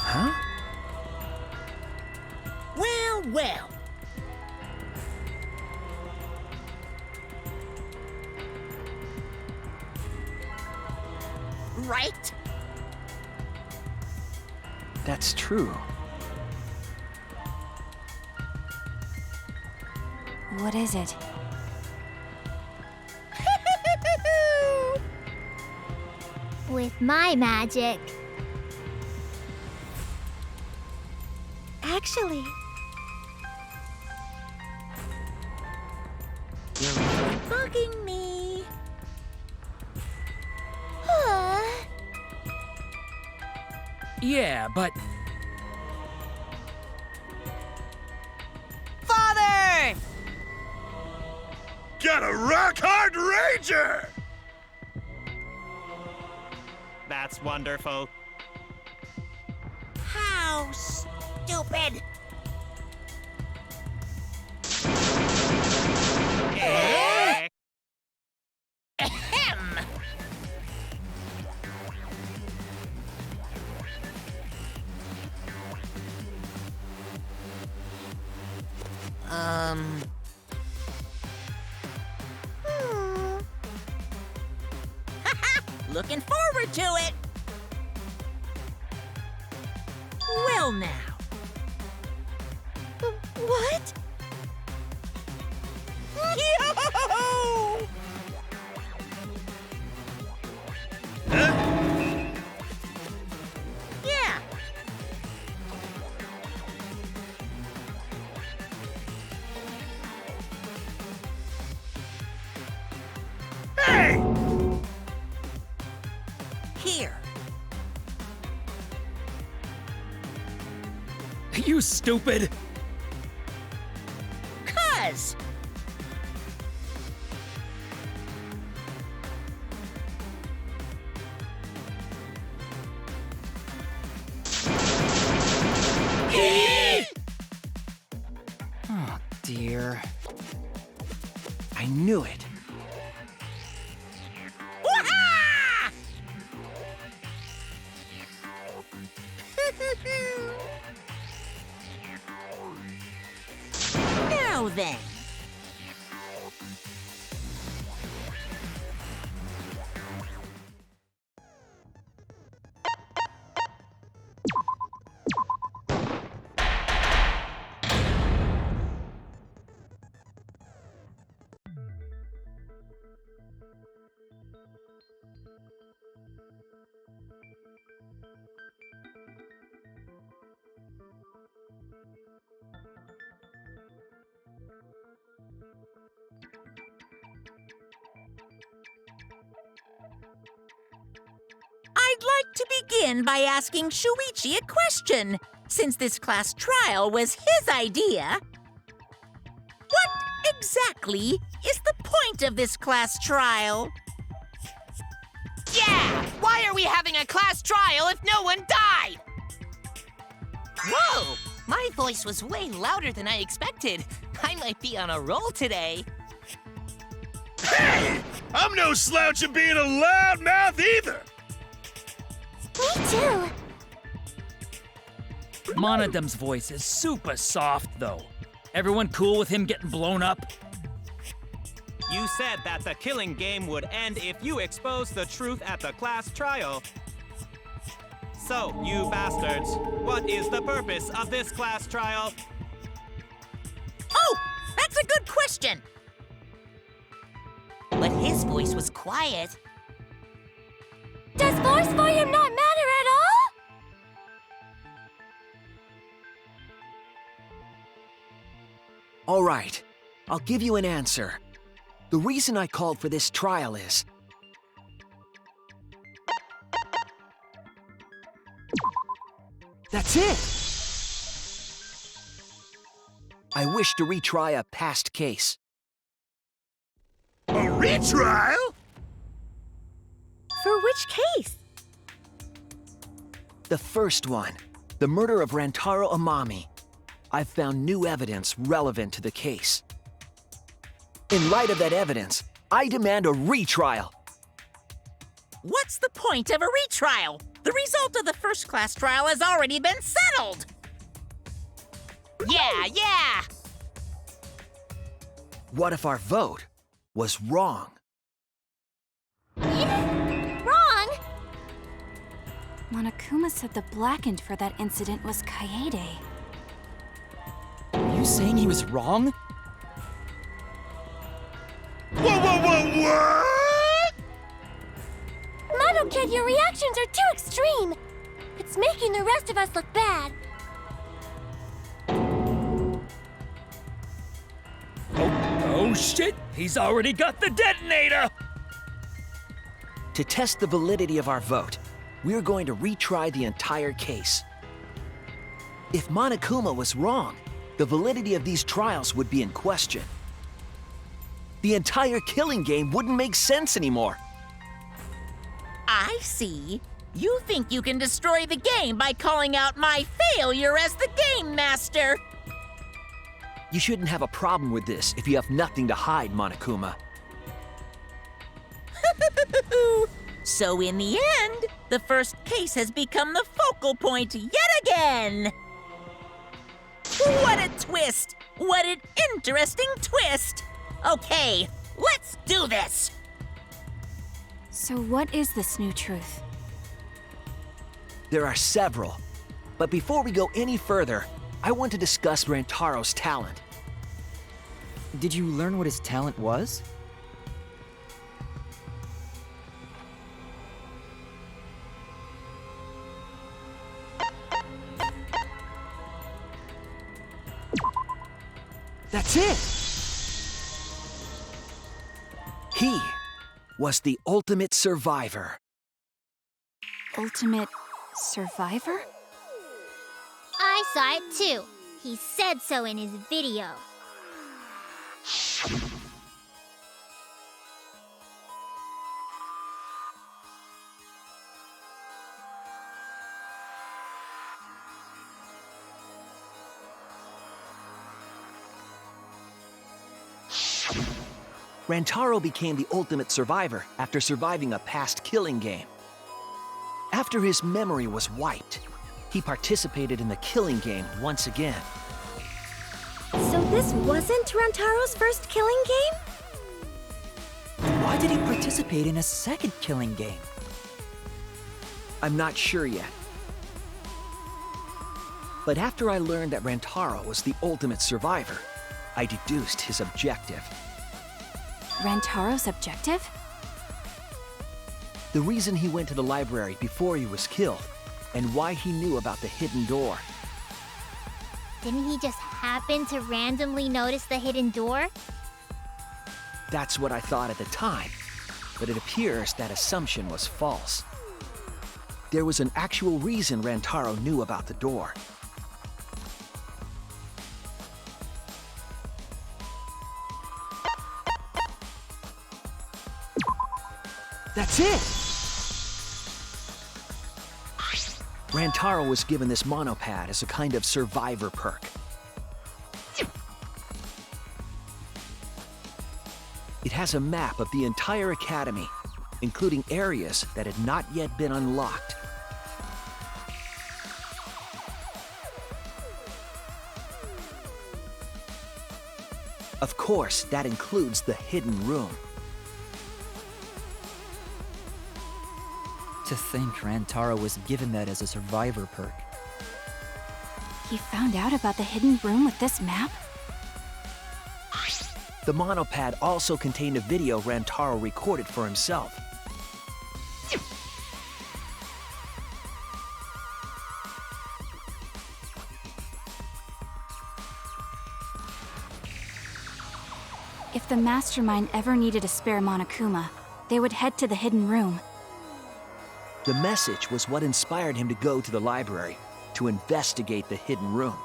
Huh? Well, well. Right? That's true. What is it? With my magic. Actually, You're really bugging me. Yeah, but Father! Got a rock-hard ranger! That's wonderful. How stupid! Eh? Ahem! Looking forward to it. Well now. what? Yo! Yeah. Hey! Here. you stupid! 'Cause. Oh, dear. I knew it. Wah-ha! Now then. to begin by asking Shuichi a question, since this class trial was his idea. What exactly is the point of this class trial? Yeah! Why are we having a class trial if no one died? Whoa! My voice was way louder than I expected. I might be on a roll today. Hey! I'm no slouch at being a loudmouth either! Me too. Monodem's voice is super soft, though. Everyone cool with him getting blown up? You said that the killing game would end if you exposed the truth at the class trial. So, you bastards, what is the purpose of this class trial? Oh, that's a good question. But his voice was quiet. Does force volume not matter at all? All right, I'll give you an answer. The reason I called for this trial is... That's it! I wish to retry a past case. A retrial? For which case? The first one, the murder of Rantaro Amami. I've found new evidence relevant to the case. In light of that evidence, I demand a retrial. What's the point of a retrial? The result of the first class trial has already been settled. Yeah! What if our vote was wrong? Wrong. Monokuma said the blackened for that incident was Kaede. Are you saying he was wrong? What? Mono Kid, your reactions are too extreme. It's making the rest of us look bad. Oh shit! He's already got the detonator! To test the validity of our vote, we're going to retry the entire case. If Monokuma was wrong, the validity of these trials would be in question. The entire killing game wouldn't make sense anymore. I see. You think you can destroy the game by calling out my failure as the game master. You shouldn't have a problem with this if you have nothing to hide, Monokuma. So in the end, the first case has become the focal point yet again. What a twist! What an interesting twist! Okay, let's do this! So what is this new truth? There are several. But before we go any further, I want to discuss Rantaro's talent. Did you learn what his talent was? That's it! He was the ultimate survivor. Ultimate survivor? I saw it too. He said so in his video. Rantaro became the ultimate survivor after surviving a past killing game. After his memory was wiped, he participated in the killing game once again. So this wasn't Rantaro's first killing game? Why did he participate in a second killing game? I'm not sure yet. But after I learned that Rantaro was the ultimate survivor, I deduced his objective. Rantaro's objective? The reason he went to the library before he was killed, and why he knew about the hidden door. Didn't he just happen to randomly notice the hidden door? That's what I thought at the time, but it appears that assumption was false. there was an actual reason Rantaro knew about the door. That's it! Rantaro was given this monopad as a kind of survivor perk. It has a map of the entire academy, including areas that had not yet been unlocked. Of course, that includes the hidden room. To think Rantaro was given that as a survivor perk. He found out about the hidden room with this map? The monopad also contained a video Rantaro recorded for himself. If the Mastermind ever needed a spare Monokuma, they would head to the hidden room. The message was what inspired him to go to the library to investigate the hidden room.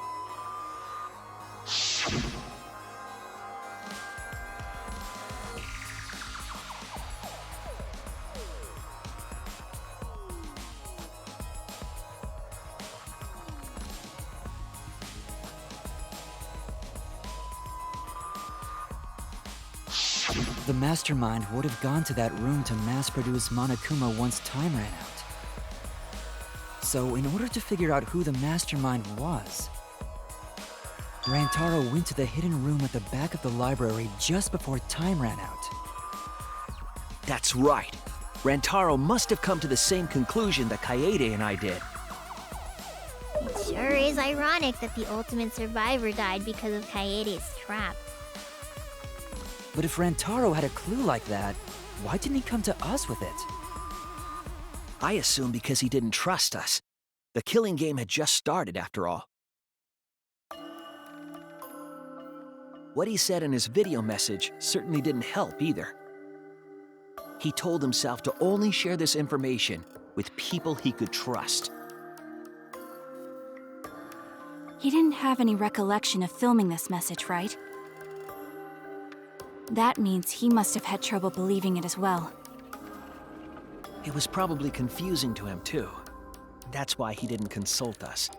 The Mastermind would have gone to that room to mass-produce Monokuma once time ran out. So, in order to figure out who the Mastermind was, Rantaro went to the hidden room at the back of the library just before time ran out. That's right. Rantaro must have come to the same conclusion that Kaede and I did. It sure is ironic that the ultimate survivor died because of Kaede's trap. But if Rantaro had a clue like that, why didn't he come to us with it? I assume because he didn't trust us. The killing game had just started, after all. What he said in his video message certainly didn't help either. He told himself to only share this information with people he could trust. He didn't have any recollection of filming this message, right? That means he must have had trouble believing it as well. It was probably confusing to him, too. That's why he didn't consult us.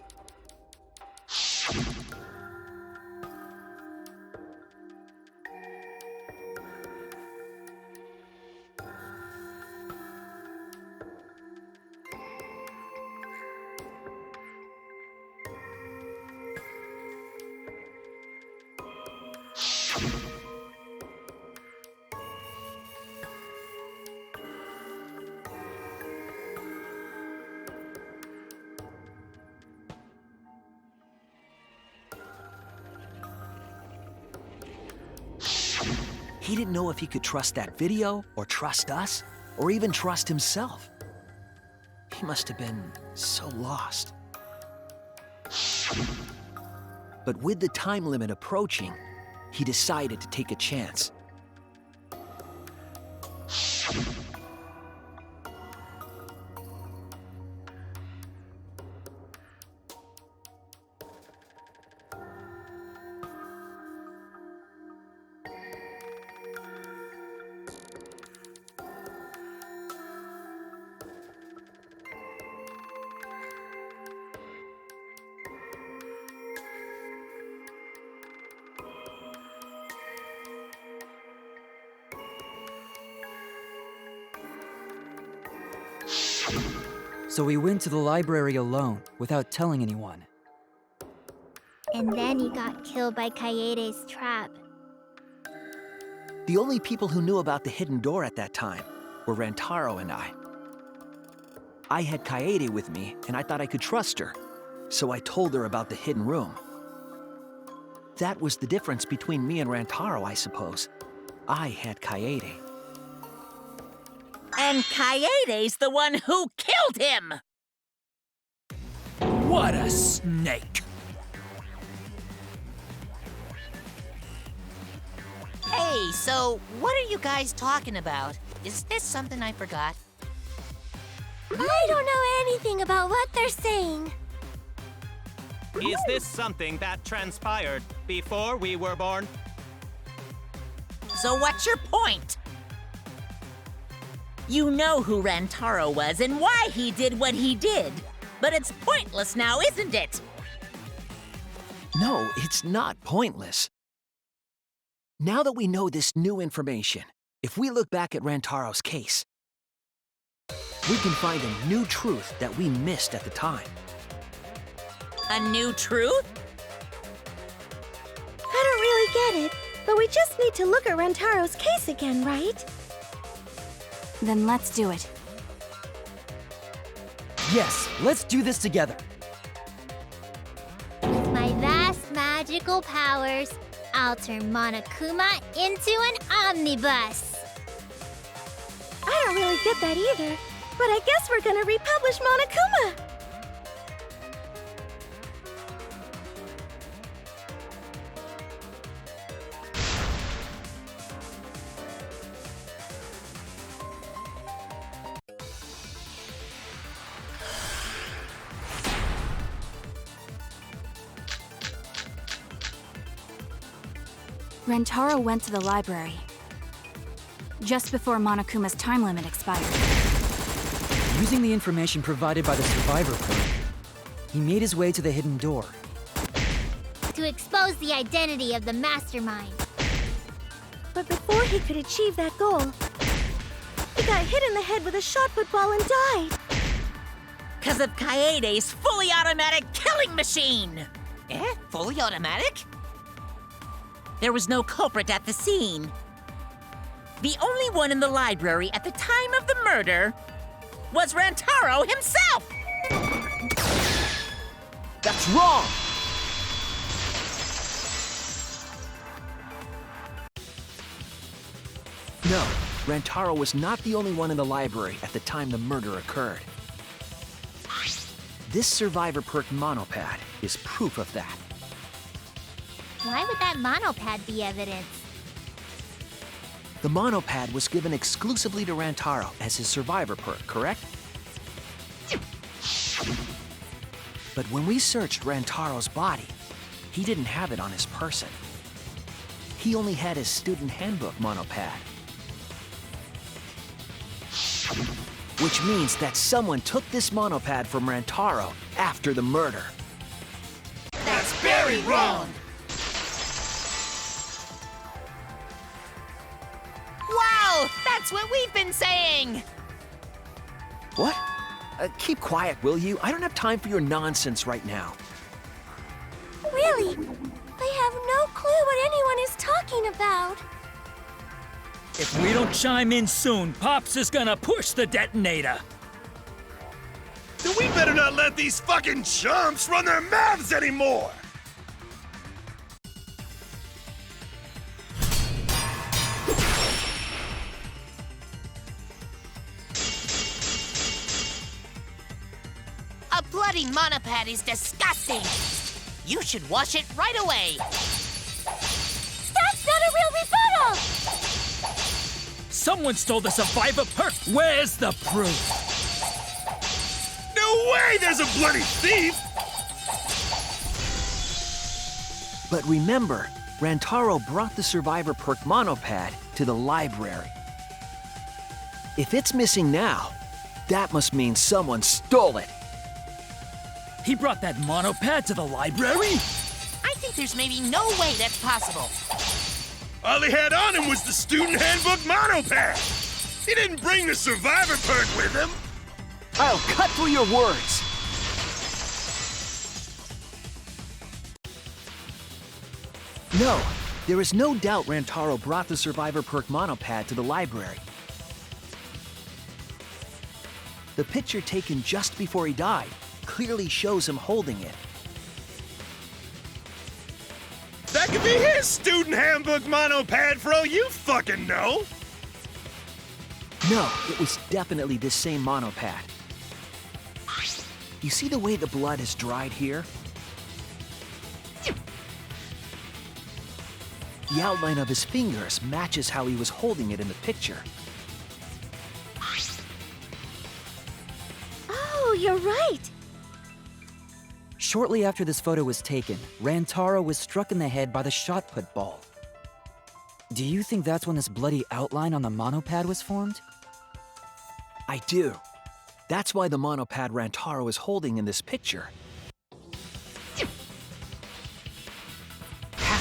He didn't know if he could trust that video, or trust us, or even trust himself. He must have been so lost. But with the time limit approaching, he decided to take a chance. So he went to the library alone, without telling anyone. And then he got killed by Kaede's trap. The only people who knew about the hidden door at that time were Rantaro and I. I had Kaede with me, and I thought I could trust her, so I told her about the hidden room. That was the difference between me and Rantaro, I suppose. I had Kaede. And Kaede's the one who killed him! What a snake! Hey, so what are you guys talking about? Is this something I forgot? I don't know anything about what they're saying. Is this something that transpired before we were born? So what's your point? You know who Rantaro was and why he did what he did. But it's pointless now, isn't it? No, it's not pointless. Now that we know this new information, if we look back at Rantaro's case, we can find a new truth that we missed at the time. A new truth? I don't really get it, but we just need to look at Rantaro's case again, right? Then let's do it. Yes, let's do this together. With my vast magical powers, I'll turn Monokuma into an omnibus. I don't really get that either, but I guess we're gonna republish Monokuma. Rantaro went to the library just before Monokuma's time limit expired. Using the information provided by the survivor code, he made his way to the hidden door. To expose the identity of the mastermind. But before he could achieve that goal, he got hit in the head with a shot put ball and died. Because of Kaede's fully automatic killing machine! Eh? Fully automatic? There was no culprit at the scene. The only one in the library at the time of the murder was Rantaro himself! That's wrong! No, Rantaro was not the only one in the library at the time the murder occurred. This survivor perk monopad is proof of that. Why would that monopad be evidence? The monopad was given exclusively to Rantaro as his survivor perk, correct? But when we searched Rantaro's body, he didn't have it on his person. He only had his student handbook monopad. Which means that someone took this monopad from Rantaro after the murder. That's very wrong! Wow! That's what we've been saying! What? Keep quiet, will you? I don't have time for your nonsense right now. Really? I have no clue what anyone is talking about. If we don't chime in soon, Pops is gonna push the detonator. Then we better not let these fucking chumps run their mouths anymore! A bloody monopad is disgusting! You should wash it right away! That's not a real rebuttal! Someone stole the survivor perk! Where's the proof? No way there's a bloody thief! But remember, Rantaro brought the survivor perk monopad to the library. If it's missing now, that must mean someone stole it. He brought that monopad to the library? I think there's maybe no way that's possible. All he had on him was the student handbook monopad! He didn't bring the survivor perk with him! I'll cut through your words. No, there is no doubt Rantaro brought the survivor perk monopad to the library. The picture taken just before he died clearly shows him holding it. That could be his student handbook monopad for all you fucking know! No, it was definitely this same monopad. You see the way the blood is dried here? The outline of his fingers matches how he was holding it in the picture. you're right. Shortly after this photo was taken, Rantaro was struck in the head by the shot put ball. Do you think that's when this bloody outline on the monopad was formed? I do. That's why the monopad Rantaro is holding in this picture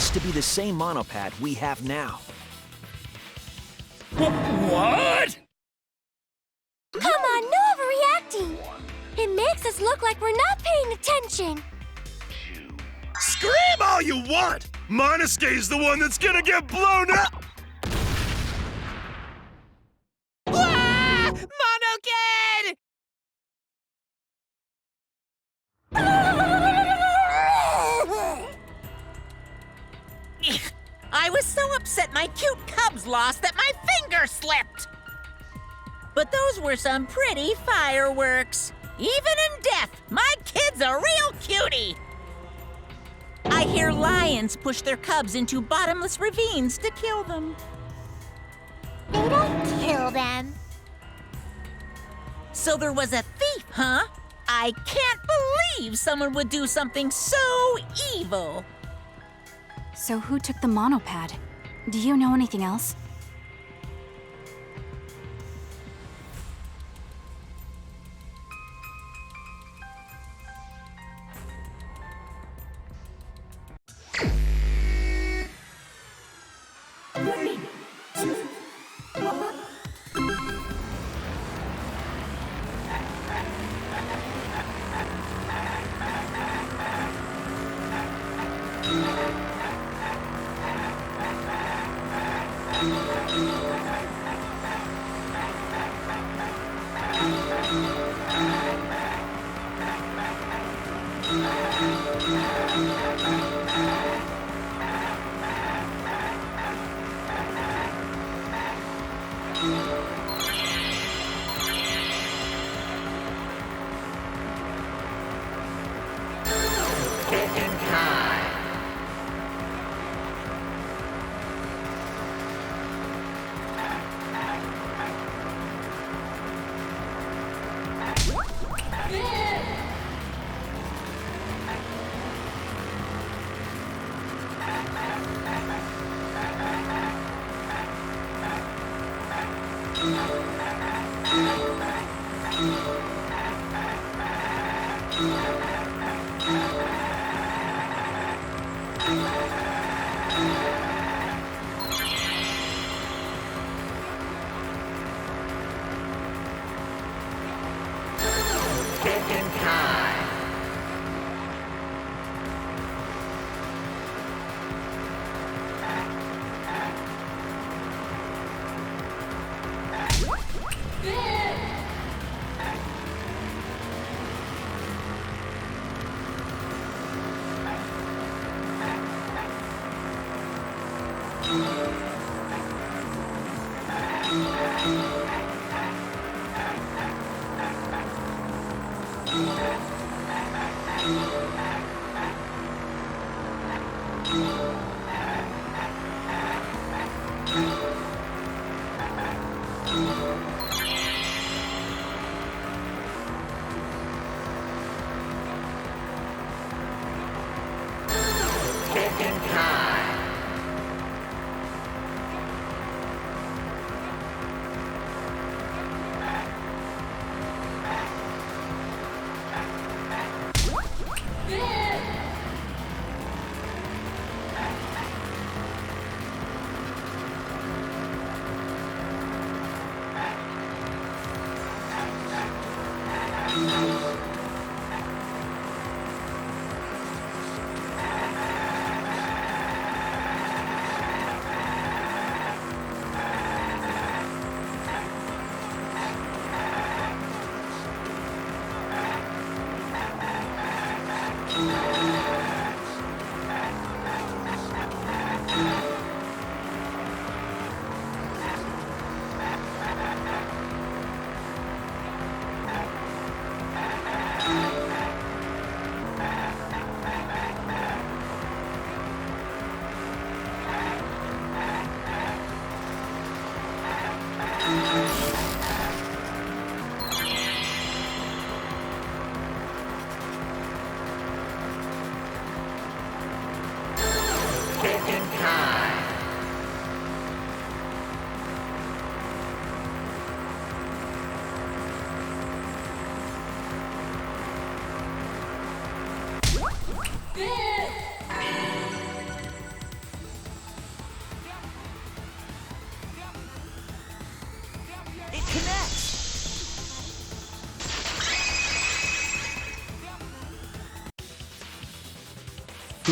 has to be the same monopad we have now. What? Come on, no overreacting. It makes us look like we're not paying attention. Scream all you want! Monosuke's the one that's gonna get blown up! Ah! Monokid! I was so upset my cute cubs lost that my finger slipped. But those were some pretty fireworks. Even in death, my kid's a real cutie. I hear lions push their cubs into bottomless ravines to kill them. They don't kill them. So there was a thief, huh? I can't believe someone would do something so evil. So who took the monopad? Do you know anything else?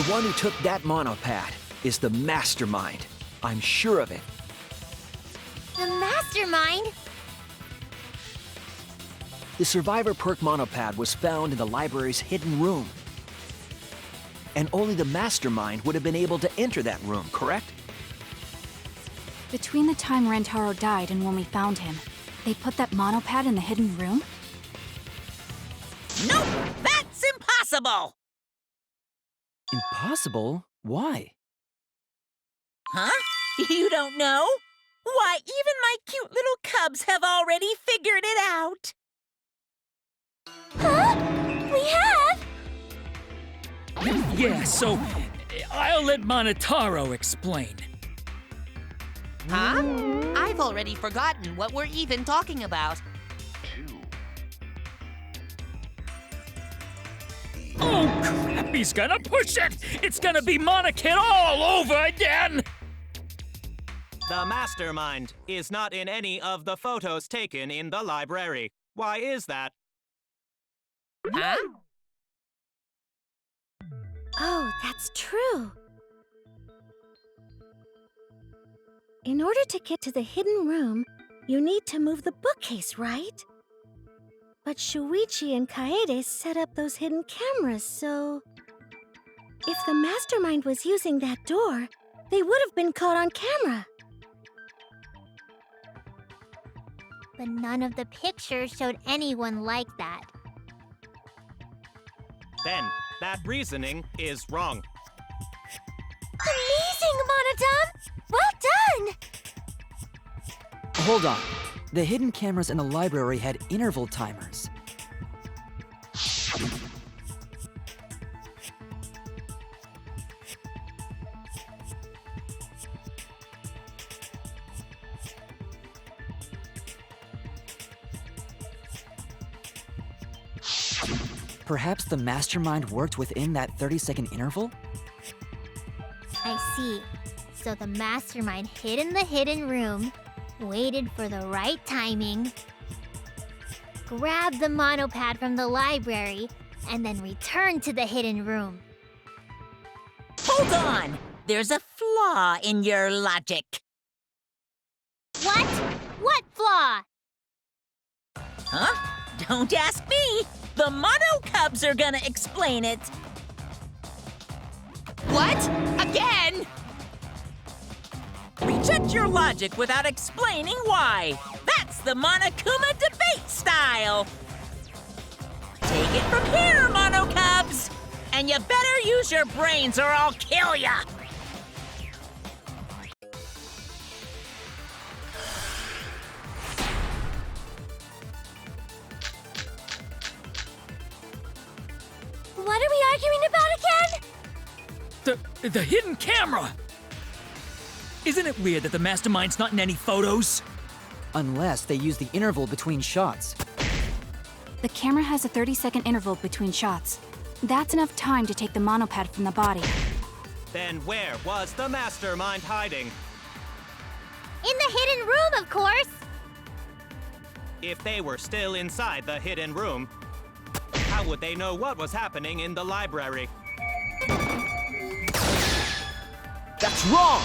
one who took that monopad is the mastermind. I'm sure of it. The mastermind? The Survivor Perk monopad was found in the library's hidden room. And only the mastermind would have been able to enter that room, correct? Between the time Rentaro died and when we found him, they put that monopad in the hidden room? Nope! That's impossible! Impossible? Why? Huh? You don't know? Why, even my cute little cubs have already figured it out. Huh? We have? Yeah, so I'll let Monotaro explain. Huh? I've already forgotten what we're even talking about. Oh, crap, he's gonna push it! It's gonna be Monokid all over again! The mastermind is not in any of the photos taken in the library. Why is that? Huh? Oh, that's true. In order to get to the hidden room, you need to move the bookcase, right? But Shuichi and Kaede set up those hidden cameras, so... If the mastermind was using that door, they would have been caught on camera. But none of the pictures showed anyone like that. Then, that reasoning is wrong. Amazing, Monodam! Well done! Hold on. The hidden cameras in the library had interval timers. Perhaps the mastermind worked within that 30-second interval? I see. So the mastermind hid in the hidden room, waited for the right timing, grabbed the monopad from the library, and then returned to the hidden room. Hold on! There's a flaw in your logic. What? What flaw? Huh? Don't ask me! The Mono Cubs are gonna explain it. What? Again? Reject your logic without explaining why. That's the Monokuma debate style. Take it from here, Mono Cubs. And you better use your brains or I'll kill ya. What are we arguing about again? The hidden camera! Isn't it weird that the mastermind's not in any photos? Unless they use the interval between shots. The camera has a 30-second interval between shots. That's enough time to take the monopad from the body. Then where was the mastermind hiding? In the hidden room, of course! If they were still inside the hidden room, how would they know what was happening in the library? That's wrong!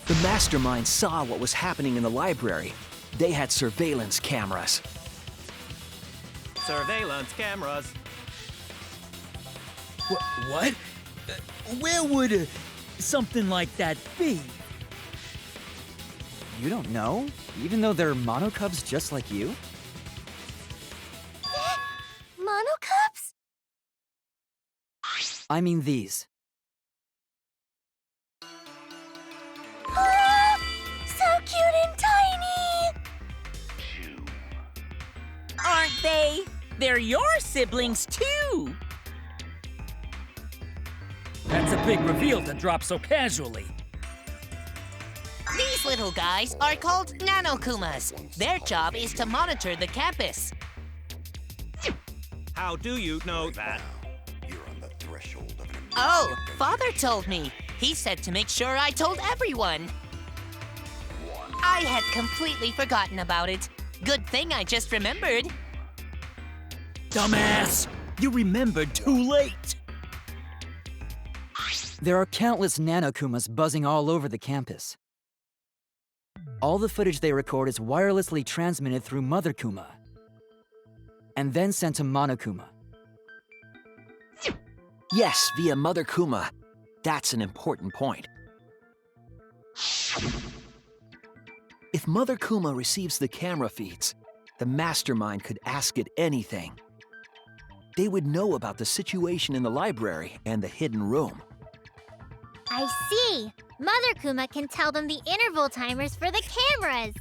The mastermind saw what was happening in the library. They had surveillance cameras. Surveillance cameras. What? Where would something like that be? You don't know? Even though they're monocubs just like you? Monocubs? I mean these. Ah, so cute and tiny! Aren't they? They're your siblings, too. That's a big reveal to drop so casually. These little guys are called Nanokumas. Their job is to monitor the campus. How do you know that? Oh, Father told me. He said to make sure I told everyone. I had completely forgotten about it. Good thing I just remembered. Dumbass! You remembered too late! There are countless Nanokumas buzzing all over the campus. All the footage they record is wirelessly transmitted through Mother Kuma, and then sent to Monokuma. Yes, via Mother Kuma. That's an important point. If Mother Kuma receives the camera feeds, the mastermind could ask it anything. They would know about the situation in the library and the hidden room. I see. Mother Kuma can tell them the interval timers for the cameras.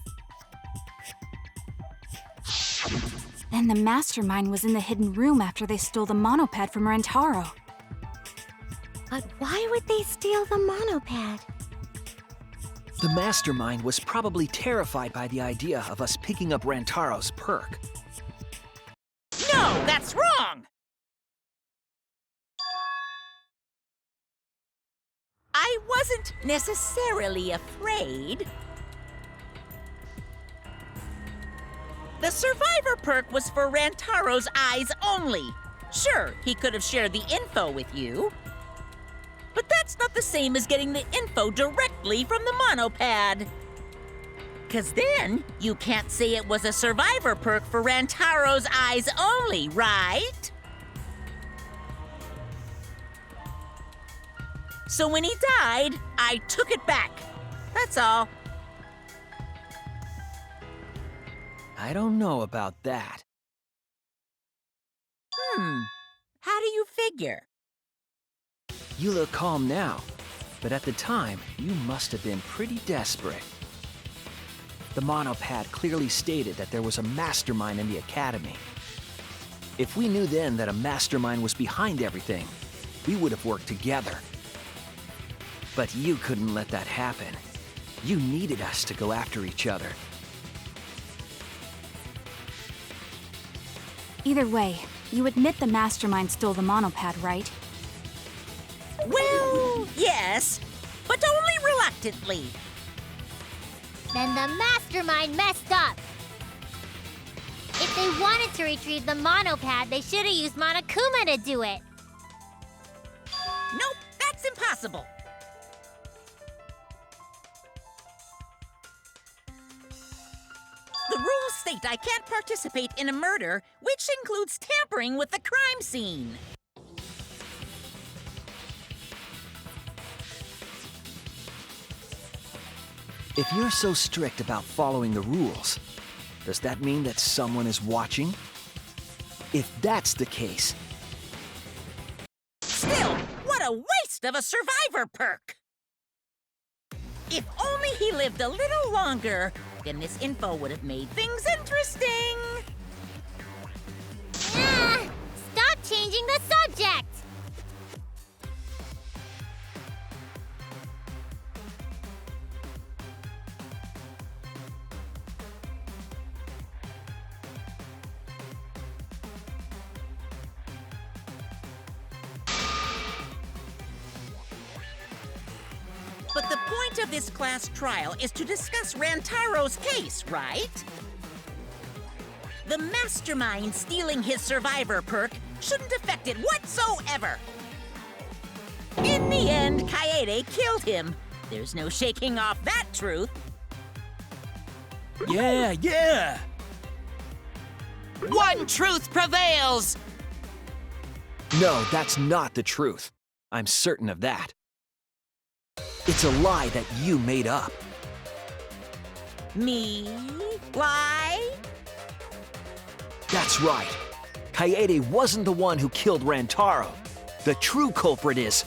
Then the mastermind was in the hidden room after they stole the monopad from Rentaro. But why would they steal the monopad? The mastermind was probably terrified by the idea of us picking up Rantaro's perk. No, that's wrong! I wasn't necessarily afraid. The survivor perk was for Rantaro's eyes only. Sure, he could have shared the info with you. But that's not the same as getting the info directly from the monopad. 'Cause then, you can't say it was a survivor perk for Rantaro's eyes only, right? So when he died, I took it back. That's all. I don't know about that. How do you figure? You look calm now, but at the time, you must have been pretty desperate. The monopad clearly stated that there was a mastermind in the academy. If we knew then that a mastermind was behind everything, we would have worked together. But you couldn't let that happen. You needed us to go after each other. Either way, you admit the mastermind stole the monopad, right? Well, yes, but only reluctantly. Then the mastermind messed up. If they wanted to retrieve the monopad, they should have used Monokuma to do it. Nope, that's impossible. The rules state I can't participate in a murder, which includes tampering with the crime scene. If you're so strict about following the rules, does that mean that someone is watching? If that's the case... Still, what a waste of a survivor perk! If only he lived a little longer, then this info would have made things interesting. Stop changing the subject! But the point of this class trial is to discuss Rantaro's case, right? The mastermind stealing his survivor perk shouldn't affect it whatsoever. In the end, Kaede killed him. There's no shaking off that truth. Yeah! One truth prevails! No, that's not the truth. I'm certain of that. It's a lie that you made up. Me? Lie? That's right. Kaede wasn't the one who killed Rantaro. The true culprit is...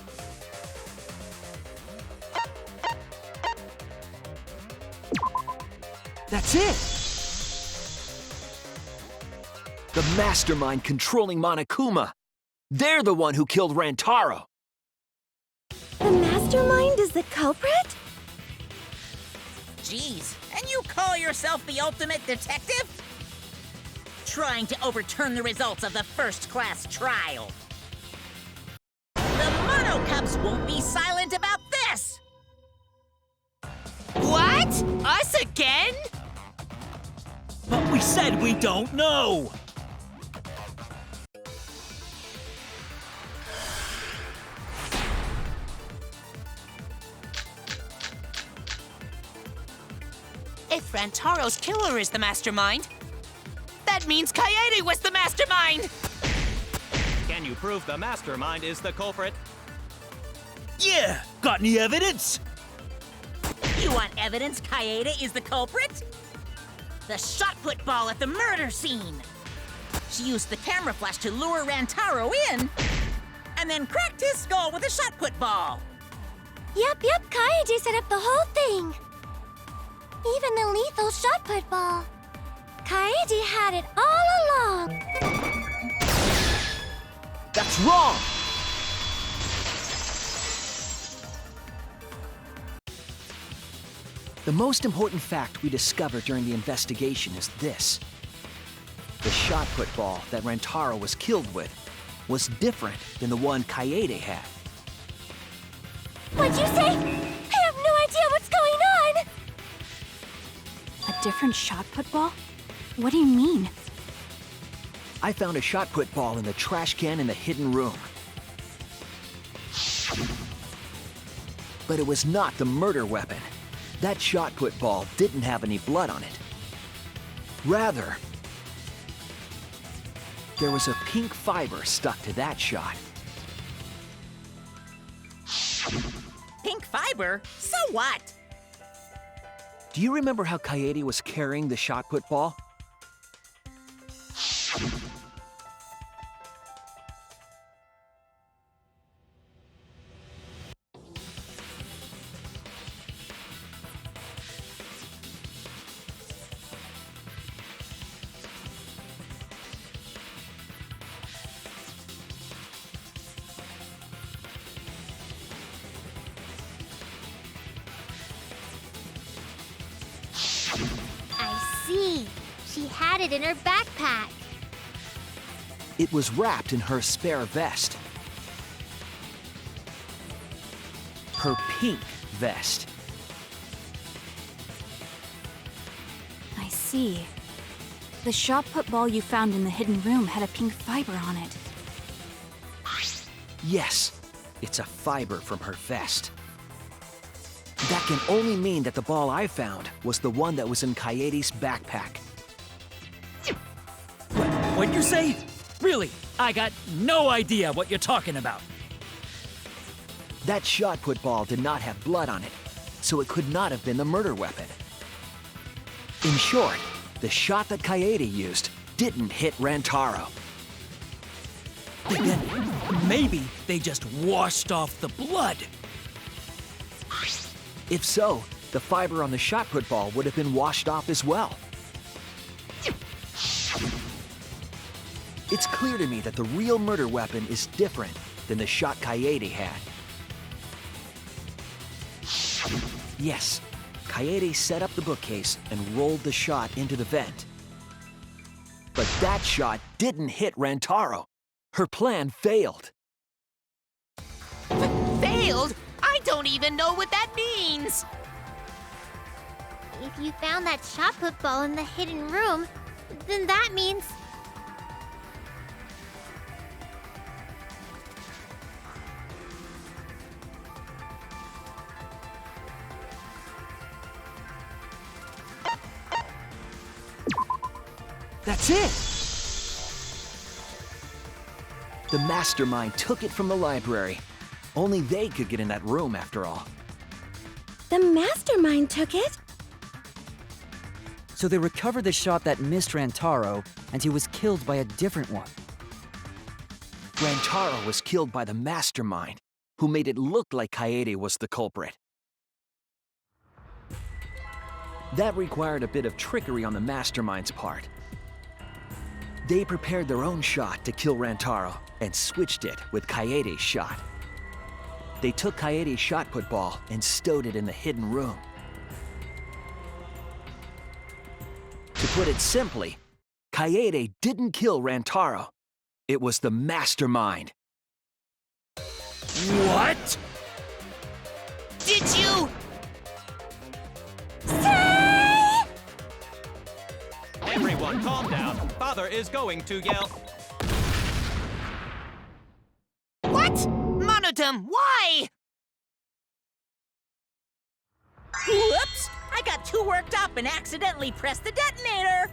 That's it! The mastermind controlling Monokuma. They're the one who killed Rantaro. The mastermind is the culprit? Jeez, and you call yourself the ultimate detective? Trying to overturn the results of the first-class trial. The Mono Cubs won't be silent about this! What? Us again? But we said we don't know! If Rantaro's killer is the mastermind, that means Kaede was the mastermind! Can you prove the mastermind is the culprit? Yeah! Got any evidence? You want evidence Kaede is the culprit? The shot put ball at the murder scene. She used the camera flash to lure Rantaro in, and then cracked his skull with a shot put ball. Yep, Kaede set up the whole thing. Even the lethal shot put ball. Kaede had it all along. That's wrong! The most important fact we discovered during the investigation is this. The shot put ball that Rantaro was killed with was different than the one Kaede had. What'd you say? I have no idea what's going on! A different shot put ball? What do you mean? I found a shot put ball in the trash can in the hidden room. But it was not the murder weapon. That shot put ball didn't have any blood on it. Rather, there was a pink fiber stuck to that shot. Pink fiber? So what? Do you remember how Kaede was carrying the shot put ball? I see. She had it in her backpack. It was wrapped in her spare vest. Her pink vest. I see. The shot put ball you found in the hidden room had a pink fiber on it. Yes, it's a fiber from her vest. That can only mean that the ball I found was the one that was in Kaede's backpack. What'd you say? Really? I got no idea what you're talking about. That shot put ball did not have blood on it, so it could not have been the murder weapon. In short, the shot that Kaede used didn't hit Rantaro. Then maybe they just washed off the blood. If so, the fiber on the shot put ball would have been washed off as well. It's clear to me that the real murder weapon is different than the shot Kaede had. Yes, Kaede set up the bookcase and rolled the shot into the vent. But that shot didn't hit Rantaro. Her plan failed. Failed? I don't even know what that means! If you found that shot put ball in the hidden room, then that means... That's it! The mastermind took it from the library. Only they could get in that room after all. The mastermind took it? So they recovered the shot that missed Rantaro, and he was killed by a different one. Rantaro was killed by the mastermind, who made it look like Kaede was the culprit. That required a bit of trickery on the mastermind's part. They prepared their own shot to kill Rantaro and switched it with Kaede's shot. They took Kaede's shot put ball and stowed it in the hidden room. To put it simply, Kaede didn't kill Rantaro. It was the mastermind. What? Did you? Everyone, calm down. Father is going to yell. What? Monodum, why? Whoops! I got got too worked up and accidentally pressed the detonator.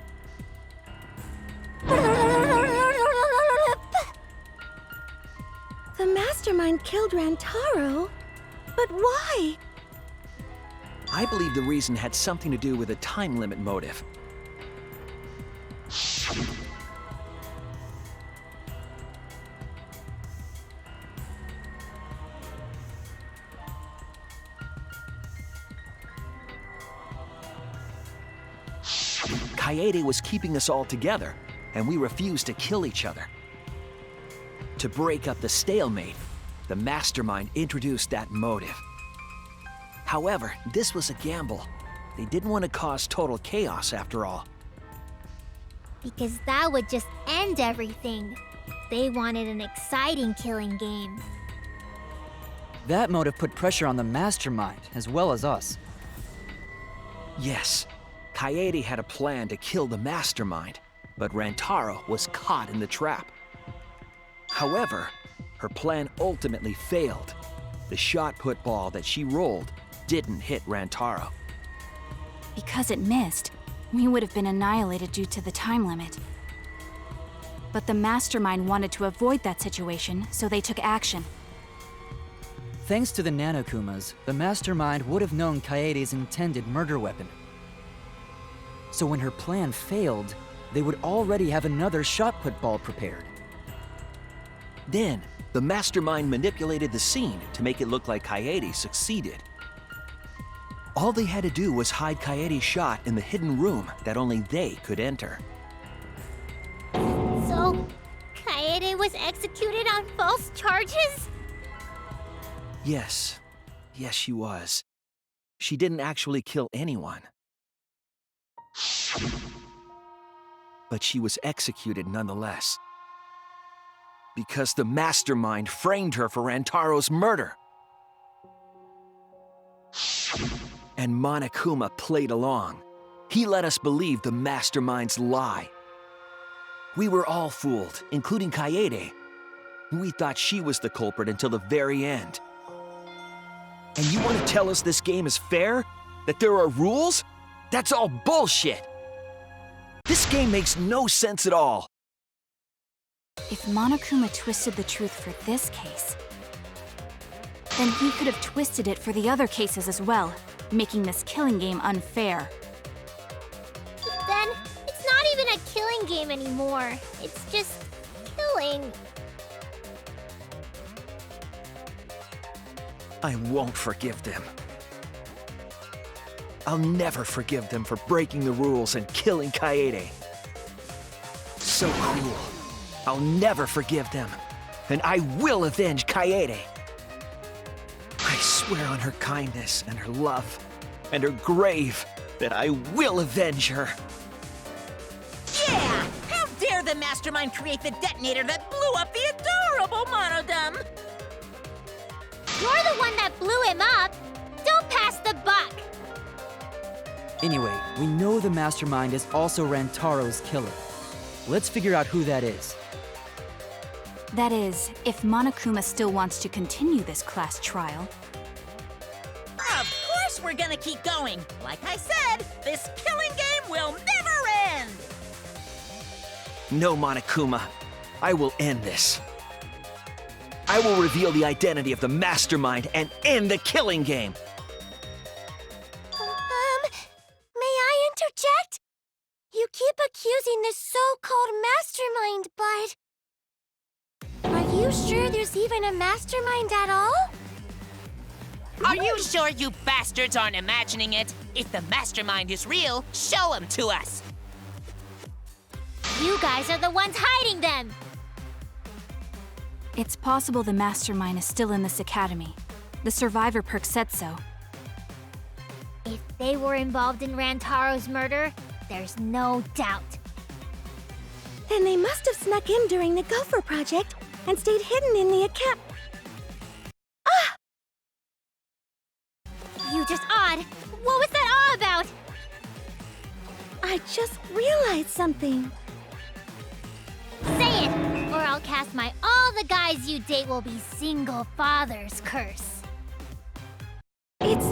The mastermind killed Rantaro? But why? I believe the reason had something to do with a time limit motive. Kaede was keeping us all together, and we refused to kill each other. To break up the stalemate, the mastermind introduced that motive. However, this was a gamble. They didn't want to cause total chaos after all. Because that would just end everything. They wanted an exciting killing game. That motive put pressure on the mastermind, as well as us. Yes, Kaede had a plan to kill the mastermind, but Rantaro was caught in the trap. However, her plan ultimately failed. The shot-put ball that she rolled didn't hit Rantaro. Because it missed, we would have been annihilated due to the time limit. But the mastermind wanted to avoid that situation, so they took action. Thanks to the Nanokumas, the mastermind would have known Kaede's intended murder weapon. So when her plan failed, they would already have another shot-put ball prepared. Then, the mastermind manipulated the scene to make it look like Kaede succeeded. All they had to do was hide Kaede's shot in the hidden room that only they could enter. So, Kaede was executed on false charges? Yes, she was. She didn't actually kill anyone. But she was executed nonetheless. Because the mastermind framed her for Rantaro's murder. And Monokuma played along. He let us believe the mastermind's lie. We were all fooled, including Kaede. We thought she was the culprit until the very end. And you want to tell us this game is fair? That there are rules? That's all bullshit! This game makes no sense at all. If Monokuma twisted the truth for this case, then he could have twisted it for the other cases as well, making this killing game unfair. Then, it's not even a killing game anymore. It's just killing. I won't forgive them. I'll never forgive them for breaking the rules and killing Kaede. So cruel. I'll never forgive them. And I will avenge Kaede. I swear on her kindness and her love and her grave that I will avenge her. Yeah! How dare the mastermind create the detonator that blew up the adorable Monodum? You're the one that blew him up. Don't pass the buck. Anyway, we know the mastermind is also Rantaro's killer. Let's figure out who that is. That is, if Monokuma still wants to continue this class trial. Of course we're gonna keep going. Like I said, this killing game will never end. No, Monokuma. I will end this. I will reveal the identity of the mastermind and end the killing game. May I interject? You keep accusing this so-called mastermind, but... Are you sure there's even a mastermind at all? Are you sure you bastards aren't imagining it? If the mastermind is real, show him to us. You guys are the ones hiding them! It's possible the mastermind is still in this academy. The survivor perk said so. If they were involved in Rantaro's murder, there's no doubt. Then they must have snuck in during the Gopher Project and stayed hidden in the account. Ah! You just odd. What was that all about? I just realized something. Say it, or I'll cast my all the guys you date will be single fathers curse. It's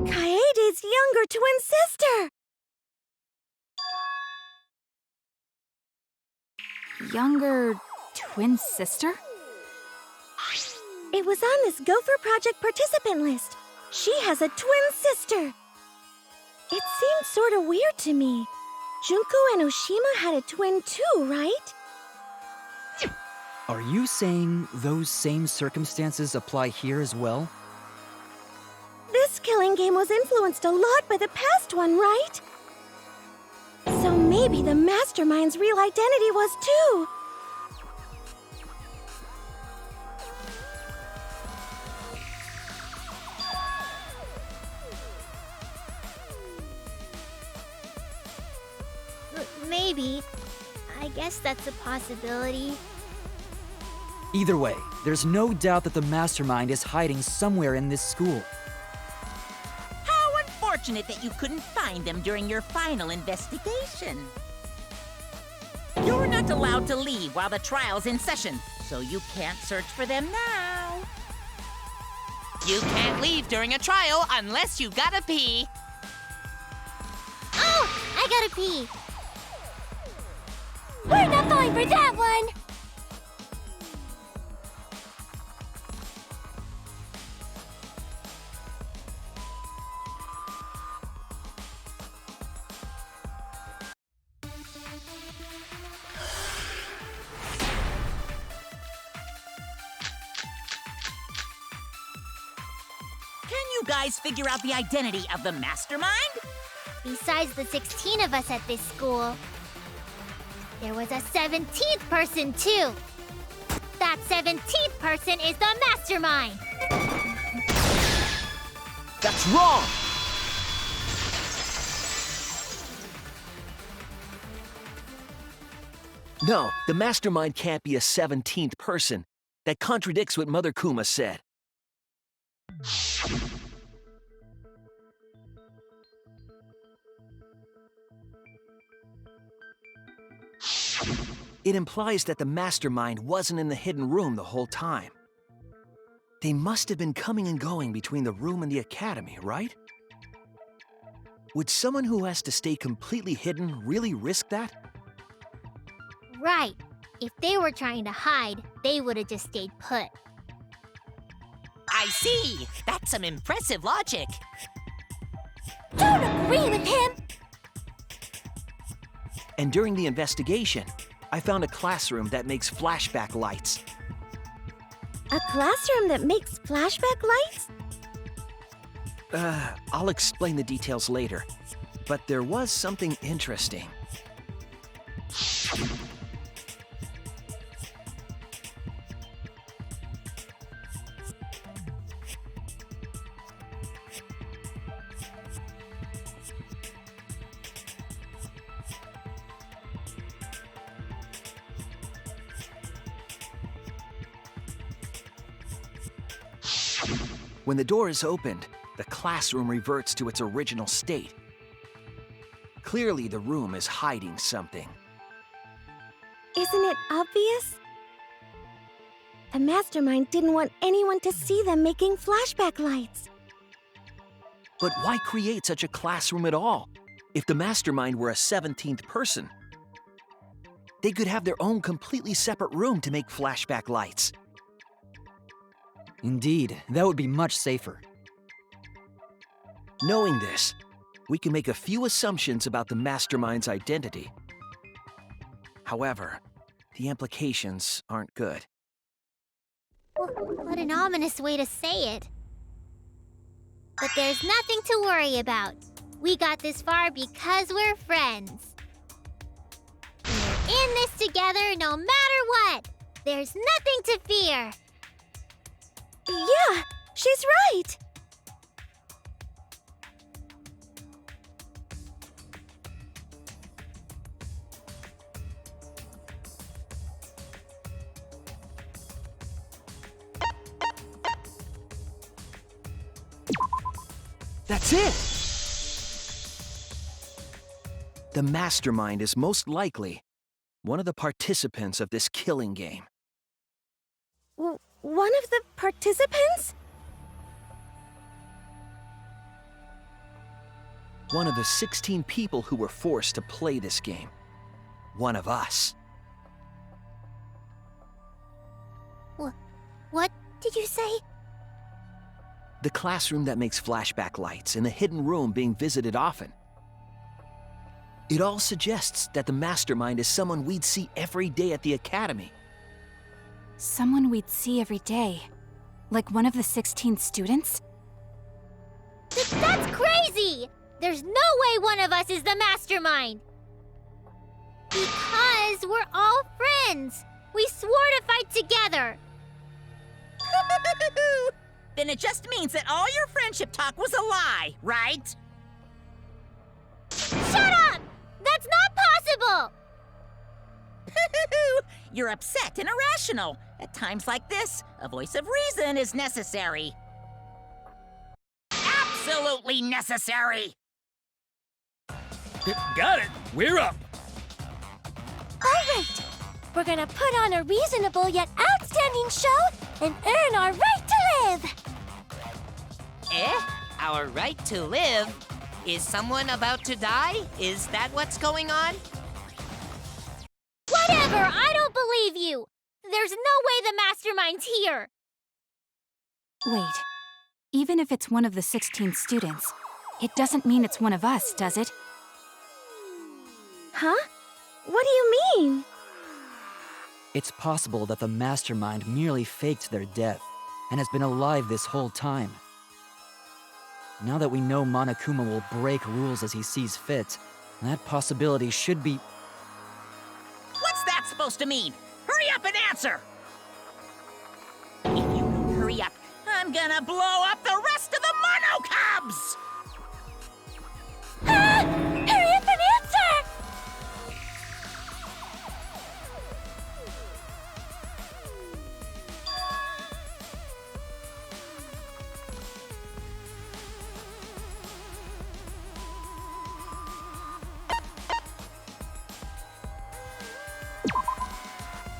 Kaede's younger twin sister! Younger twin sister? It was on this Gopher Project participant list. She has a twin sister. It seemed sort of weird to me. Junko and Oshima had a twin too, right? Are you saying those same circumstances apply here as well? This killing game was influenced a lot by the past one, right? So maybe the mastermind's real identity was too. Maybe. I guess that's a possibility. Either way, there's no doubt that the mastermind is hiding somewhere in this school. How unfortunate that you couldn't find them during your final investigation. You're not allowed to leave while the trial's in session, so you can't search for them now. You can't leave during a trial unless you gotta pee. Oh, I gotta pee. We're not falling for that one! Can you guys figure out the identity of the mastermind? Besides the 16 of us at this school, there was a 17th person, too. That 17th person is the mastermind. That's wrong! No, the mastermind can't be a 17th person. That contradicts what Mother Kuma said. It implies that the mastermind wasn't in the hidden room the whole time. They must have been coming and going between the room and the academy, right? Would someone who has to stay completely hidden really risk that? Right. If they were trying to hide, they would have just stayed put. I see. That's some impressive logic. Don't agree with him! And during the investigation, I found a classroom that makes flashback lights. A classroom that makes flashback lights? I'll explain the details later. But there was something interesting. When the door is opened, the classroom reverts to its original state. Clearly, the room is hiding something. Isn't it obvious? The mastermind didn't want anyone to see them making flashback lights. But why create such a classroom at all? If the mastermind were a 17th person, they could have their own completely separate room to make flashback lights. Indeed, that would be much safer. Knowing this, we can make a few assumptions about the mastermind's identity. However, the implications aren't good. What an ominous way to say it. But there's nothing to worry about. We got this far because we're friends. We're in this together no matter what. There's nothing to fear. Yeah, she's right! That's it! The mastermind is most likely one of the participants of this killing game. One of the participants? One of the 16 people who were forced to play this game. One of us. What did you say? The classroom that makes flashback lights and the hidden room being visited often. It all suggests that the mastermind is someone we'd see every day at the academy. Someone we'd see every day. Like one of the 16 students? That's crazy! There's no way one of us is the mastermind! Because we're all friends! We swore to fight together! Then it just means that all your friendship talk was a lie, right? Shut up! That's not possible! You're upset and irrational. At times like this, a voice of reason is necessary. Absolutely necessary! Got it. We're up. All right. We're gonna put on a reasonable yet outstanding show and earn our right to live. Our right to live? Is someone about to die? Is that what's going on? Whatever! I don't believe you! There's no way the mastermind's here! Wait. Even if it's one of the 16 students, it doesn't mean it's one of us, does it? Huh? What do you mean? It's possible that the mastermind merely faked their death and has been alive this whole time. Now that we know Monokuma will break rules as he sees fit, that possibility should be... What's that supposed to mean? Hurry up and answer! If you don't hurry up, I'm gonna blow up the rest of the Mono Cubs! Hurry up and answer!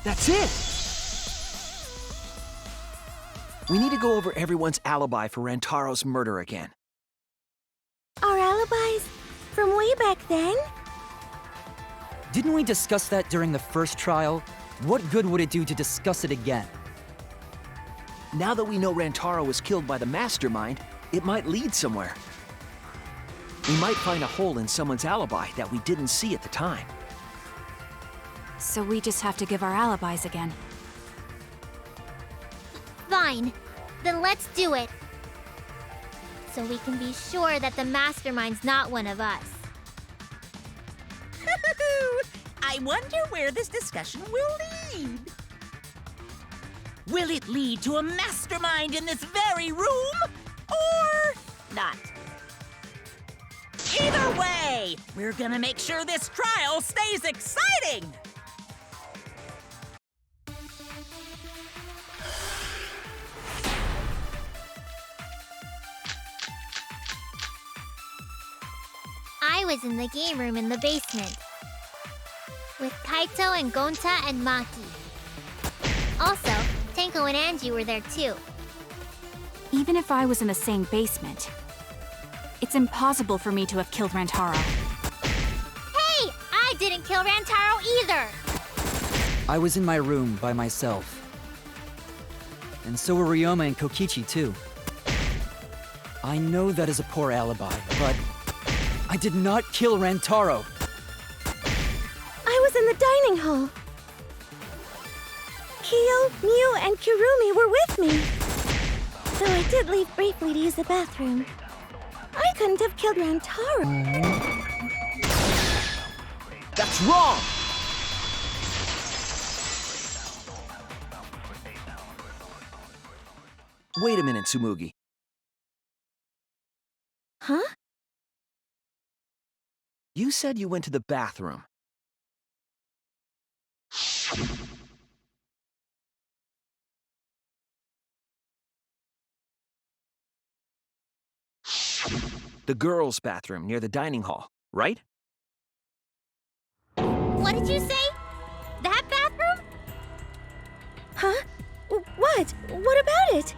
That's it! We need to go over everyone's alibi for Rantaro's murder again. Our alibis? From way back then? Didn't we discuss that during the first trial? What good would it do to discuss it again? Now that we know Rantaro was killed by the mastermind, it might lead somewhere. We might find a hole in someone's alibi that we didn't see at the time. So we just have to give our alibis again. Fine. Then let's do it. So we can be sure that the mastermind's not one of us. I wonder where this discussion will lead. Will it lead to a mastermind in this very room? Or not? Either way, we're gonna make sure this trial stays exciting! I was in the game room in the basement. With Kaito and Gonta and Maki. Also, Tenko and Angie were there too. Even if I was in the same basement, it's impossible for me to have killed Rantaro. Hey! I didn't kill Rantaro either! I was in my room by myself. And so were Ryoma and Kokichi too. I know that is a poor alibi, but I did not kill Rantaro. I was in the dining hall. Kyo, Miu, and Kirumi were with me. Though I did leave briefly to use the bathroom. I couldn't have killed Rantaro. That's wrong! Wait a minute, Tsumugi. Huh? You said you went to the bathroom. The girls' bathroom near the dining hall, right? What did you say? That bathroom? Huh? What? What about it?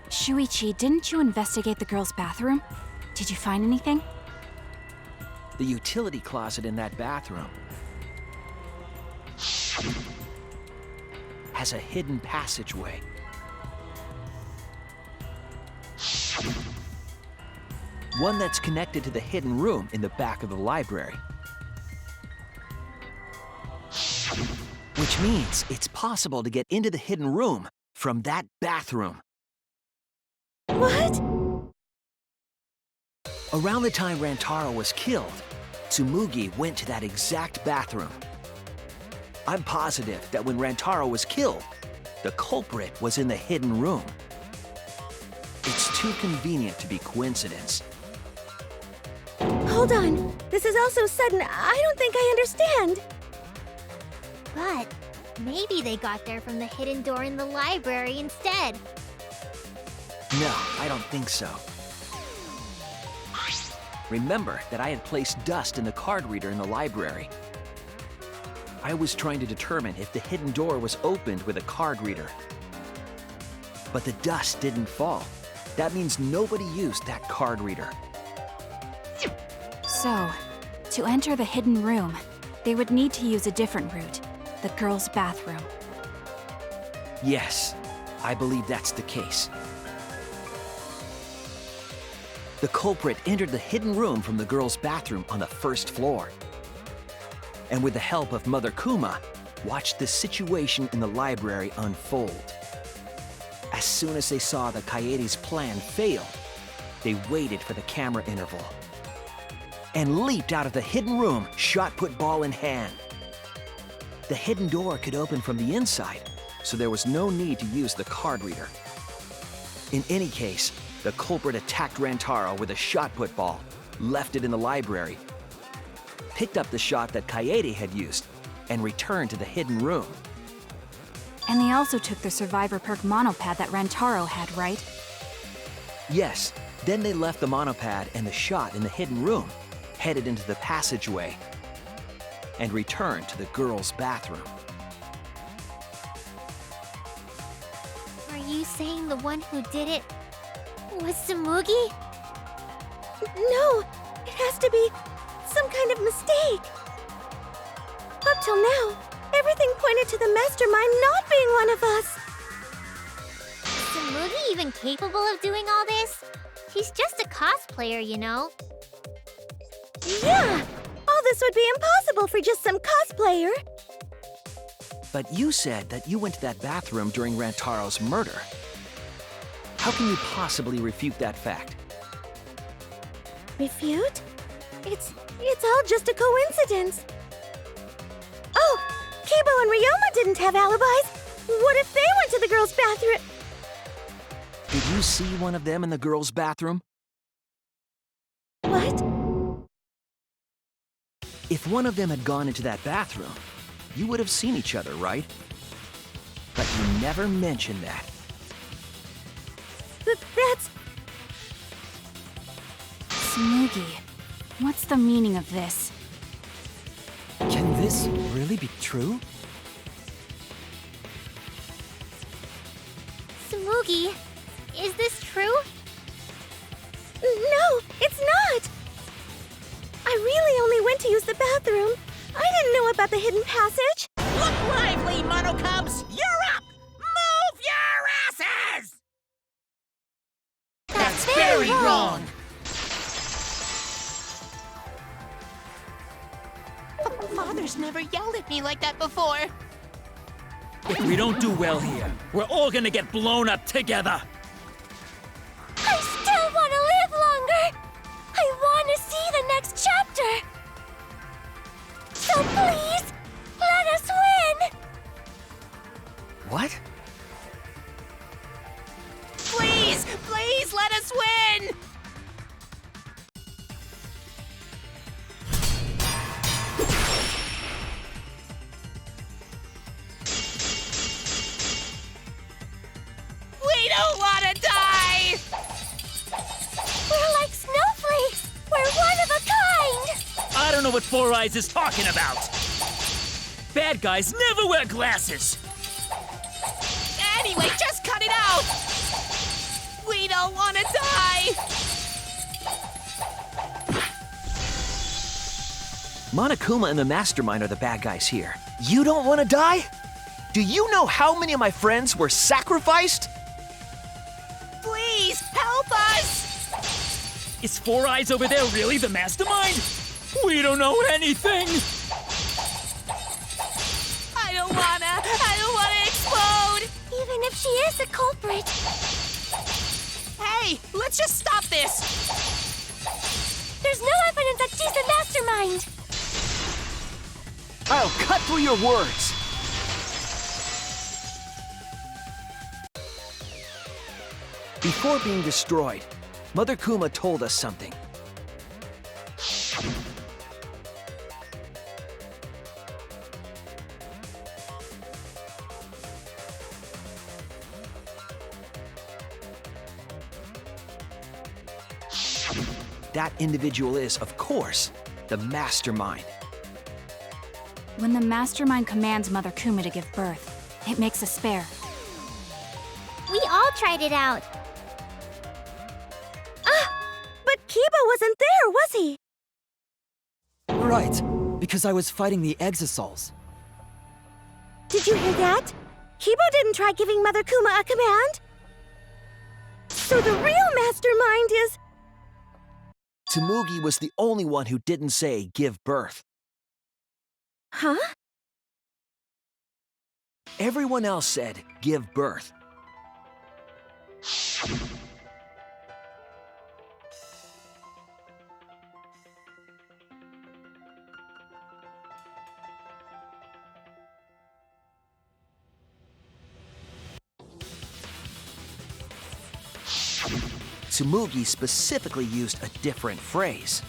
Shuichi, didn't you investigate the girls' bathroom? Did you find anything? The utility closet in that bathroom has a hidden passageway. One that's connected to the hidden room in the back of the library. Which means it's possible to get into the hidden room from that bathroom. What? Around the time Rantaro was killed, Tsumugi went to that exact bathroom. I'm positive that when Rantaro was killed, the culprit was in the hidden room. It's too convenient to be coincidence. Hold on. This is all so sudden, I don't think I understand. But maybe they got there from the hidden door in the library instead. No, I don't think so. Remember that I had placed dust in the card reader in the library. I was trying to determine if the hidden door was opened with a card reader. But the dust didn't fall. That means nobody used that card reader. So, to enter the hidden room, they would need to use a different route, the girls' bathroom. Yes, I believe that's the case. The culprit entered the hidden room from the girls' bathroom on the first floor. And with the help of Mother Kuma, watched the situation in the library unfold. As soon as they saw the Kaede's plan fail, they waited for the camera interval and leaped out of the hidden room, shot put ball in hand. The hidden door could open from the inside, so there was no need to use the card reader. In any case, the culprit attacked Rantaro with a shot put ball, left it in the library, picked up the shot that Kaede had used, and returned to the hidden room. And they also took the survivor perk monopad that Rantaro had, right? Yes, then they left the monopad and the shot in the hidden room, headed into the passageway, and returned to the girls' bathroom. Are you saying the one who did it was Tsumugi? No, it has to be some kind of mistake. Up till now, everything pointed to the mastermind not being one of us. Is Tsumugi even capable of doing all this? He's just a cosplayer, you know. Yeah, all this would be impossible for just some cosplayer. But you said that you went to that bathroom during Rantaro's murder. How can you possibly refute that fact? Refute? It's all just a coincidence. Oh, Kibo and Ryoma didn't have alibis. What if they went to the girls' bathroom? Did you see one of them in the girls' bathroom? What? If one of them had gone into that bathroom, you would have seen each other, right? But you never mentioned that. That's... Tsumugi, what's the meaning of this? Can this really be true? Tsumugi, is this true? No, it's not! I really only went to use the bathroom. I didn't know about the hidden passage. Look lively, Monocubs! You're up! Move your asses! That's very wrong! Father's never yelled at me like that before. If we don't do well here, we're all gonna get blown up together. I still want to live longer! I want to see the next chapter! So please, let us win! What? Please, please let us win! We don't want to die! We're like snowflakes! We're one of a kind! I don't know what Four Eyes is talking about. Bad guys never wear glasses. Anyway, just cut it out! We don't want to die! Monokuma and the Mastermind are the bad guys here. You don't want to die? Do you know how many of my friends were sacrificed? Please, help us! Is Four Eyes over there really the mastermind? We don't know anything! I don't wanna explode! Even if she is the culprit. Hey, let's just stop this! There's no evidence that she's the mastermind. I'll cut through your words. Before being destroyed, Mother Kuma told us something. That individual is, of course, the Mastermind. When the Mastermind commands Mother Kuma to give birth, it makes a spare. We all tried it out. But Kiba wasn't there, was he? Right, because I was fighting the Exisals. Did you hear that? Kiba didn't try giving Mother Kuma a command. So the real mastermind is... Tsumugi was the only one who didn't say give birth. Huh? Everyone else said give birth. Tsumugi specifically used a different phrase.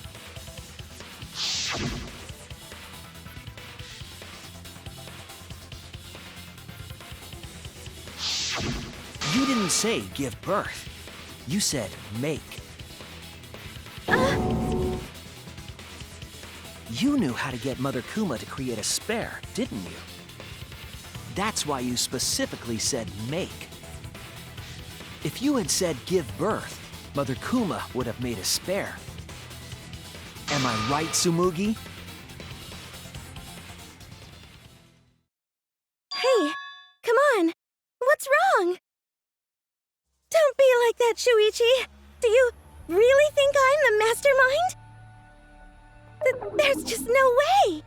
You didn't say give birth. You said make. You knew how to get Mother Kuma to create a spare, didn't you? That's why you specifically said make. If you had said give birth, Mother Kuma would have made a spare. Am I right, Tsumugi? Hey, come on. What's wrong? Don't be like that, Shuichi. Do you really think I'm the mastermind? There's just no way.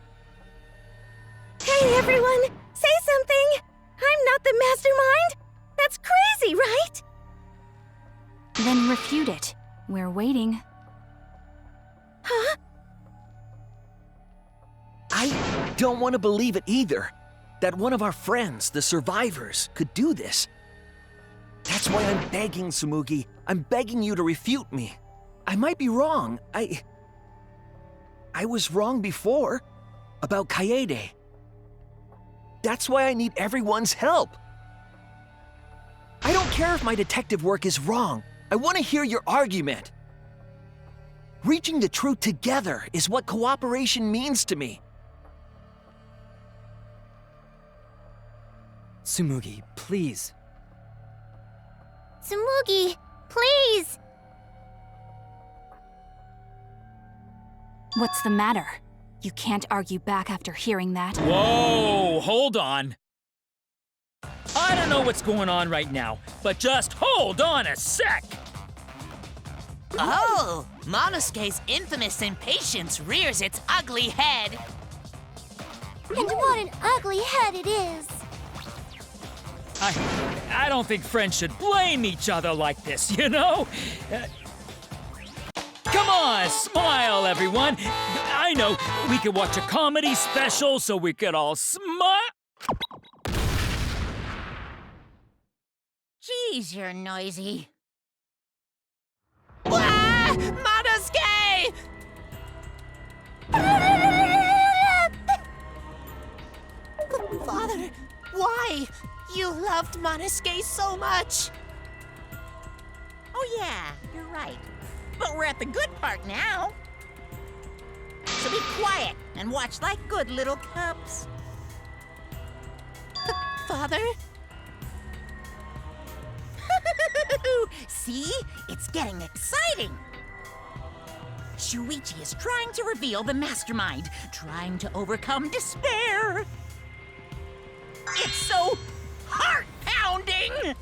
Hey, everyone, say something. I'm not the mastermind. That's crazy, right? Then refute it. We're waiting. Huh? I don't want to believe it either. That one of our friends, the survivors, could do this. That's why I'm begging, Tsumugi. I'm begging you to refute me. I might be wrong. I was wrong before. About Kaede. That's why I need everyone's help. I don't care if my detective work is wrong. I want to hear your argument. Reaching the truth together is what cooperation means to me. Tsumugi, please. Tsumugi, please! What's the matter? You can't argue back after hearing that. Whoa, hold on. I don't know what's going on right now, but just hold on a sec. Oh, Monosuke's infamous impatience rears its ugly head. And what an ugly head it is! I don't think friends should blame each other like this, you know? Come on, smile, everyone. I know, we could watch a comedy special so we could all smile. Jeez, you're noisy. Ah! Monosuke! Father, why? You loved Monosuke so much. Oh yeah, you're right. But we're at the good part now. So be quiet and watch like good little cubs. Father? See? It's getting exciting. Shuichi is trying to reveal the mastermind, trying to overcome despair. It's so heart-pounding!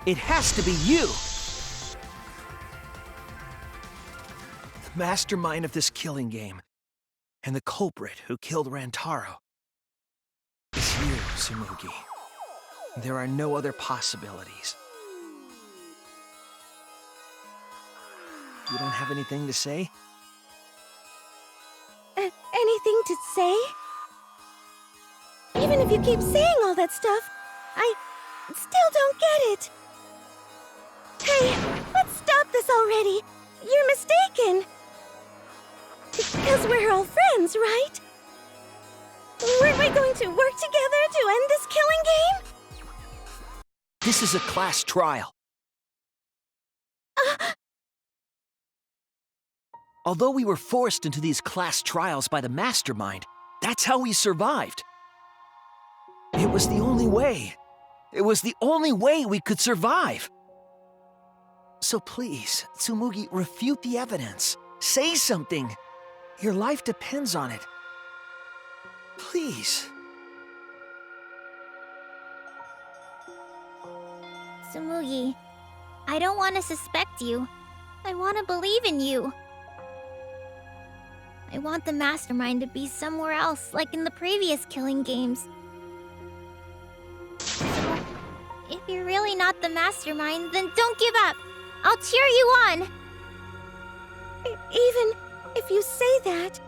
It has to be you! The mastermind of this killing game, and the culprit who killed Rantaro. It's you, Tsumugi. There are no other possibilities. You don't have anything to say? Anything to say? Even if you keep saying all that stuff, I still don't get it. Hey, let's stop this already. You're mistaken. Because we're all friends, right? Weren't we going to work together to end this killing game? This is a class trial. Although we were forced into these class trials by the mastermind, that's how we survived. It was the only way. It was the only way we could survive. So please, Tsumugi, refute the evidence. Say something. Your life depends on it. Please. Tsumugi, I don't want to suspect you. I want to believe in you. I want the mastermind to be somewhere else, like in the previous killing games. So, if you're really not the mastermind, then don't give up. I'll cheer you on. Even if you say that...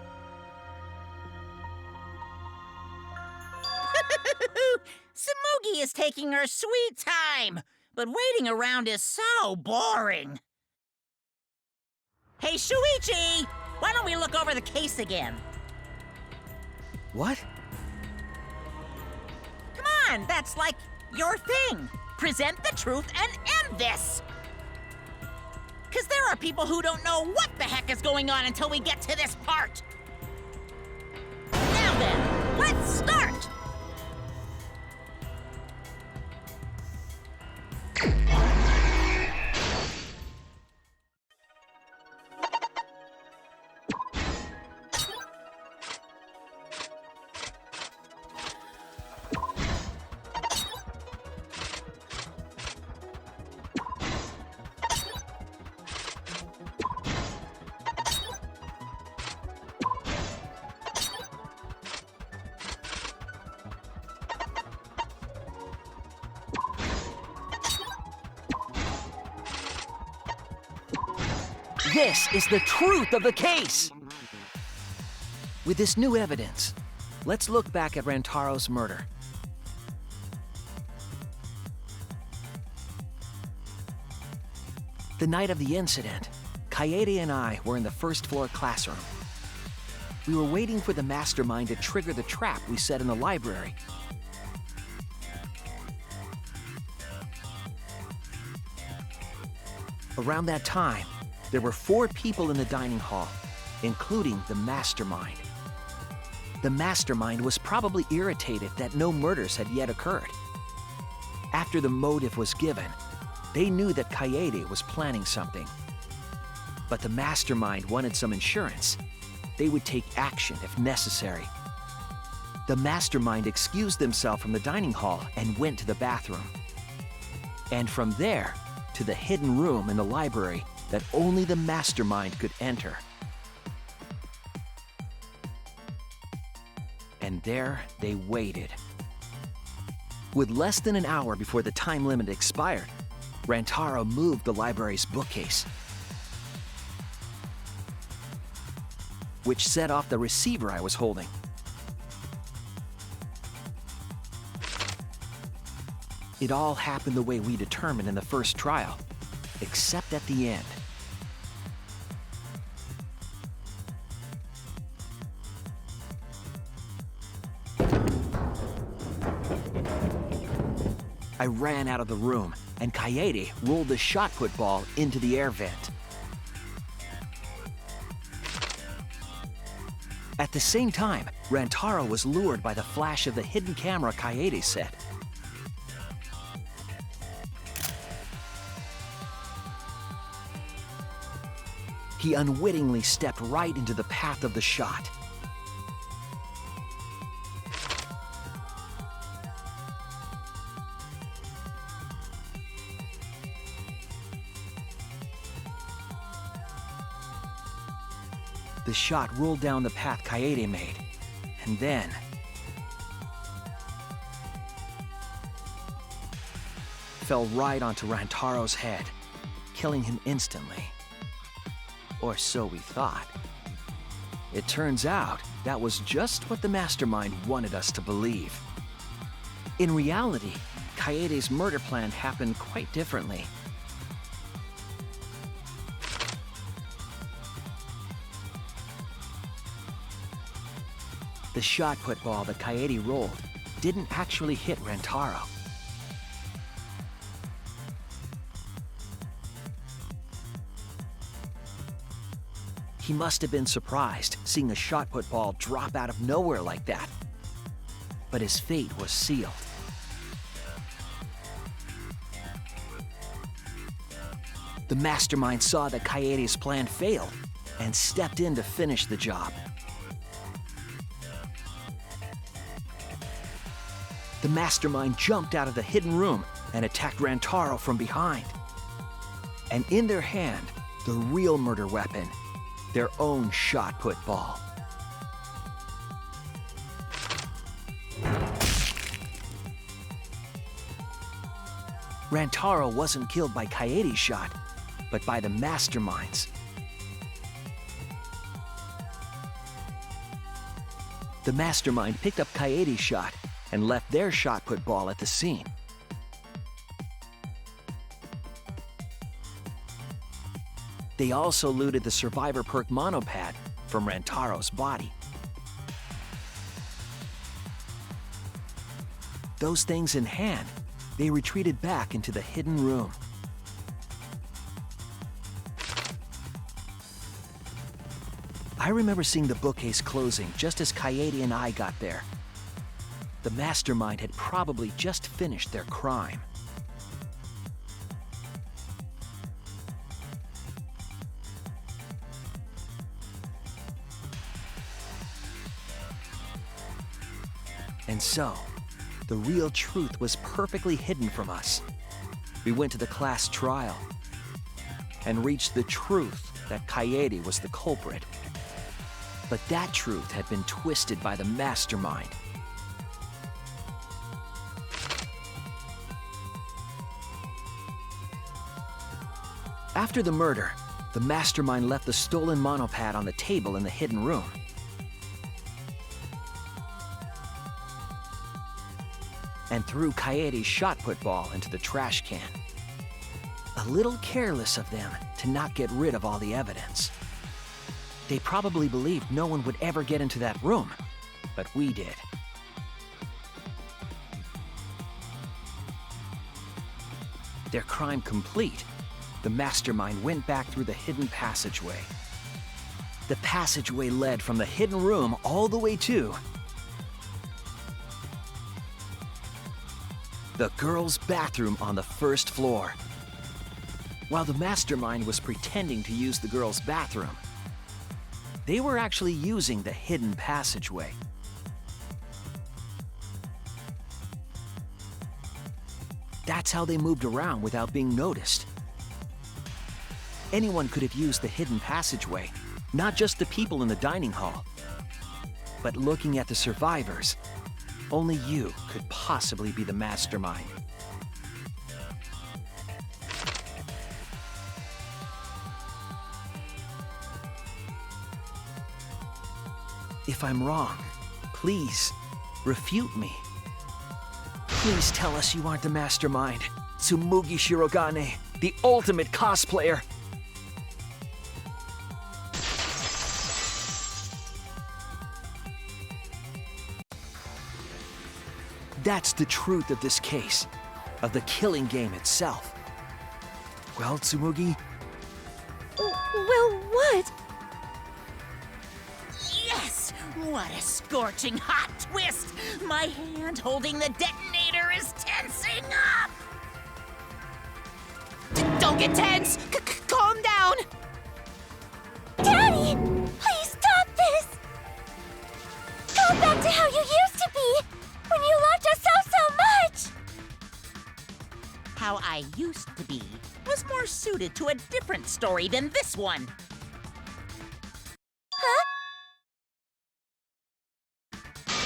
Tsumugi is taking her sweet time, but waiting around is so boring. Hey, Shuichi! Why don't we look over the case again? What? Come on, that's like your thing. Present the truth and end this. Because there are people who don't know what the heck is going on until we get to this part. Now then, let's start! This is the truth of the case! With this new evidence, let's look back at Rantaro's murder. The night of the incident, Kaede and I were in the first floor classroom. We were waiting for the mastermind to trigger the trap we set in the library. Around that time, there were 4 people in the dining hall, including the mastermind. The mastermind was probably irritated that no murders had yet occurred. After the motive was given, they knew that Kaede was planning something. But the mastermind wanted some insurance. They would take action if necessary. The mastermind excused themselves from the dining hall and went to the bathroom. And from there, to the hidden room in the library that only the mastermind could enter. And there they waited. With less than an hour before the time limit expired, Rantaro moved the library's bookcase, which set off the receiver I was holding. It all happened the way we determined in the first trial, except at the end. I ran out of the room, and Kaede rolled the shot put ball into the air vent. At the same time, Rantaro was lured by the flash of the hidden camera Kaede set. He unwittingly stepped right into the path of the shot. The shot rolled down the path Kaede made, and then... fell right onto Rantaro's head, killing him instantly. Or so we thought. It turns out that was just what the mastermind wanted us to believe. In reality, Kaede's murder plan happened quite differently. The shot put ball that Kaede rolled didn't actually hit Rantaro. He must have been surprised seeing a shot put ball drop out of nowhere like that. But his fate was sealed. The mastermind saw that Kaede's plan failed and stepped in to finish the job. The mastermind jumped out of the hidden room and attacked Rantaro from behind. And in their hand, the real murder weapon, their own shot put ball. Rantaro wasn't killed by Kaede's shot, but by the mastermind's. The mastermind picked up Kaede's shot and left their shot put ball at the scene. They also looted the survivor perk monopad from Rantaro's body. Those things in hand, they retreated back into the hidden room. I remember seeing the bookcase closing just as Kaede and I got there. The mastermind had probably just finished their crime. And so, the real truth was perfectly hidden from us. We went to the class trial and reached the truth that Kaede was the culprit. But that truth had been twisted by the mastermind. After the murder, the mastermind left the stolen monopad on the table in the hidden room. And threw Kaede's shot put ball into the trash can. A little careless of them to not get rid of all the evidence. They probably believed no one would ever get into that room, but we did. Their crime complete, the mastermind went back through the hidden passageway. The passageway led from the hidden room all the way to the girls' bathroom on the first floor. While the mastermind was pretending to use the girls' bathroom, they were actually using the hidden passageway. That's how they moved around without being noticed. Anyone could have used the hidden passageway, not just the people in the dining hall. But looking at the survivors, only you could possibly be the mastermind. If I'm wrong, please refute me. Please tell us you aren't the mastermind. Tsumugi Shirogane, the ultimate cosplayer. That's the truth of this case, of the killing game itself. Well, Tsumugi, Well, what? Yes! What a scorching hot twist! My hand holding the detonator is tensing up! Don't get tense! Calm down! Daddy! Please stop this! Go back to how you used to be! When you loved us so much! How I used to be was more suited to a different story than this one. Huh?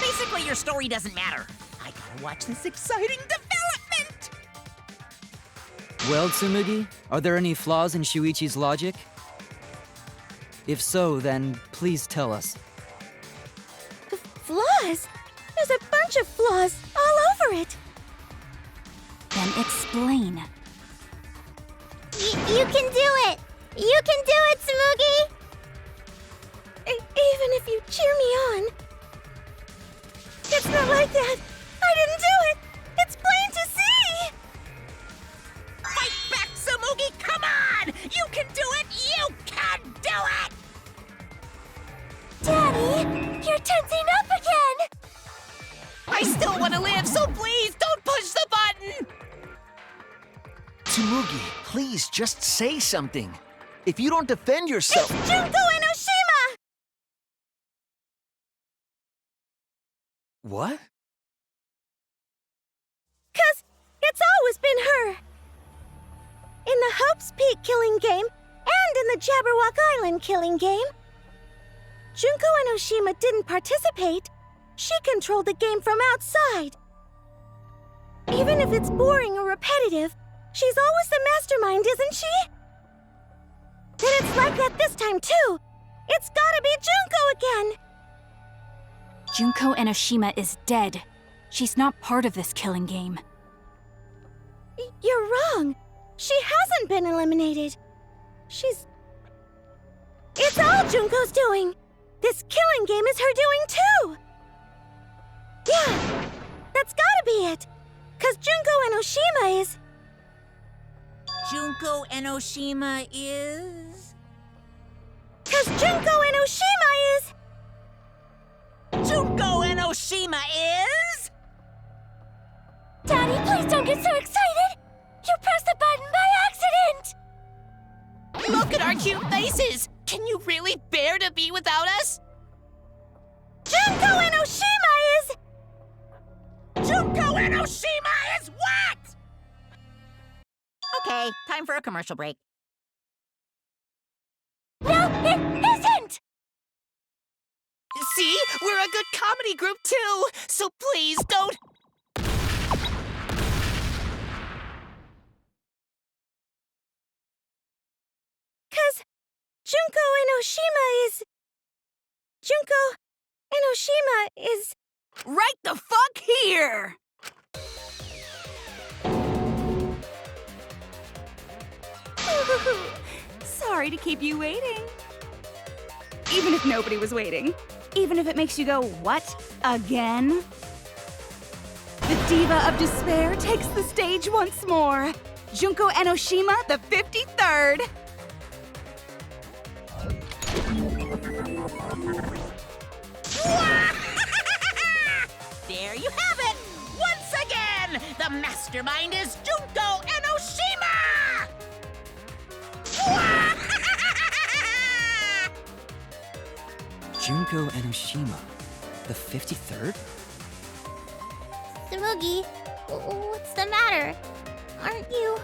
Basically, your story doesn't matter. I gotta watch this exciting development! Well, Tsumugi, are there any flaws in Shuichi's logic? If so, then please tell us. Flaws? There's a bunch of flaws all over it. Then explain. You can do it! You can do it, Tsumugi! Even if you cheer me on. It's not like that. I didn't do it. It's plain to see. Fight back, Tsumugi! Come on! You can do it! You can do it! Daddy, you're tensing up again! I still want to live, so please don't push the button! Tsumugi, please just say something. If you don't defend yourself... It's Junko Enoshima! What? 'Cause it's always been her. In the Hope's Peak killing game and in the Jabberwock Island killing game. Junko Enoshima didn't participate. She controlled the game from outside. Even if it's boring or repetitive, she's always the mastermind, isn't she? Then it's like that this time, too. It's gotta be Junko again. Junko Enoshima is dead. She's not part of this killing game. You're wrong. She hasn't been eliminated. It's all Junko's doing. This killing game is her doing, too. Yeah, that's gotta be it. 'Cause Junko Enoshima is... Junko Enoshima is... 'Cause Junko Enoshima is... Junko Enoshima is... Daddy, please don't get so excited! You pressed the button by accident! Look at our cute faces! Can you really bear to be without us? Junko Enoshima is... Junko Enoshima is what? Okay, time for a commercial break. No, it isn't! See? We're a good comedy group, too! So please don't... 'Cause Junko Enoshima is... Junko Enoshima is... Right the fuck here! Sorry to keep you waiting. Even if nobody was waiting. Even if it makes you go, what? Again? The Diva of Despair takes the stage once more. Junko Enoshima, the 53rd. There you have it! Once again, the mastermind is Junko Enoshima! Junko Enoshima, the 53rd? Tsumugi, what's the matter? Aren't you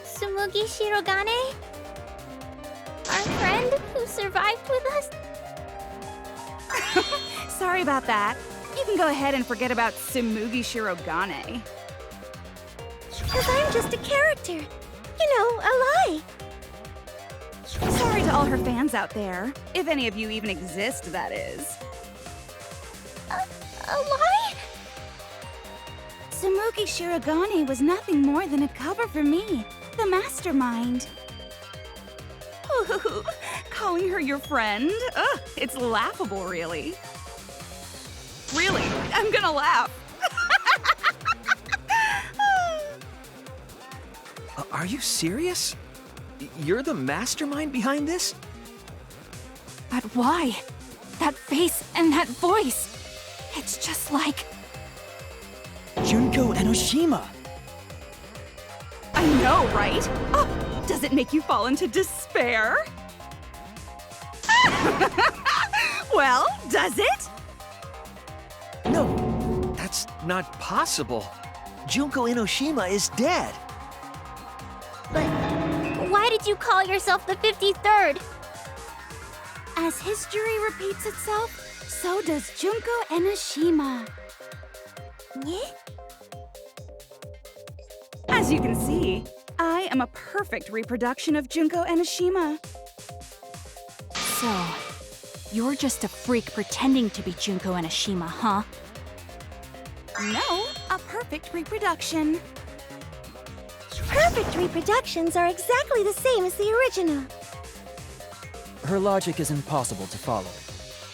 Tsumugi Shirogane? Our friend who survived with us? Sorry about that. You can go ahead and forget about Tsumugi Shirogane. 'Cause I'm just a character. You know, a lie. Sorry to all her fans out there. If any of you even exist, that is. A lie? Tsumugi Shirogane was nothing more than a cover for me, the mastermind. Ooh, calling her your friend? Ugh, it's laughable, really. Really, I'm gonna laugh. Are you serious? You're the mastermind behind this? But why? That face and that voice. It's just like... Junko Enoshima! I know, right? Oh, does it make you fall into despair? Well, does it? No, that's not possible. Junko Enoshima is dead. But why did you call yourself the 53rd? As history repeats itself, so does Junko Enoshima. Yeah? As you can see, I am a perfect reproduction of Junko Enoshima. So, you're just a freak pretending to be Junko Enoshima, huh? No, a perfect reproduction. Perfect reproductions are exactly the same as the original. Her logic is impossible to follow,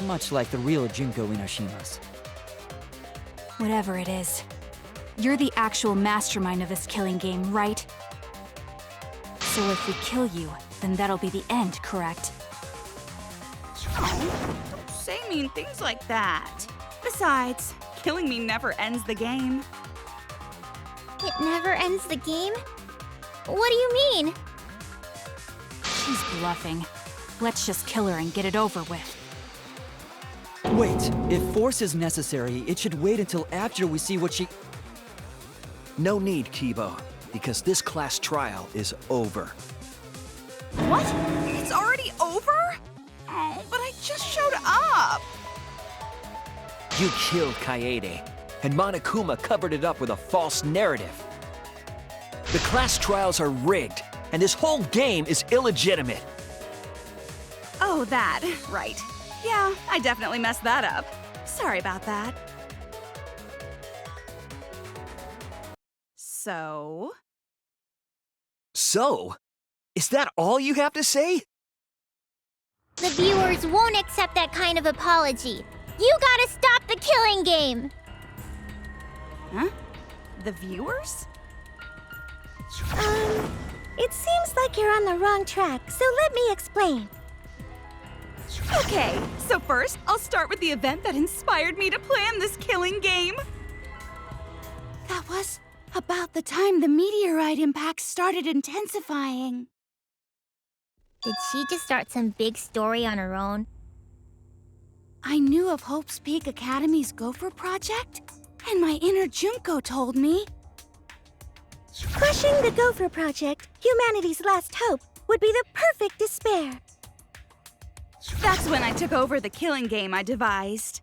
much like the real Junko Enoshima's. Whatever it is, you're the actual mastermind of this killing game, right? So if we kill you, then that'll be the end, correct? Oh, don't say mean things like that. Besides, killing me never ends the game. It never ends the game? What do you mean? She's bluffing. Let's just kill her and get it over with. Wait, if force is necessary, it should wait until after we see what she... No need, Kibo, because this class trial is over. What? It's already over? Oh, but I just showed up. You killed Kaede, and Monokuma covered it up with a false narrative. The class trials are rigged, and this whole game is illegitimate. Oh, that. Right. Yeah, I definitely messed that up. Sorry about that. So? So? Is that all you have to say? The viewers won't accept that kind of apology. You gotta stop the killing game! Huh? The viewers? It seems like you're on the wrong track, so let me explain. Okay, so first, I'll start with the event that inspired me to plan this killing game. That was about the time the meteorite impact started intensifying. Did she just start some big story on her own? I knew of Hope's Peak Academy's Gopher Project, and my inner Junko told me. Crushing the Gopher Project, humanity's last hope, would be the perfect despair. That's when I took over the killing game I devised.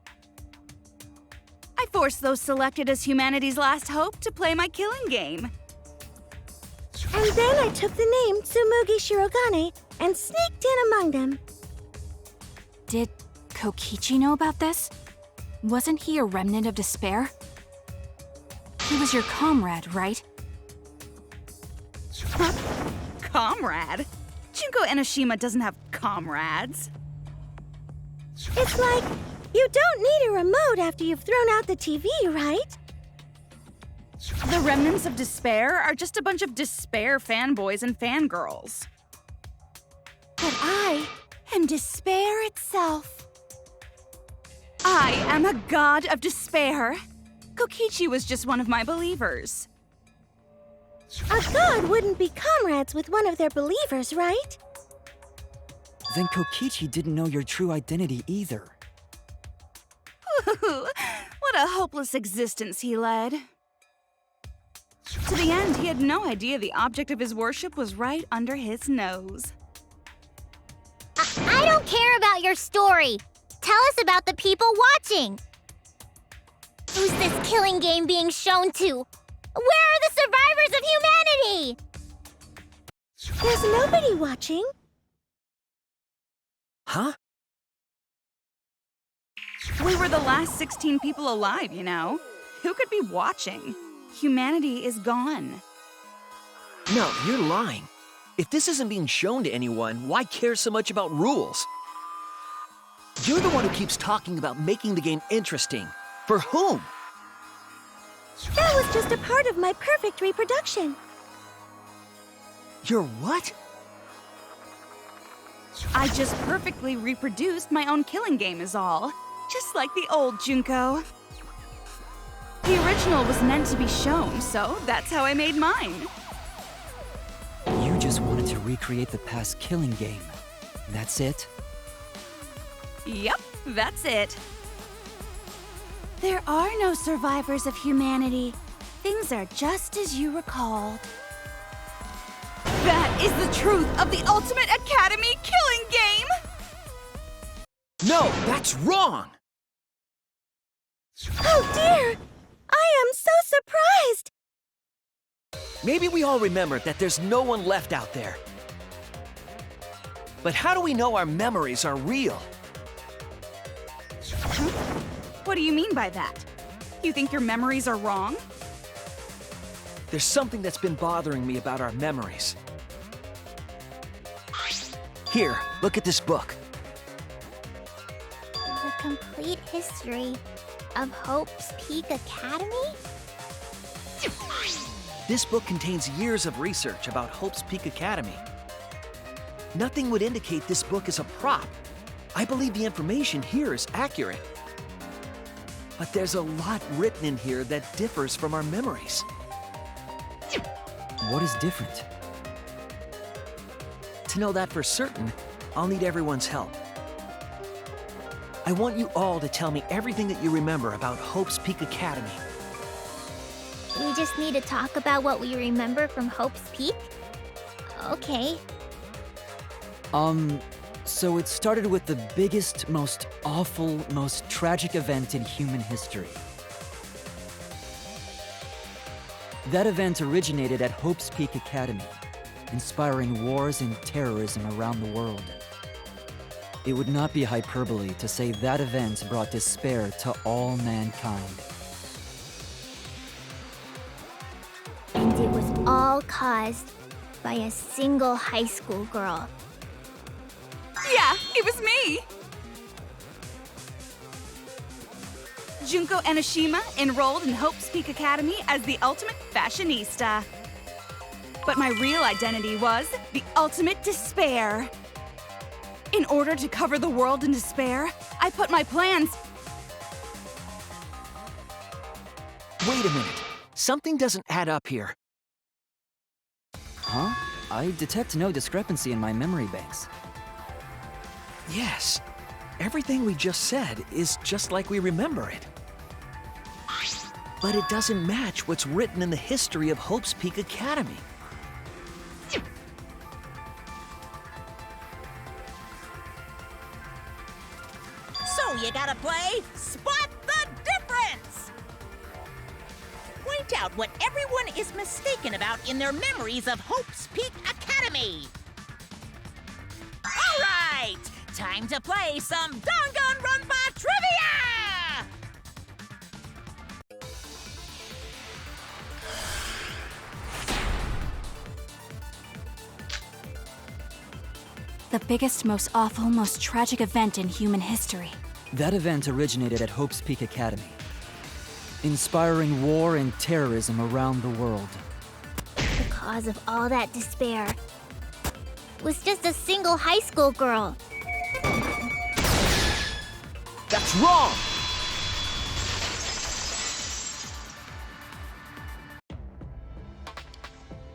I forced those selected as humanity's last hope to play my killing game. And then I took the name Tsumugi Shirogane and sneaked in among them. Did Kokichi know about this? Wasn't he a remnant of despair? He was your comrade, right? Comrade? Junko Enoshima doesn't have comrades. It's like, you don't need a remote after you've thrown out the TV, right? The remnants of despair are just a bunch of despair fanboys and fangirls. But I am despair itself. I am a god of despair. Kokichi was just one of my believers. A god wouldn't be comrades with one of their believers, right? Then Kokichi didn't know your true identity either. What a hopeless existence he led. To the end, he had no idea the object of his worship was right under his nose. I don't care about your story. Tell us about the people watching. Who's this killing game being shown to? Where are the survivors of humanity? There's nobody watching. Huh? We were the last 16 people alive, you know. Who could be watching? humanity is gone. No, you're lying. If this isn't being shown to anyone, why care so much about rules? You're the one who keeps talking about making the game interesting. For whom? That was just a part of my perfect reproduction. Your what? I just perfectly reproduced my own killing game is all. Just like the old Junko. The original was meant to be shown, so that's how I made mine. You just wanted to recreate the past killing game. That's it? Yep, that's it. There are no survivors of humanity. Things are just as you recalled. That is the truth of the Ultimate Academy killing game! No, that's wrong! Oh dear! I am so surprised! Maybe we all remember that there's no one left out there. But how do we know our memories are real? What do you mean by that? You think your memories are wrong? There's something that's been bothering me about our memories. Here, look at this book. The complete history of Hope's Peak Academy? This book contains years of research about Hope's Peak Academy. Nothing would indicate this book is a prop. I believe the information here is accurate. But there's a lot written in here that differs from our memories. What is different? To know that for certain, I'll need everyone's help. I want you all to tell me everything that you remember about Hope's Peak Academy. We just need to talk about what we remember from Hope's Peak? Okay. So it started with the biggest, most awful, most tragic event in human history. That event originated at Hope's Peak Academy, inspiring wars and terrorism around the world. It would not be hyperbole to say that event brought despair to all mankind. And it was all caused by a single high school girl. Yeah, it was me! Junko Enoshima enrolled in Hope's Peak Academy as the ultimate fashionista. But my real identity was the ultimate despair. In order to cover the world in despair, I put my plans... Wait a minute. Something doesn't add up here. Huh? I detect no discrepancy in my memory banks. Yes. Everything we just said is just like we remember it. But it doesn't match what's written in the history of Hope's Peak Academy. So you gotta play Spot the Difference! Point out what everyone is mistaken about in their memories of Hope's Peak Academy. All right, time to play some Danganronpa trivia! The biggest, most awful, most tragic event in human history. That event originated at Hope's Peak Academy, inspiring war and terrorism around the world. The cause of all that despair was just a single high school girl. That's wrong!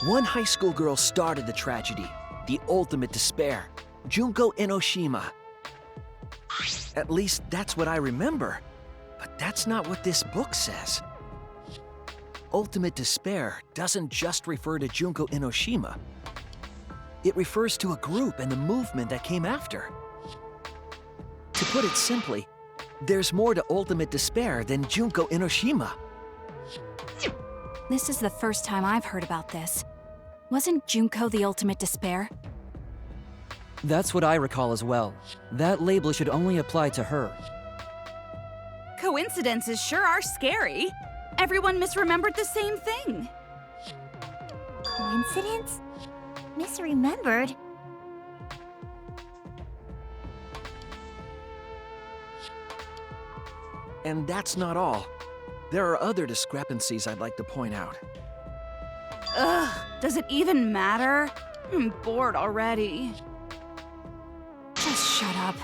One high school girl started the tragedy, the ultimate despair, Junko Enoshima. At least that's what I remember, but that's not what this book says. Ultimate despair doesn't just refer to Junko Enoshima. It refers to a group and the movement that came after. To put it simply, there's more to ultimate despair than Junko Enoshima. This is the first time I've heard about this. Wasn't Junko the ultimate despair? That's what I recall as well. That label should only apply to her. Coincidences sure are scary. Everyone misremembered the same thing. Coincidence? Misremembered? And that's not all. There are other discrepancies I'd like to point out. Ugh, does it even matter? I'm bored already. Just shut up.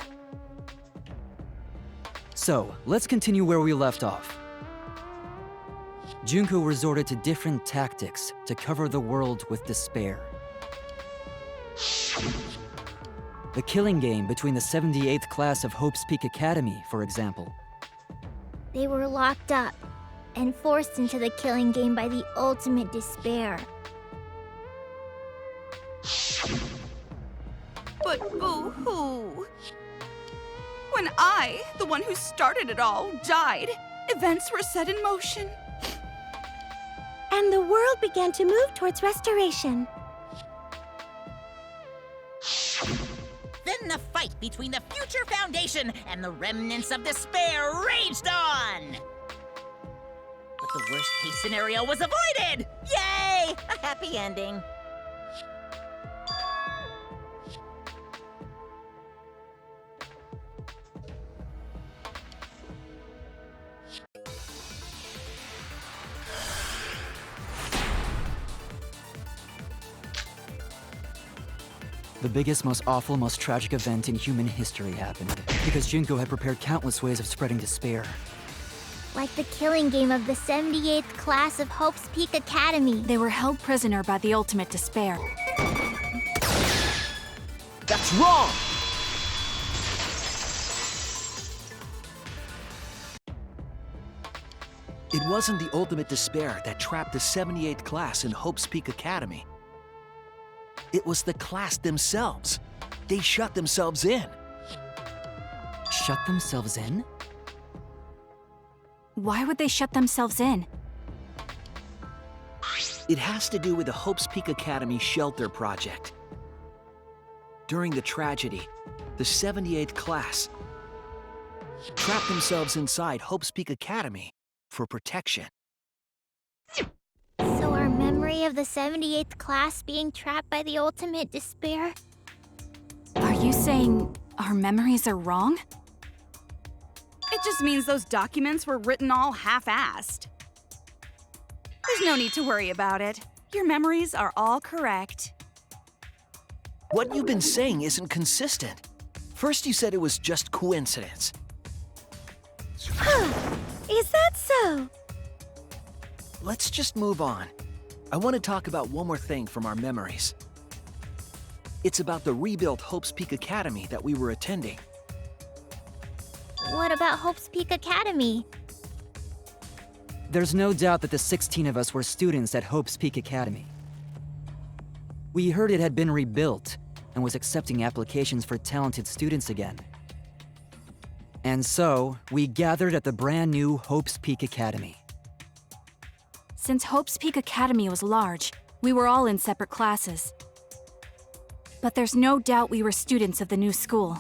So, let's continue where we left off. Junko resorted to different tactics to cover the world with despair. The killing game between the 78th class of Hope's Peak Academy, for example. They were locked up and forced into the killing game by the ultimate despair. But boo-hoo. When I, the one who started it all, died, events were set in motion. And the world began to move towards restoration. Then the fight between the future Foundation and the remnants of despair raged on! But the worst-case scenario was avoided! Yay! A happy ending. The biggest, most awful, most tragic event in human history happened because Junko had prepared countless ways of spreading despair. Like the killing game of the 78th class of Hope's Peak Academy. They were held prisoner by the ultimate despair. That's wrong! It wasn't the ultimate despair that trapped the 78th class in Hope's Peak Academy. It was the class themselves. They shut themselves in. Shut themselves in? Why would they shut themselves in? It has to do with the Hope's Peak Academy shelter project. During the tragedy, the 78th class trapped themselves inside Hope's Peak Academy for protection. So our memory of the 78th class being trapped by the ultimate despair? Are you saying our memories are wrong? It just means those documents were written all half-assed. There's no need to worry about it. Your memories are all correct. What you've been saying isn't consistent. First you said it was just coincidence. Is that so? Let's just move on. I want to talk about one more thing from our memories. It's about the rebuilt Hope's Peak Academy that we were attending. What about Hope's Peak Academy? There's no doubt that the 16 of us were students at Hope's Peak Academy. We heard it had been rebuilt and was accepting applications for talented students again. And so, we gathered at the brand new Hope's Peak Academy. Since Hope's Peak Academy was large, we were all in separate classes. But there's no doubt we were students of the new school.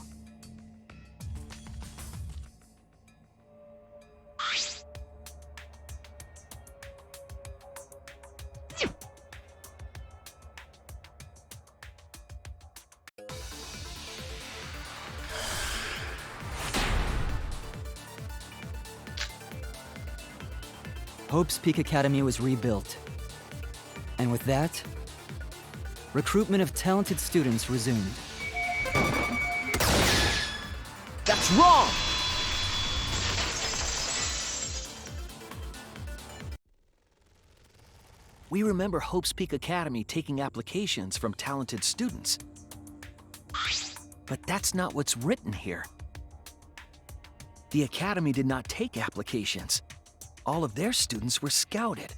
Hope's Peak Academy was rebuilt. And with that, recruitment of talented students resumed. That's wrong! We remember Hope's Peak Academy taking applications from talented students. But that's not what's written here. The Academy did not take applications. All of their students were scouted.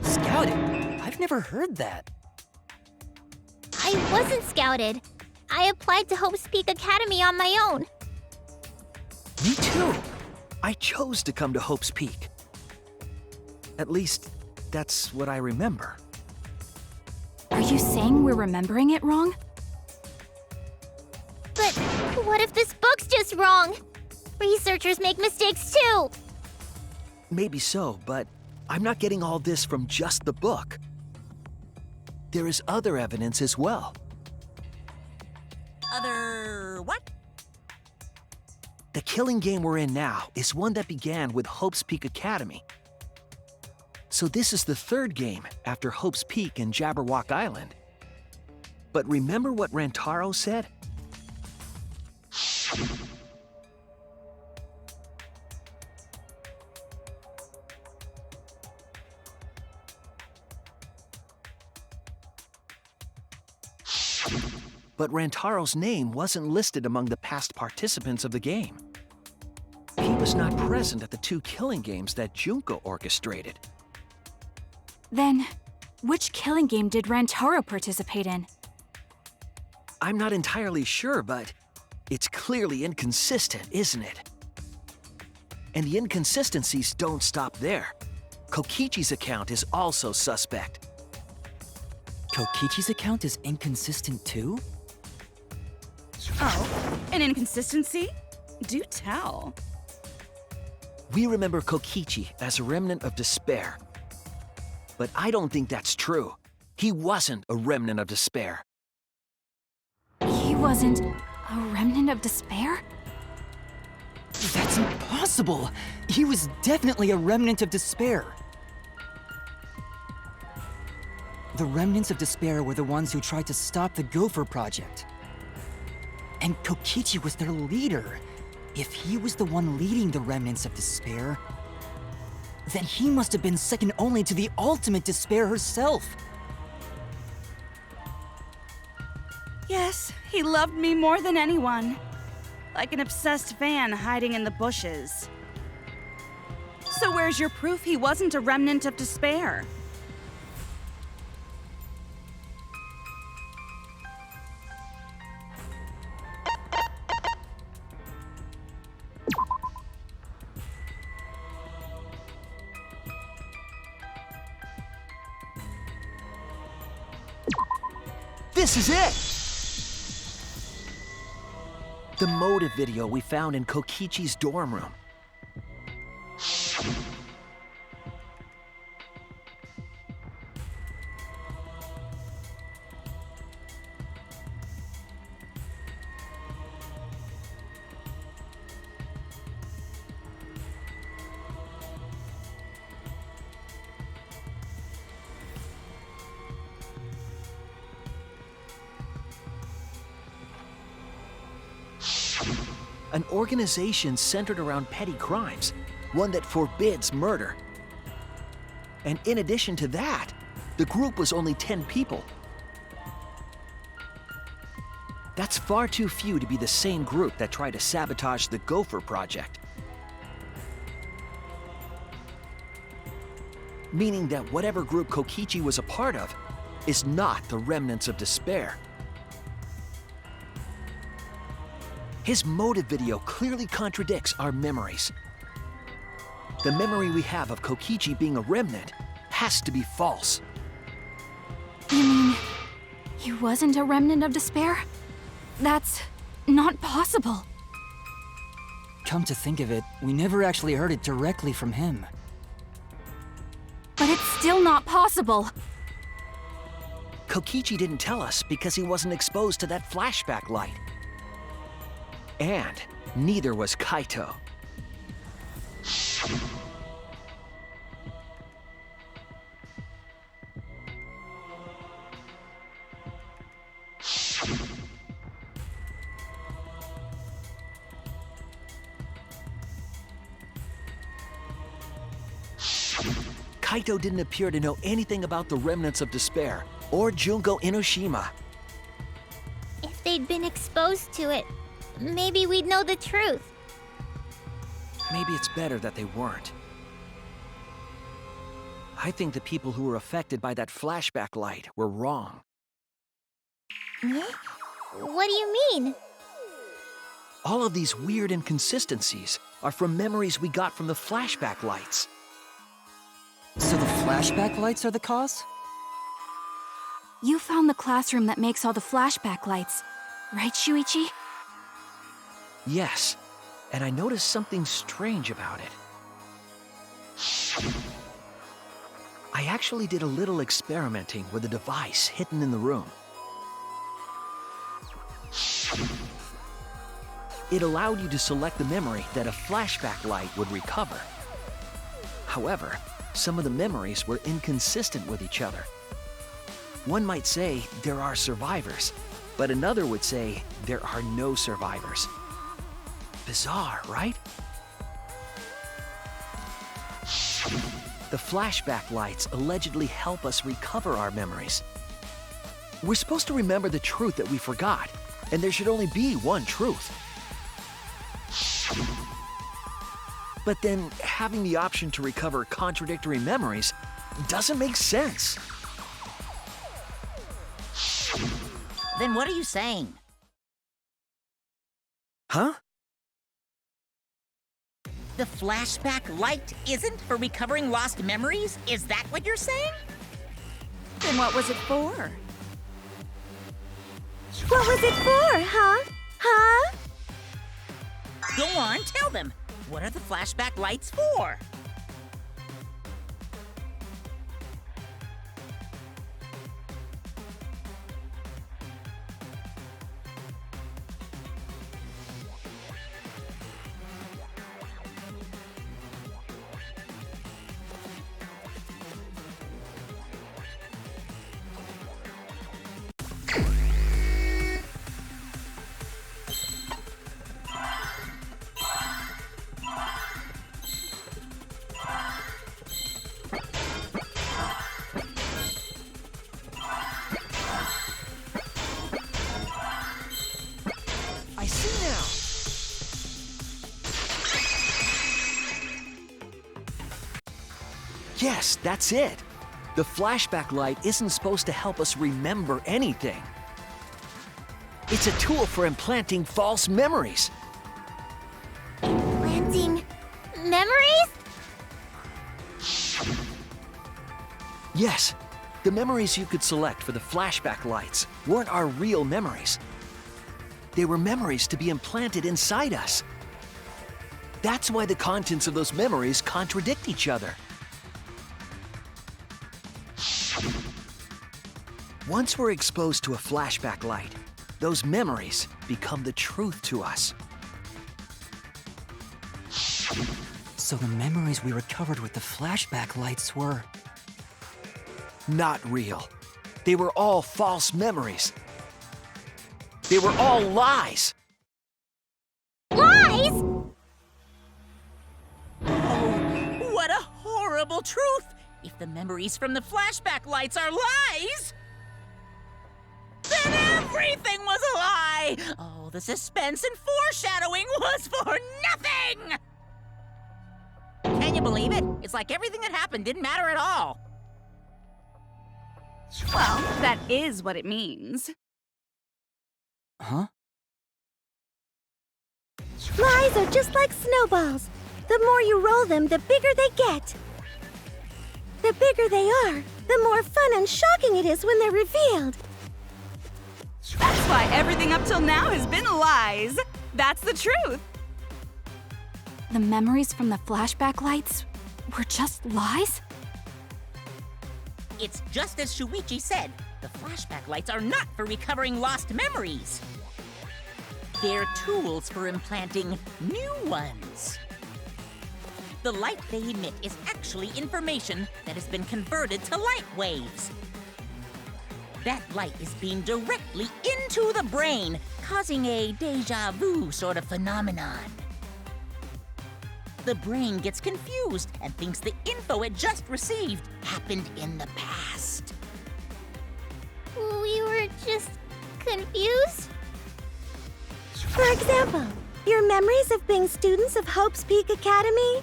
Scouted? I've never heard that. I wasn't scouted. I applied to Hope's Peak Academy on my own. Me too. I chose to come to Hope's Peak. At least, that's what I remember. Are you saying we're remembering it wrong? But what if this book's just wrong? Researchers make mistakes too. Maybe so, but I'm not getting all this from just the book. There is other evidence as well. Other what? The killing game we're in now is one that began with Hope's Peak Academy. So this is the third game after Hope's Peak and Jabberwock Island. But remember what Rantaro said? But Rantaro's name wasn't listed among the past participants of the game. He was not present at the 2 killing games that Junko orchestrated. Then, which killing game did Rantaro participate in? I'm not entirely sure, but it's clearly inconsistent, isn't it? And the inconsistencies don't stop there. Kokichi's account is also suspect. Kokichi's account is inconsistent too? Oh, an inconsistency? Do tell. We remember Kokichi as a remnant of despair. But I don't think that's true. He wasn't a remnant of despair. He wasn't a remnant of despair? That's impossible! He was definitely a remnant of despair. The remnants of despair were the ones who tried to stop the Gopher Project. And Kokichi was their leader. If he was the one leading the remnants of despair, then he must have been second only to the ultimate despair herself. Yes, he loved me more than anyone. Like an obsessed fan hiding in the bushes. So where's your proof he wasn't a remnant of despair? This is it! The motive video we found in Kokichi's dorm room. An organization centered around petty crimes, one that forbids murder. And in addition to that, the group was only 10 people. That's far too few to be the same group that tried to sabotage the Gopher Project. Meaning that whatever group Kokichi was a part of is not the remnants of despair. His motive video clearly contradicts our memories. The memory we have of Kokichi being a remnant has to be false. You mean, he wasn't a remnant of despair? That's not possible. Come to think of it, we never actually heard it directly from him. But it's still not possible. Kokichi didn't tell us because he wasn't exposed to that flashback light. And neither was Kaito. Kaito didn't appear to know anything about the remnants of despair or Junko Enoshima. If they'd been exposed to it, maybe we'd know the truth. Maybe it's better that they weren't. I think the people who were affected by that flashback light were wrong. What do you mean? All of these weird inconsistencies are from memories we got from the flashback lights. So the flashback lights are the cause? You found the classroom that makes all the flashback lights, right, Shuichi? Yes, and I noticed something strange about it. I actually did a little experimenting with a device hidden in the room. It allowed you to select the memory that a flashback light would recover. However, some of the memories were inconsistent with each other. One might say there are survivors, but another would say there are no survivors. Bizarre, right? The flashback lights allegedly help us recover our memories. We're supposed to remember the truth that we forgot, and there should only be one truth. But then having the option to recover contradictory memories doesn't make sense. Then what are you saying? Huh? The flashback light isn't for recovering lost memories? Is that what you're saying? Then what was it for? What was it for, huh? Huh? Go on, tell them. What are the flashback lights for? I see now. Yes, that's it. The flashback light isn't supposed to help us remember anything. It's a tool for implanting false memories. Planting memories? Yes, the memories you could select for the flashback lights weren't our real memories. They were memories to be implanted inside us. That's why the contents of those memories contradict each other. Once we're exposed to a flashback light, those memories become the truth to us. So the memories we recovered with the flashback lights were... Not real. They were all false memories. They were all lies. Lies? Oh, what a horrible truth! If the memories from the flashback lights are lies, then everything was a lie! Oh, the suspense and foreshadowing was for nothing! Can you believe it? It's like everything that happened didn't matter at all. Well, that is what it means. Huh? Lies are just like snowballs. The more you roll them, the bigger they get. The bigger they are, the more fun and shocking it is when they're revealed. That's why everything up till now has been lies. That's the truth. The memories from the flashback lights were just lies? It's just as Shuichi said. The flashback lights are not for recovering lost memories. They're tools for implanting new ones. The light they emit is actually information that has been converted to light waves. That light is beamed directly into the brain, causing a deja vu sort of phenomenon. The brain gets confused and thinks the info it just received happened in the past. We were just confused? For example, your memories of being students of Hope's Peak Academy?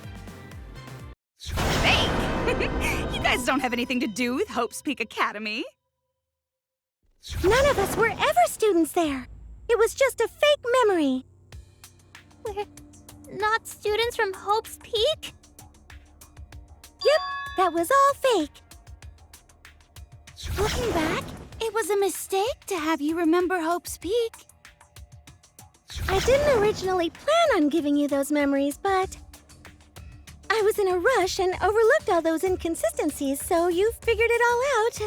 Fake! You guys don't have anything to do with Hope's Peak Academy. None of us were ever students there. It was just a fake memory. We're not students from Hope's Peak? Yep, that was all fake. Looking back, It was a mistake to have you remember Hope's Peak. I didn't originally plan on giving you those memories, but I was in a rush and overlooked all those inconsistencies, so you figured it all out.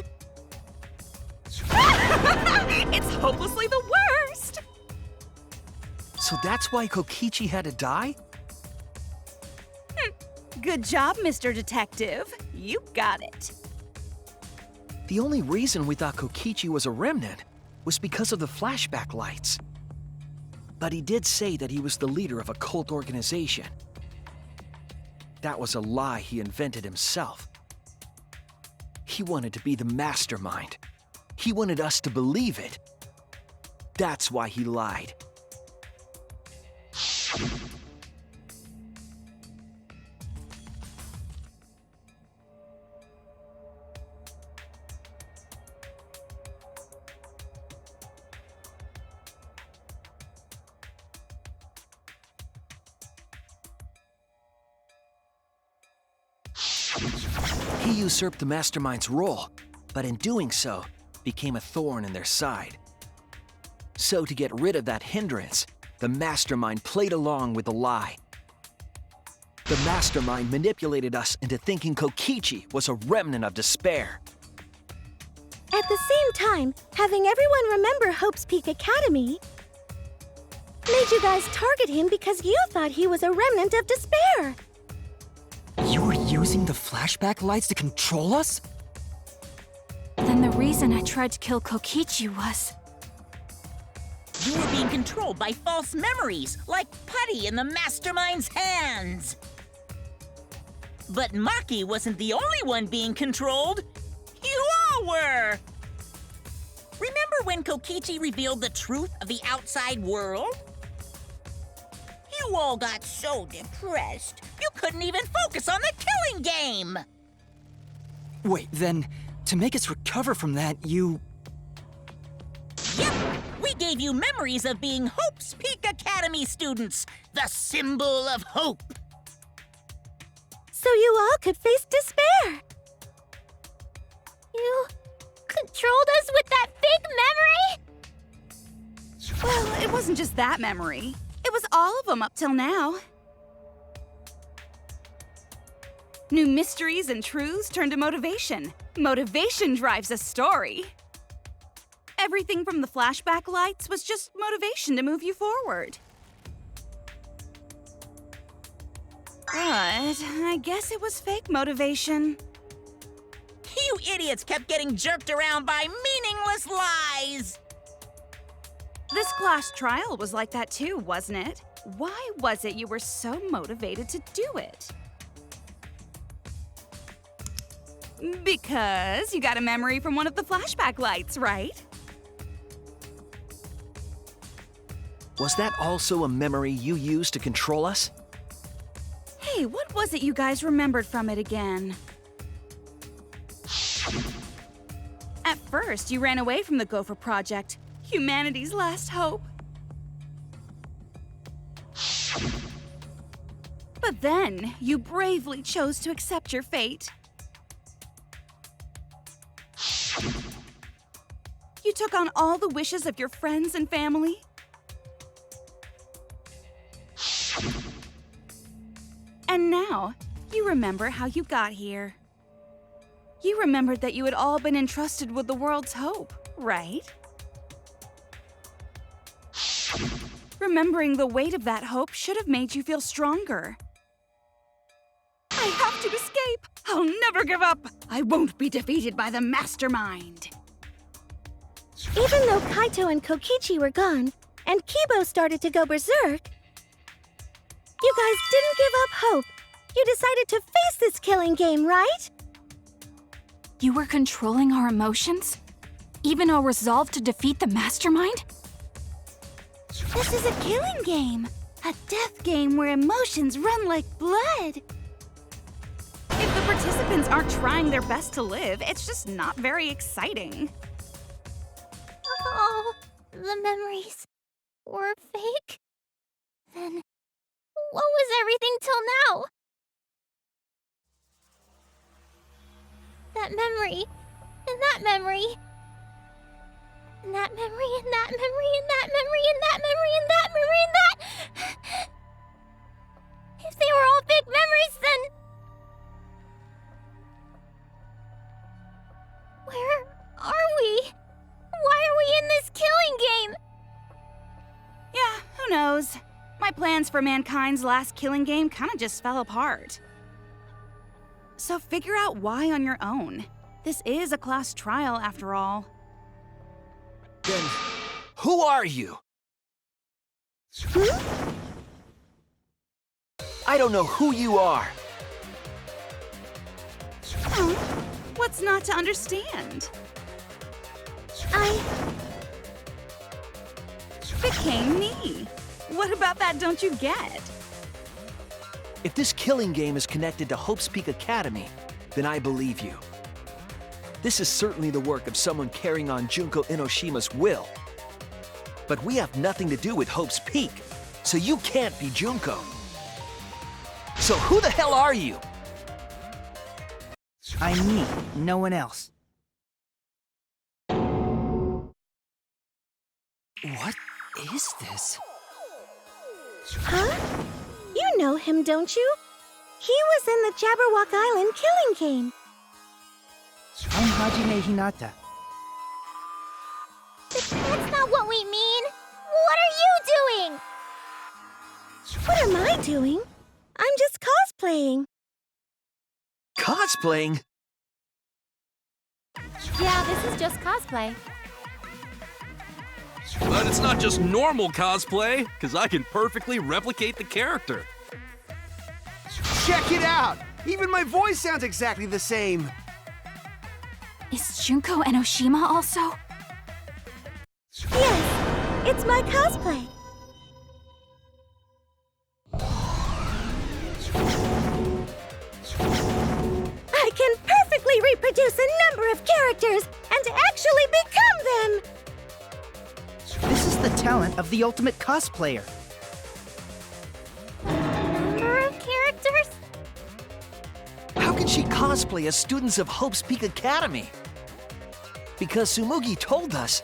It's hopelessly the worst! So that's why Kokichi had to die? Good job, Mr. Detective. You got it. The only reason we thought Kokichi was a remnant was because of the flashback lights. But he did say that he was the leader of a cult organization. That was a lie he invented himself. He wanted to be the mastermind. He wanted us to believe it. That's why he lied. He usurped the mastermind's role, but in doing so, became a thorn in their side. So to get rid of that hindrance, the mastermind played along with the lie. The mastermind manipulated us into thinking Kokichi was a remnant of despair. At the same time, having everyone remember Hope's Peak Academy made you guys target him because you thought he was a remnant of despair. You were using the flashback lights to control us? Then the reason I tried to kill Kokichi was... You were being controlled by false memories, like putty in the mastermind's hands. But Maki wasn't the only one being controlled. You all were! Remember when Kokichi revealed the truth of the outside world? You all got so depressed, you couldn't even focus on the killing game! Wait, then, to make us recover from that, you... Yep! We gave you memories of being Hope's Peak Academy students, the symbol of hope. So you all could face despair. You controlled us with that big memory? Well, it wasn't just that memory. It was all of them up till now. New mysteries and truths turn to motivation. Motivation drives a story. Everything from the flashback lights was just motivation to move you forward. But I guess it was fake motivation. You idiots kept getting jerked around by meaningless lies! This class trial was like that too, wasn't it? Why was it you were so motivated to do it? Because you got a memory from one of the flashback lights, right? Was that also a memory you used to control us? Hey, what was it you guys remembered from it again? At first, you ran away from the Gopher Project, humanity's last hope. But then, you bravely chose to accept your fate. You took on all the wishes of your friends and family. And now, you remember how you got here. You remembered that you had all been entrusted with the world's hope, right? Remembering the weight of that hope should have made you feel stronger. I have to escape! I'll never give up! I won't be defeated by the mastermind! Even though Kaito and Kokichi were gone, and Kibo started to go berserk, you guys didn't give up hope. You decided to face this killing game, right? You were controlling our emotions? Even our resolve to defeat the mastermind? This is a killing game. A death game where emotions run like blood. If the participants aren't trying their best to live, it's just not very exciting. Oh, the memories were fake? Then what was everything till now? That memory, and that memory, and that memory, and that memory, and that memory, and that memory, and that memory, and that... If they were all fake memories, then... for mankind's last killing game kinda just fell apart. So figure out why on your own. This is a class trial after all. Then, who are you? I don't know who you are. Oh, what's not to understand? Became me. What about that don't you get? If this killing game is connected to Hope's Peak Academy, then I believe you. This is certainly the work of someone carrying on Junko Enoshima's will. But we have nothing to do with Hope's Peak, so you can't be Junko. So who the hell are you? I'm me, no one else. What is this? Huh? You know him, don't you? He was in the Jabberwock Island killing game. I'm Hajime Hinata. That's not what we mean! What are you doing? What am I doing? I'm just cosplaying. Cosplaying? Yeah, this is just cosplay. But it's not just normal cosplay, because I can perfectly replicate the character. Check it out! Even my voice sounds exactly the same. Is Junko Enoshima also? Yes, it's my cosplay. I can perfectly reproduce a number of characters and actually become them! This is the talent of the ultimate cosplayer. Number of characters? How can she cosplay as students of Hope's Peak Academy? Because Tsumugi told us.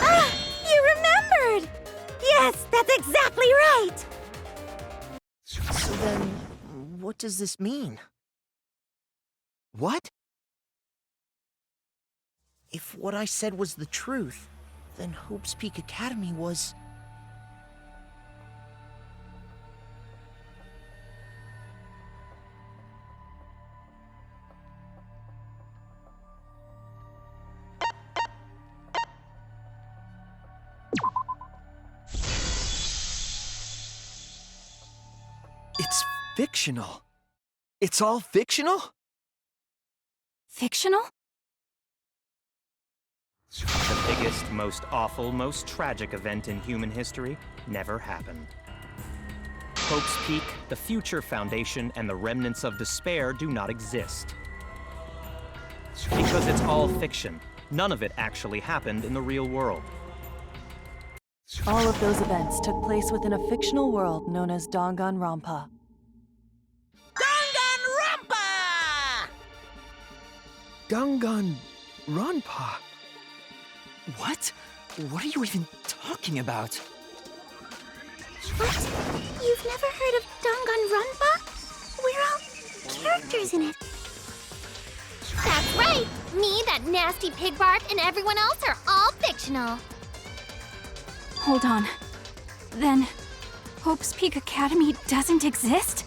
Ah! You remembered! Yes, that's exactly right! So then, what does this mean? What? If what I said was the truth, then Hope's Peak Academy was... It's fictional. It's all fictional? Fictional? The biggest, most awful, most tragic event in human history never happened. Hope's Peak, the future Foundation, and the remnants of despair do not exist. Because it's all fiction. None of it actually happened in the real world. All of those events took place within a fictional world known as Danganronpa. Danganronpa! Danganronpa? What? What are you even talking about? What? You've never heard of Danganronpa? We're all characters in it. That's right! Me, that nasty pig Bart, and everyone else are all fictional. Hold on. Then, Hope's Peak Academy doesn't exist?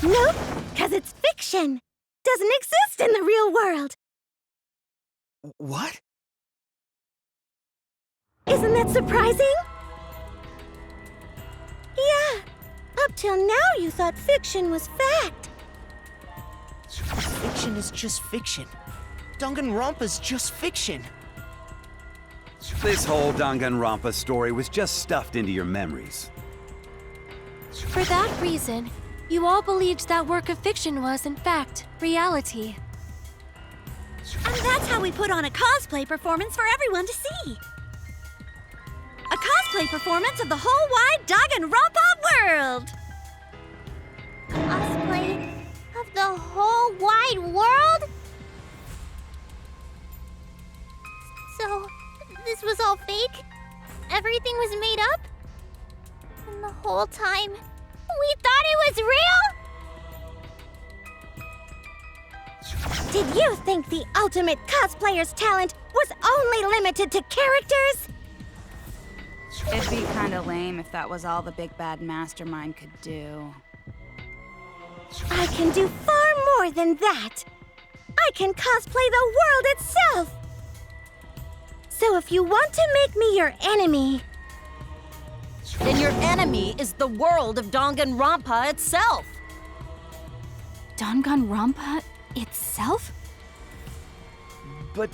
Nope, because it's fiction. Doesn't exist in the real world. What? Isn't that surprising? Yeah, up till now you thought fiction was fact. Fiction is just fiction. Danganronpa's just fiction. This whole Danganronpa story was just stuffed into your memories. For that reason, you all believed that work of fiction was, in fact, reality. And that's how we put on a cosplay performance for everyone to see. A cosplay performance of the whole wide Danganronpa world! Cosplay of the whole wide world? was all fake? Everything was made up? And the whole time, we thought it was real? Did you think the ultimate cosplayer's talent was only limited to characters? It'd be kinda lame if that was all the big bad mastermind could do. I can do far more than that. I can cosplay the world itself. So if you want to make me your enemy... Then your enemy is the world of Danganronpa itself. Danganronpa itself? But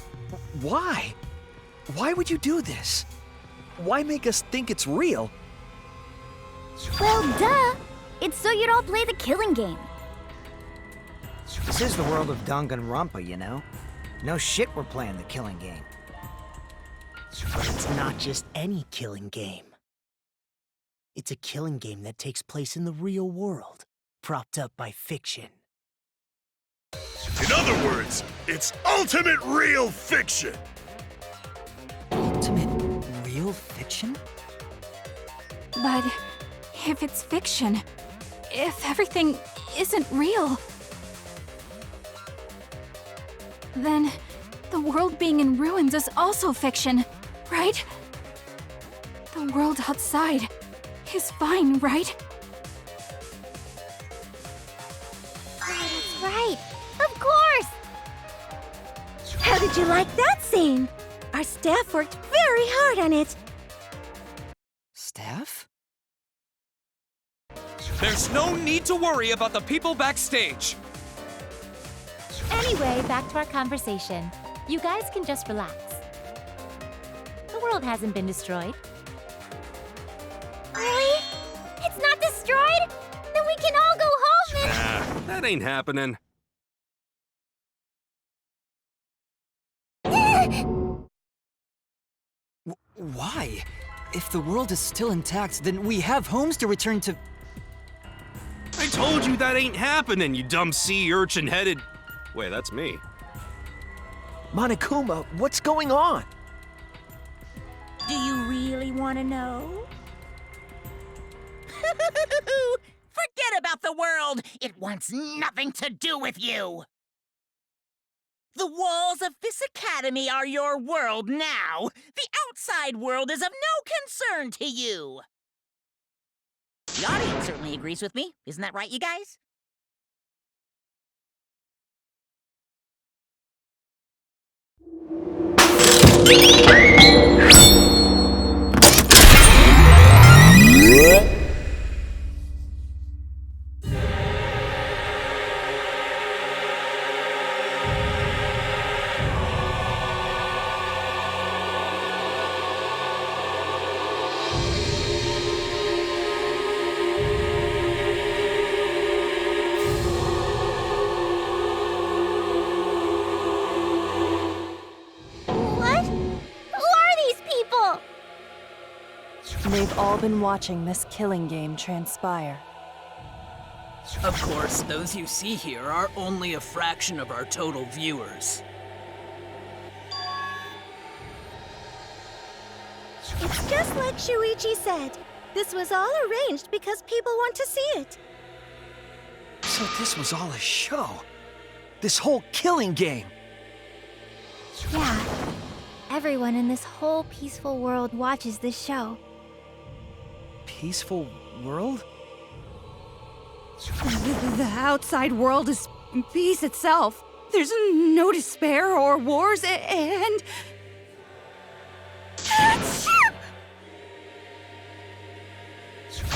why? Why would you do this? Why make us think it's real? Well, duh. It's so you don't play the killing game. This is the world of Danganronpa, you know? No shit we're playing the killing game. But it's not just any killing game. It's a killing game that takes place in the real world, propped up by fiction. In other words, it's ultimate real fiction. Ultimate real fiction? But if it's fiction, if everything isn't real, then the world being in ruins is also fiction, right? The world outside is fine, right? That's right. Of course! How did you like that scene? Our staff worked very hard on it. Staff? There's no need to worry about the people backstage. Anyway, back to our conversation. You guys can just relax. The world hasn't been destroyed. Really? It's not destroyed? Then we can all go home and... Nah, that ain't happening. Why? If the world is still intact, then we have homes to return to. I told you that ain't happening, you dumb sea urchin-headed... Wait, that's me. Monokuma, what's going on? Do you really want to know? Forget about the world! It wants nothing to do with you! The walls of this academy are your world now! The outside world is of no concern to you! The audience certainly agrees with me. Isn't that right, you guys? What? Who are these people? They've all been watching this killing game transpire. Of course, those you see here are only a fraction of our total viewers. It's just like Shuichi said. This was all arranged because people want to see it. So this was all a show. This whole killing game. Yeah. Everyone in this whole peaceful world watches this show. Peaceful world? The outside world is peace itself. There's no despair or wars, and...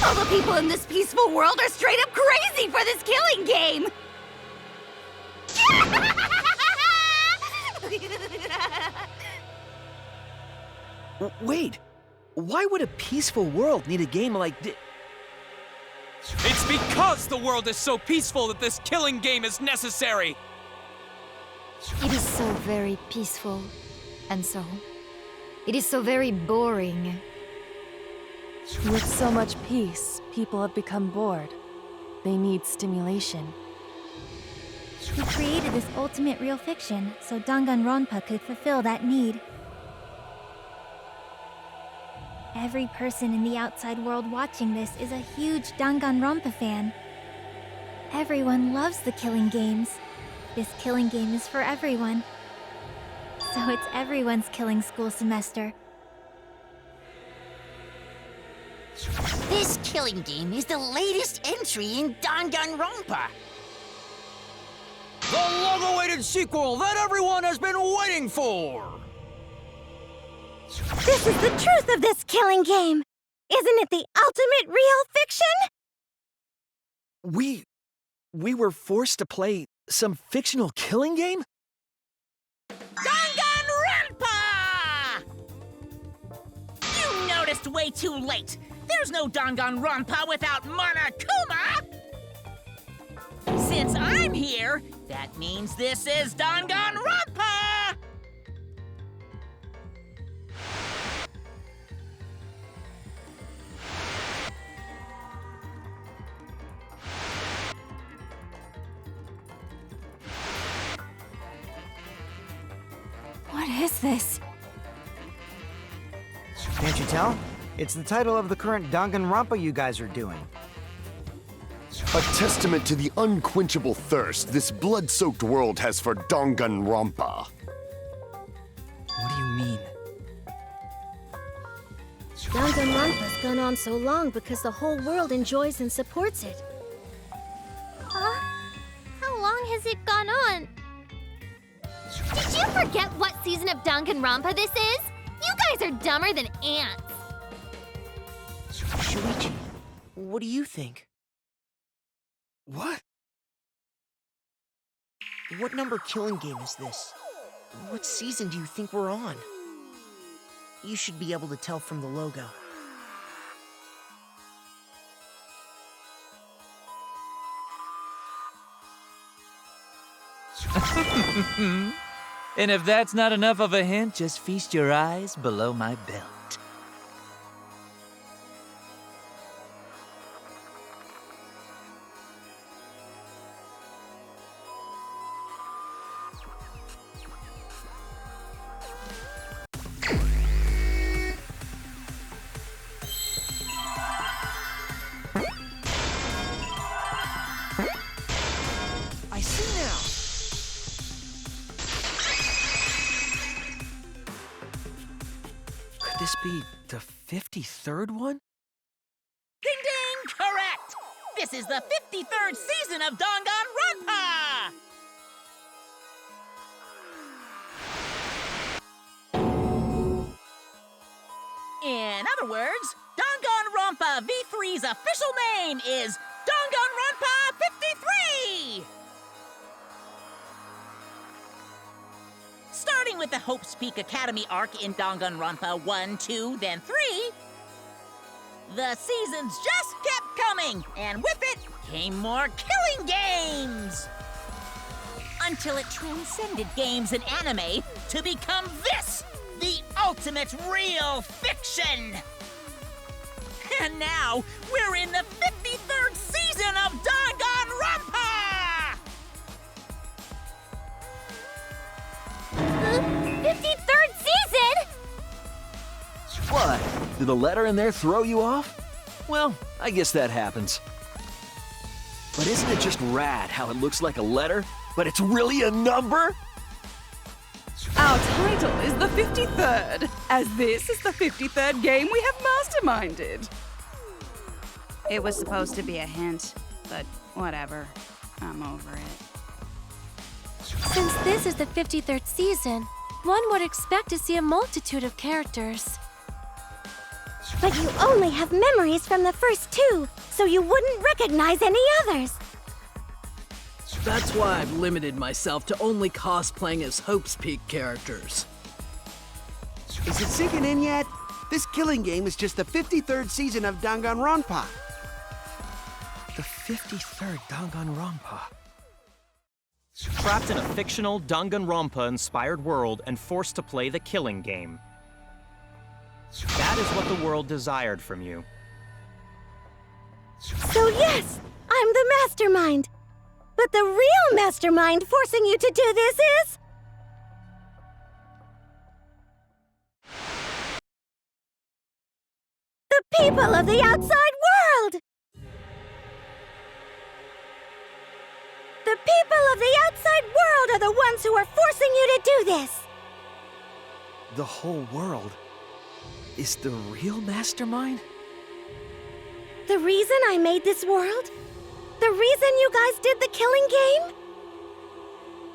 All the people in this peaceful world are straight up crazy for this killing game! Wait, why would a peaceful world need a game like this? It's because the world is so peaceful that this killing game is necessary! It is so very peaceful. And so, it is so very boring. With so much peace, people have become bored. They need stimulation. We created this ultimate real fiction so Danganronpa could fulfill that need. Every person in the outside world watching this is a huge Danganronpa fan. Everyone loves the killing games. This killing game is for everyone. So it's everyone's killing school semester. This killing game is the latest entry in Danganronpa. The long-awaited sequel that everyone has been waiting for! This is the truth of this killing game! Isn't it the ultimate real fiction? We were forced to play some fictional killing game? Danganronpa! You noticed way too late. There's no Danganronpa without Monokuma! Since I'm here, that means this is Danganronpa! What is this? Can't you tell? It's the title of the current Danganronpa you guys are doing. A testament to the unquenchable thirst this blood-soaked world has for Danganronpa. What do you mean? Danganronpa's gone on so long because the whole world enjoys and supports it. Huh? How long has it gone on? Did you forget what season of Danganronpa this is? You guys are dumber than ants. Shuichi, what do you think? What? What number killing game is this? What season do you think we're on? You should be able to tell from the logo. And if that's not enough of a hint, just feast your eyes below my belt. I see now! Could this be the 53rd one? Ding ding! Correct! This is the 53rd season of Danganronpa! In other words, Danganronpa V3's official name is Danganronpa 53! Starting with the Hope's Peak Academy arc in Danganronpa 1, 2, then 3, the seasons just kept coming, and with it came more killing games! Until it transcended games and anime to become this, the ultimate real fiction! And now, we're in the 53rd season of Danganronpa! 53rd season? What? Did the letter in there throw you off? Well, I guess that happens. But isn't it just rad how it looks like a letter, but it's really a number? Our title is the 53rd, as this is the 53rd game we have masterminded. It was supposed to be a hint, but whatever. I'm over it. Since this is the 53rd season, one would expect to see a multitude of characters. But you only have memories from the first two, so you wouldn't recognize any others. That's why I've limited myself to only cosplaying as Hope's Peak characters. Is it sinking in yet? This killing game is just the 53rd season of Danganronpa. The 53rd Danganronpa. Trapped in a fictional Danganronpa-inspired world and forced to play the killing game. That is what the world desired from you. So yes, I'm the mastermind. But the real mastermind forcing you to do this is... people of the outside world! The people of the outside world are the ones who are forcing you to do this! The whole world is the real mastermind? The reason I made this world? The reason you guys did the killing game?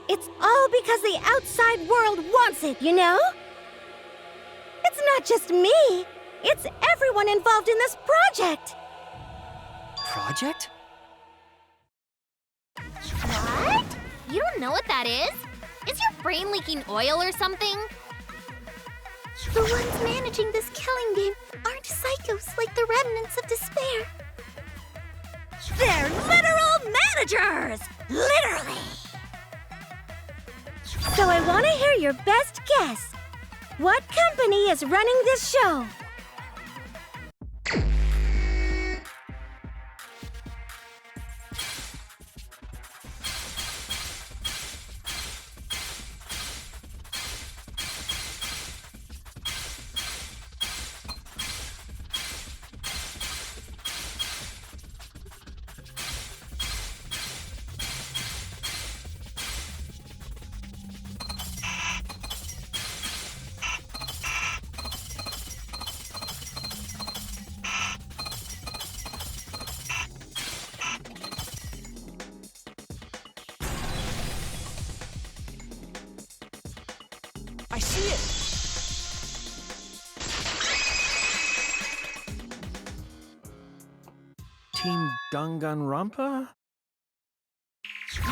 It's all because the outside world wants it, you know? It's not just me. It's everyone involved in this project. Project? What? You don't know what that is? Is your brain leaking oil or something? The ones managing this killing game aren't psychos like the remnants of despair. They're literal managers! Literally! So I want to hear your best guess. What company is running this show? I see it! Team Danganronpa?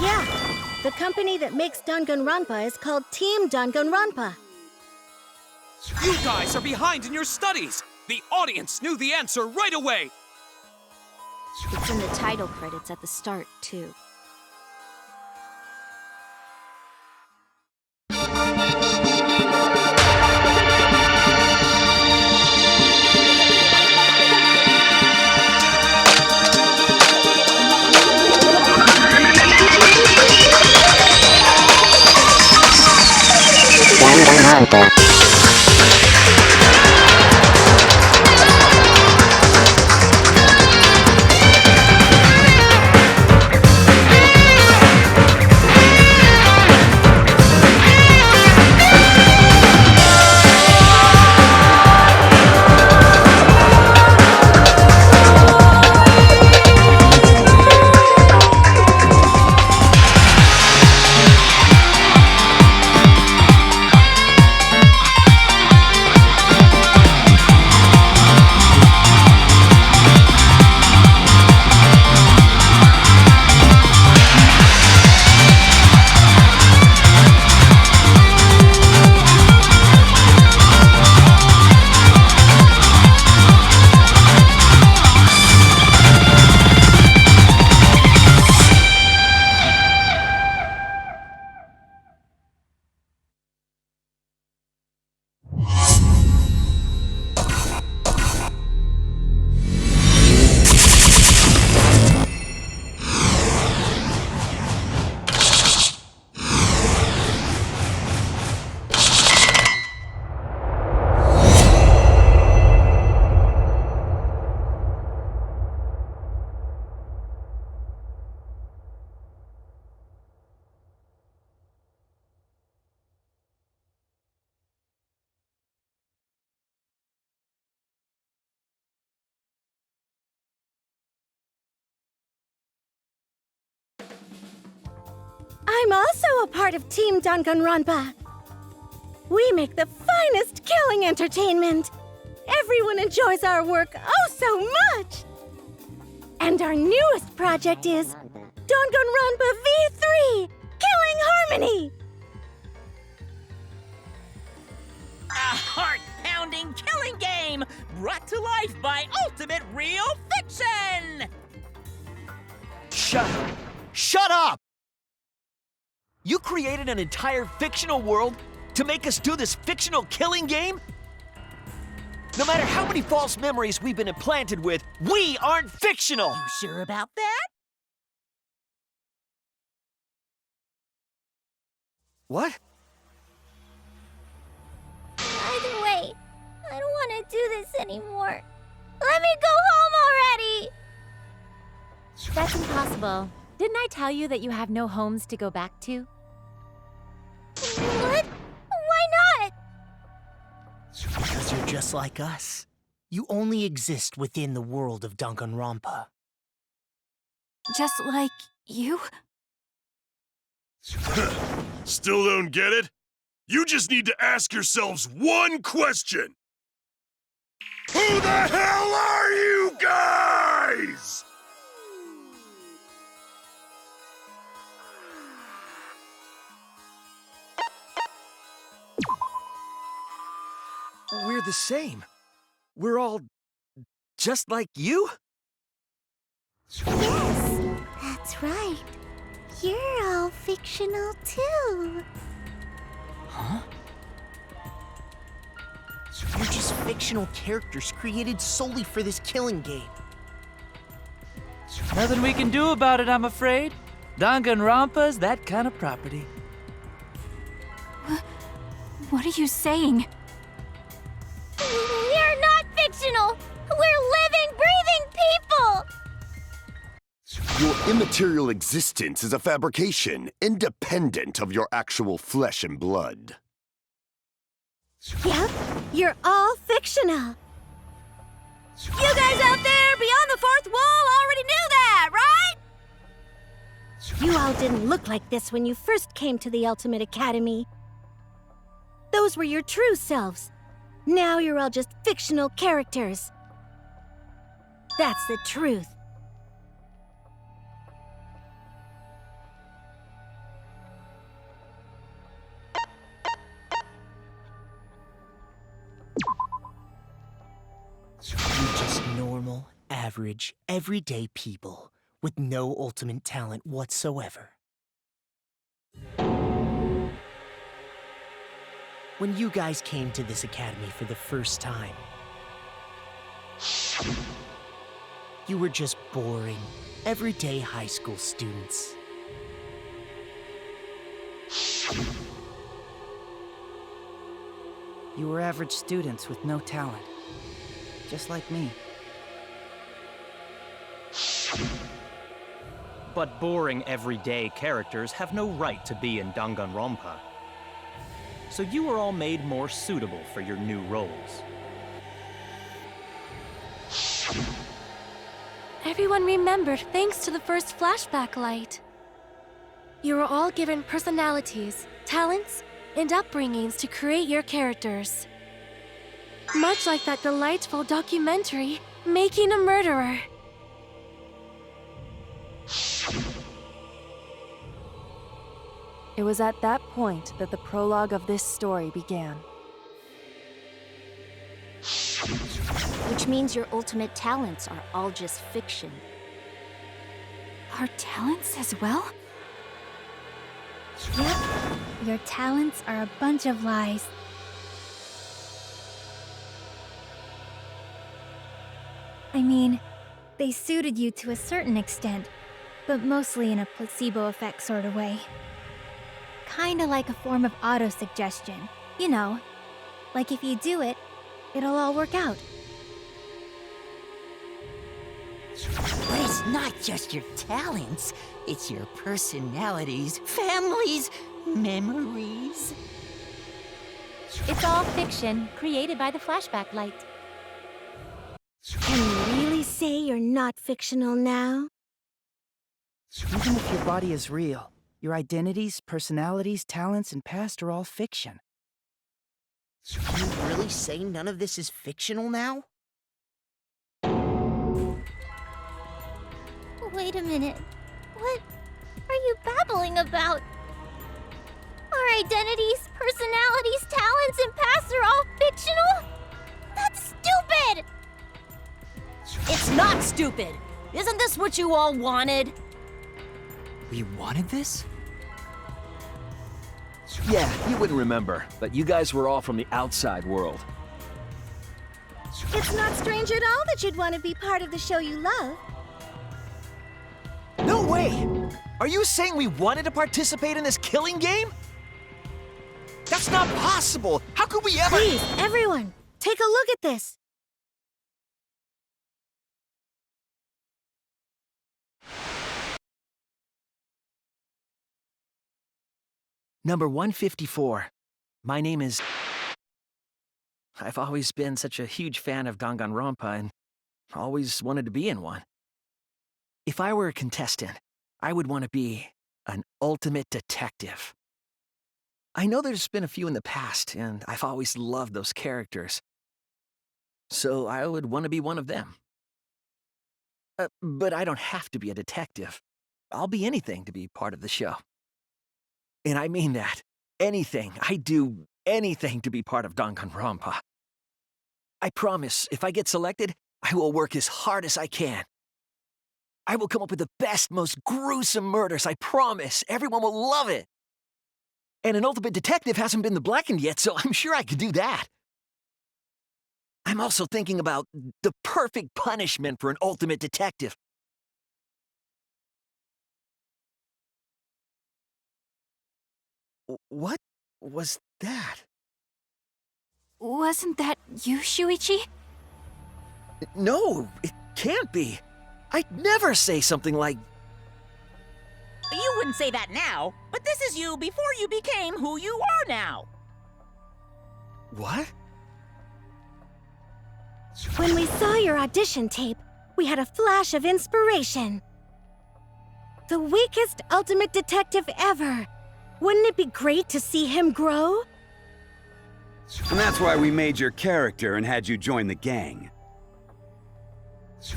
Yeah, the company that makes Danganronpa is called Team Danganronpa. You guys are behind in your studies! The audience knew the answer right away! It's in the title credits at the start, too. Danganronpa. I'm also a part of Team Danganronpa. We make the finest killing entertainment. Everyone enjoys our work oh so much. And our newest project is Danganronpa V3, Killing Harmony. A heart-pounding killing game brought to life by Ultimate Real Fiction! Shut up! You created an entire fictional world to make us do this fictional killing game? No matter how many false memories we've been implanted with, we aren't fictional! You sure about that? What? Either way, I don't want to do this anymore. Let me go home already! That's impossible. Didn't I tell you that you have no homes to go back to? What? Why not? Because you're just like us. You only exist within the world of Danganronpa. Just like you? Still don't get it? You just need to ask yourselves one question. Who the hell are you guys? We're the same. We're all just like you? Yes, that's right. You're all fictional too. Huh? You're just fictional characters created solely for this killing game. Nothing we can do about it, I'm afraid. Danganronpa's that kind of property. What are you saying? We're not fictional! We're living, breathing people! Your immaterial existence is a fabrication, independent of your actual flesh and blood. Yep, you're all fictional. You guys out there beyond the fourth wall already knew that, right? You all didn't look like this when you first came to the Ultimate Academy. Those were your true selves. Now you're all just fictional characters. That's the truth. You're just normal, average, everyday people with no ultimate talent whatsoever. When you guys came to this academy for the first time, you were just boring, everyday high school students. You were average students with no talent. Just like me. But boring everyday characters have no right to be in Danganronpa. So you were all made more suitable for your new roles. Everyone remembered thanks to the first flashback light. You were all given personalities, talents, and upbringings to create your characters. Much like that delightful documentary, Making a Murderer. It was at that point that the prologue of this story began. Which means your ultimate talents are all just fiction. Our talents as well? Yep, your talents are a bunch of lies. I mean, they suited you to a certain extent, but mostly in a placebo effect sort of way. Kinda like a form of auto-suggestion. You know, like if you do it, it'll all work out. But it's not just your talents, it's your personalities, families, memories. It's all fiction, created by the flashback light. Can you really say you're not fictional now? Even if your body is real, your identities, personalities, talents, and past are all fiction. Can you really say none of this is fictional now? Wait a minute. What are you babbling about? Our identities, personalities, talents, and pasts are all fictional? That's stupid! It's not stupid! Isn't this what you all wanted? We wanted this? Yeah, you wouldn't remember, but you guys were all from the outside world. It's not strange at all that you'd want to be part of the show you love. No way! Are you saying we wanted to participate in this killing game? That's not possible! How could we ever— Please, everyone, take a look at this. Number 154. My name is... I've always been such a huge fan of Danganronpa and always wanted to be in one. If I were a contestant, I would want to be an ultimate detective. I know there's been a few in the past, and I've always loved those characters. So I would want to be one of them. But I don't have to be a detective. I'll be anything to be part of the show. And I mean that. Anything. I'd do anything to be part of Danganronpa. I promise, if I get selected, I will work as hard as I can. I will come up with the best, most gruesome murders, I promise. Everyone will love it. And an ultimate detective hasn't been blackened yet, so I'm sure I could do that. I'm also thinking about the perfect punishment for an ultimate detective. What was that? Wasn't that you, Shuichi? No, it can't be. I'd never say something like... You wouldn't say that now, but this is you before you became who you are now. What? When we saw your audition tape, we had a flash of inspiration. The weakest ultimate detective ever. Wouldn't it be great to see him grow? And that's why we made your character and had you join the gang.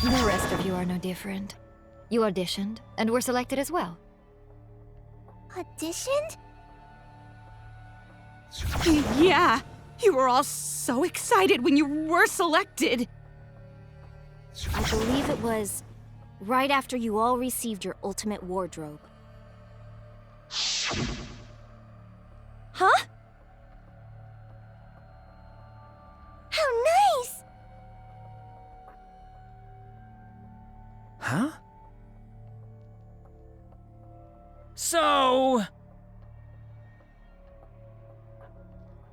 The rest of you are no different. You auditioned, and were selected as well. Auditioned? Yeah, you were all so excited when you were selected. I believe it was right after you all received your ultimate wardrobe. Huh? How nice! Huh? So...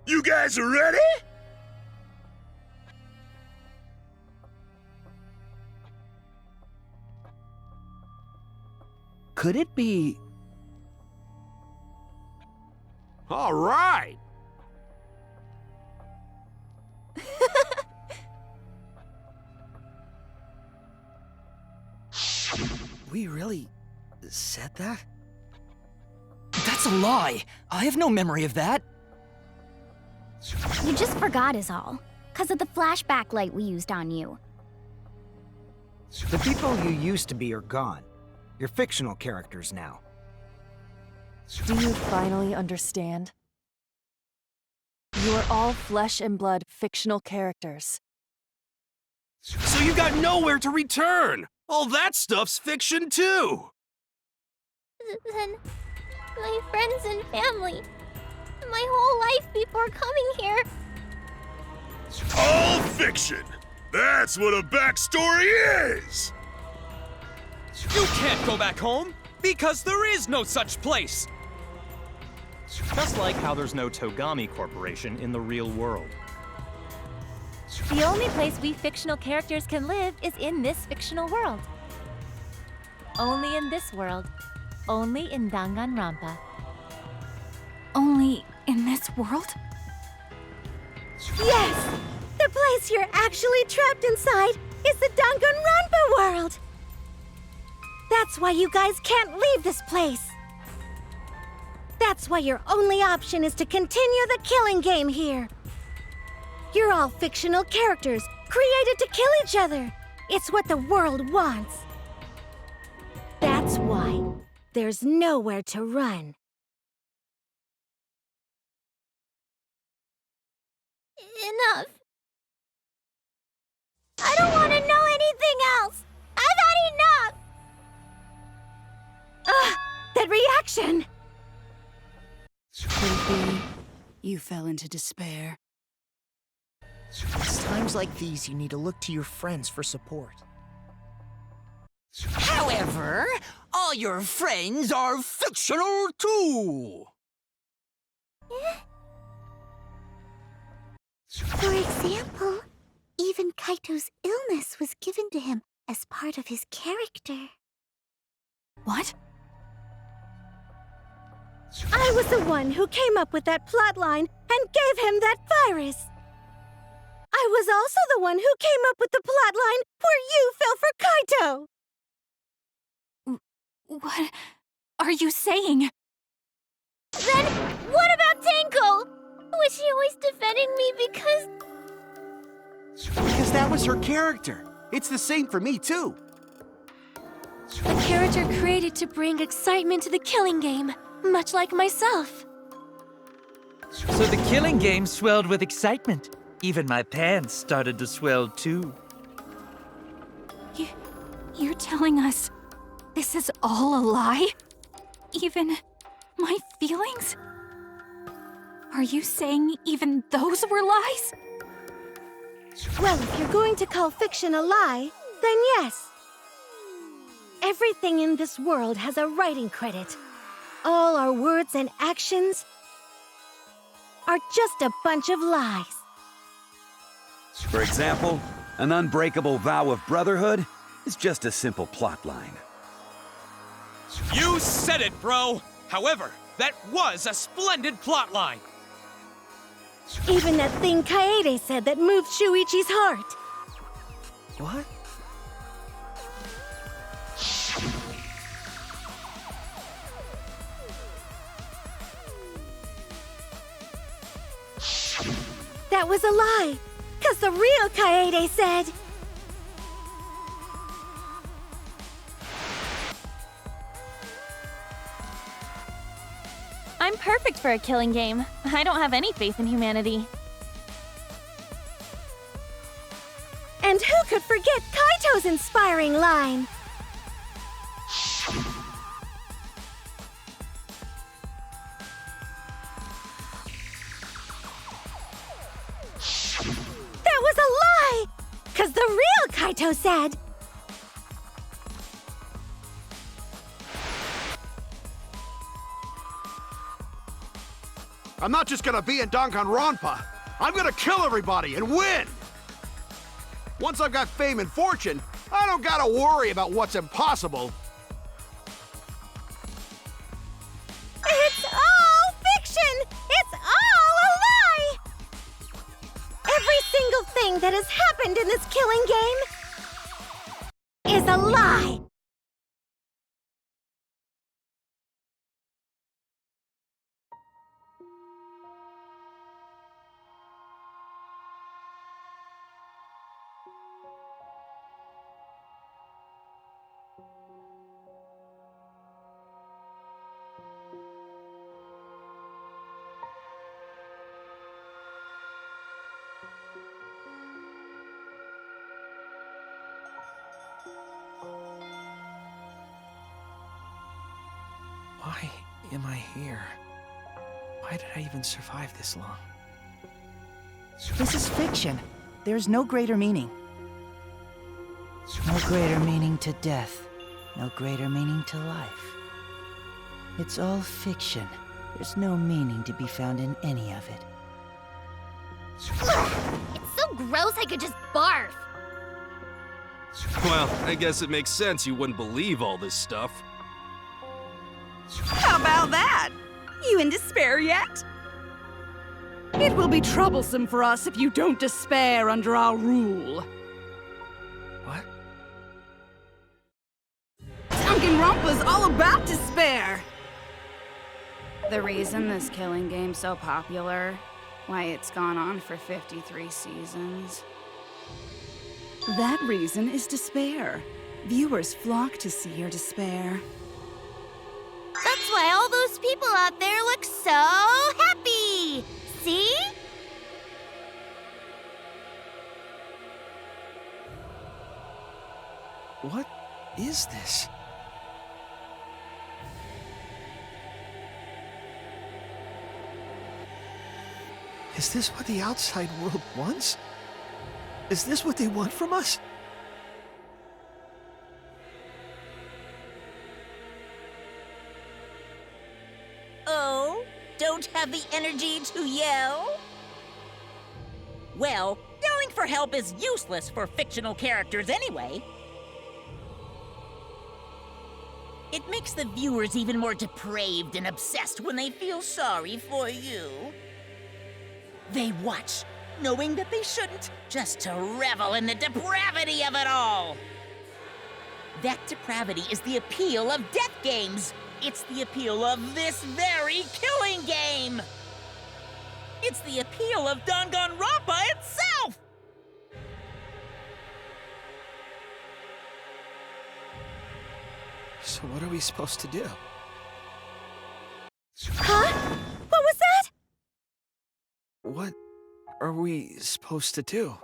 You guys are ready? Could it be... All right. We really said that? That's a lie! I have no memory of that! You just forgot is all, 'cause of the flashback light we used on you. The people you used to be are gone. You're fictional characters now. Do you finally understand? You are all flesh and blood fictional characters. So you got nowhere to return! All that stuff's fiction too! Then my friends and family, my whole life before coming here. All fiction! That's what a backstory is! You can't go back home, because there is no such place! Just like how there's no Togami Corporation in the real world. The only place we fictional characters can live is in this fictional world. Only in this world. Only in Danganronpa. Only in this world? Yes! The place you're actually trapped inside is the Danganronpa world! That's why you guys can't leave this place! That's why your only option is to continue the killing game here! You're all fictional characters, created to kill each other! It's what the world wants! That's why there's nowhere to run. Enough. I don't want to know anything else! I've had enough! Ugh! That reaction! Could it be you fell into despair? It's times like these you need to look to your friends for support. However, all your friends are fictional too! For example, even Kaito's illness was given to him as part of his character. What? I was the one who came up with that plotline and gave him that virus. I was also the one who came up with the plotline where you fell for Kaito. What are you saying? Then what about Tinkle? Was she always defending me because... Because that was her character. It's the same for me, too. A character created to bring excitement to the killing game, much like myself. So the killing game swelled with excitement. Even my pants started to swell too. You're telling us this is all a lie? Even my feelings? Are you saying even those were lies? Well, if you're going to call fiction a lie, then yes. Everything in this world has a writing credit. All our words and actions are just a bunch of lies. For example, an unbreakable vow of brotherhood is just a simple plotline. You said it, bro! However, that was a splendid plotline! Even that thing Kaede said that moved Shuichi's heart. What? That was a lie, 'cause the real Kaede said... I'm perfect for a killing game. I don't have any faith in humanity. And who could forget Kaito's inspiring line? That was a lie! 'Cause the real Kaito said... I'm not just gonna be in Danganronpa. I'm gonna kill everybody and win! Once I've got fame and fortune, I don't gotta worry about what's impossible. It's all fiction! It's all a lie! Every single thing that has happened in this killing game is a lie! Why am I here? Why did I even survive this long? This is fiction. There's no greater meaning. No greater meaning to death. No greater meaning to life. It's all fiction. There's no meaning to be found in any of it. It's so gross I could just barf. Well, I guess it makes sense you wouldn't believe all this stuff. How about that? You in despair yet? It will be troublesome for us if you don't despair under our rule. What? Danganronpa's all about despair! The reason this killing game's so popular, why it's gone on for 53 seasons. That reason is despair. Viewers flock to see your despair. That's why all those people out there look so happy! See? What is this? Is this what the outside world wants? Is this what they want from us? Oh, don't have the energy to yell? Well, yelling for help is useless for fictional characters anyway. It makes the viewers even more depraved and obsessed when they feel sorry for you. They watch, knowing that they shouldn't, just to revel in the depravity of it all. That depravity is the appeal of death games. It's the appeal of this very killing game. It's the appeal of Danganronpa itself! So what are we supposed to do? Huh? What was that? What are we supposed to do?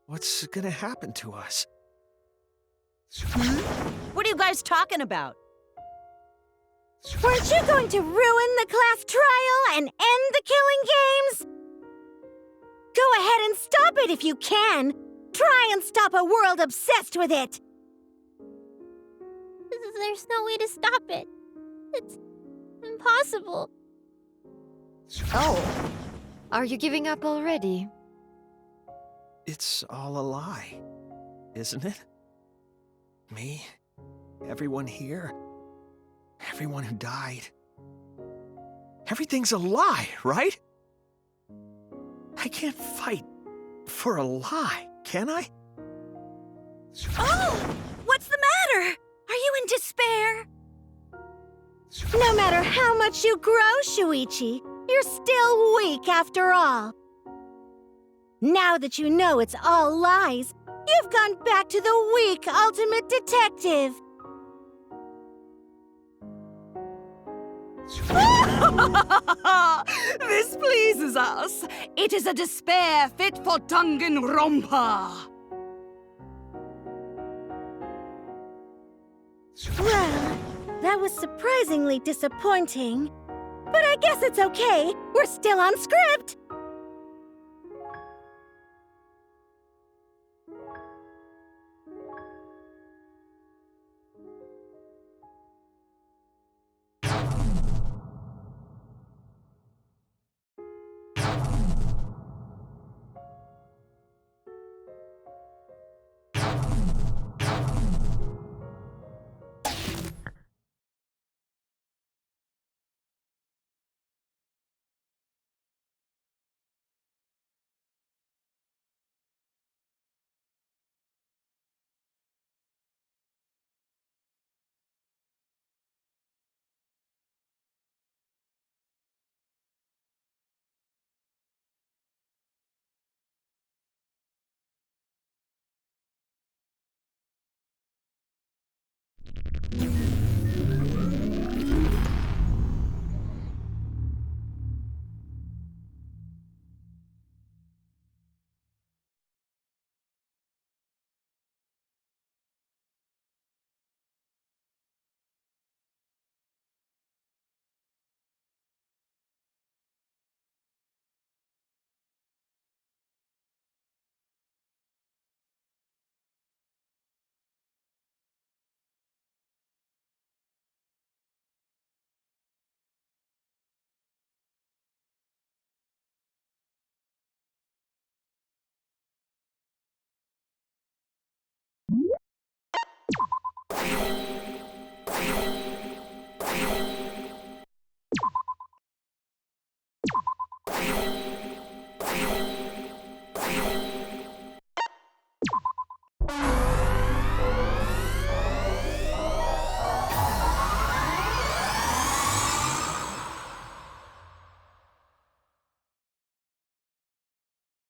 What's gonna happen to us? What are you guys talking about? Weren't you going to ruin the class trial and end the killing games? Go ahead and stop it if you can. Try and stop a world obsessed with it. There's no way to stop it. It's impossible. Oh, are you giving up already? It's all a lie, isn't it? Me, everyone here, everyone who died. Everything's a lie, right? I can't fight for a lie, can I? Oh! What's the matter? Are you in despair? No matter how much you grow, Shuichi, you're still weak after all. Now that you know it's all lies, you've gone back to the weak ultimate detective. This pleases us. It is a despair fit for Danganronpa. Well, that was surprisingly disappointing. But I guess it's okay. We're still on script.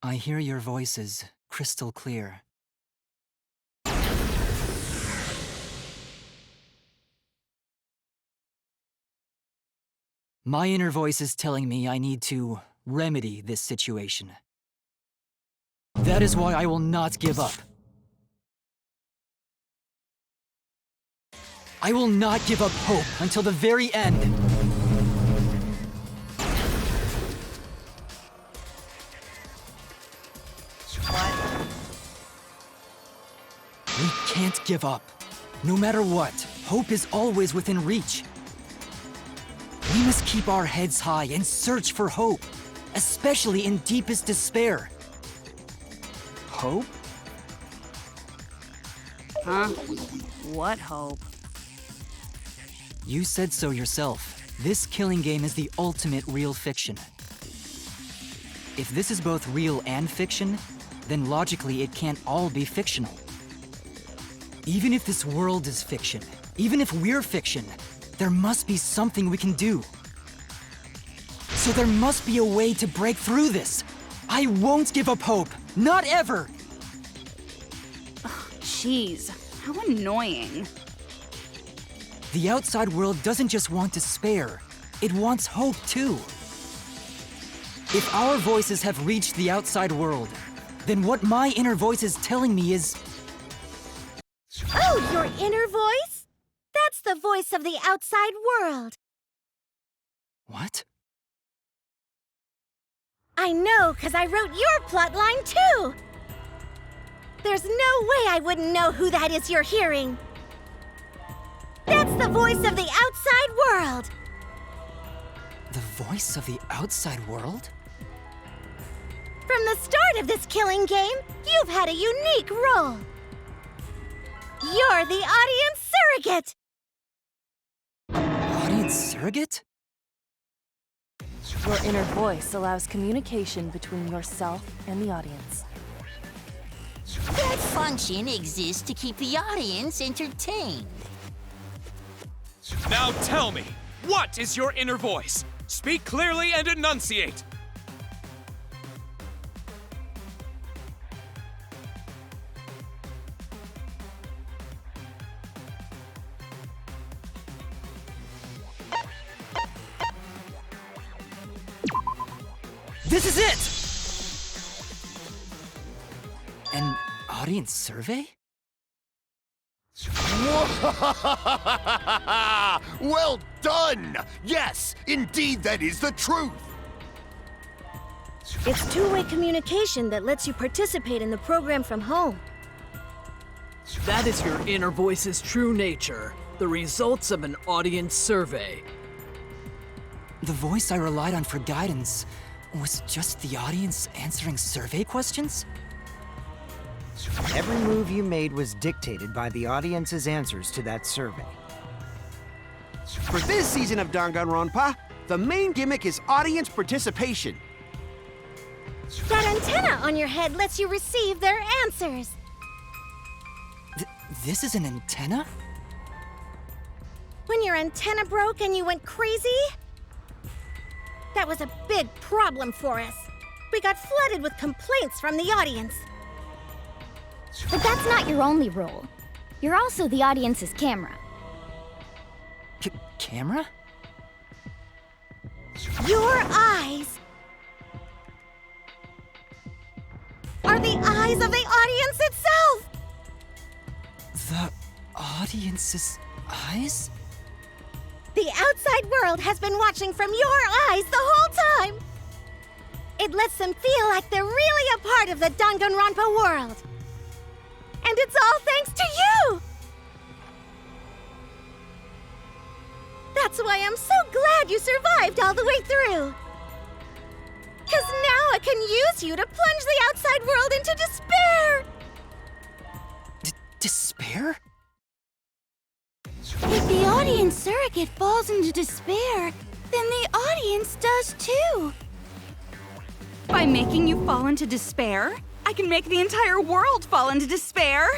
I hear your voices crystal clear. My inner voice is telling me I need to remedy this situation. That is why I will not give up. I will not give up hope until the very end. We can't give up. No matter what, hope is always within reach. We must keep our heads high and search for hope, especially in deepest despair. Hope? Huh? What hope? You said so yourself. This killing game is the ultimate real fiction. If this is both real and fiction, then logically it can't all be fictional. Even if this world is fiction, even if we're fiction, there must be something we can do. So there must be a way to break through this. I won't give up hope. Not ever! Jeez, how annoying. The outside world doesn't just want despair, it wants hope too. If our voices have reached the outside world, then what my inner voice is telling me is... Oh, your inner voice? That's the voice of the outside world. What? I know, 'cause I wrote your plotline too! There's no way I wouldn't know who that is you're hearing. That's the voice of the outside world! The voice of the outside world? From the start of this killing game, you've had a unique role. You're the audience surrogate! Audience surrogate? Your inner voice allows communication between yourself and the audience. That function exists to keep the audience entertained. Now tell me, what is your inner voice? Speak clearly and enunciate. This is it! An audience survey? Well done! Yes, indeed that is the truth! It's two-way communication that lets you participate in the program from home. That is your inner voice's true nature, the results of an audience survey. The voice I relied on for guidance was just the audience answering survey questions? Every move you made was dictated by the audience's answers to that survey. For this season of Danganronpa, the main gimmick is audience participation. That antenna on your head lets you receive their answers. This is an antenna? When your antenna broke and you went crazy? That was a big problem for us. We got flooded with complaints from the audience. But that's not your only role. You're also the audience's camera. Camera? Your eyes are the eyes of the audience itself! The audience's eyes? The outside world has been watching from your eyes the whole time! It lets them feel like they're really a part of the Danganronpa world. And it's all thanks to you! That's why I'm so glad you survived all the way through. 'Cause now I can use you to plunge the outside world into despair! Despair? If the audience surrogate falls into despair, then the audience does too. By making you fall into despair, I can make the entire world fall into despair.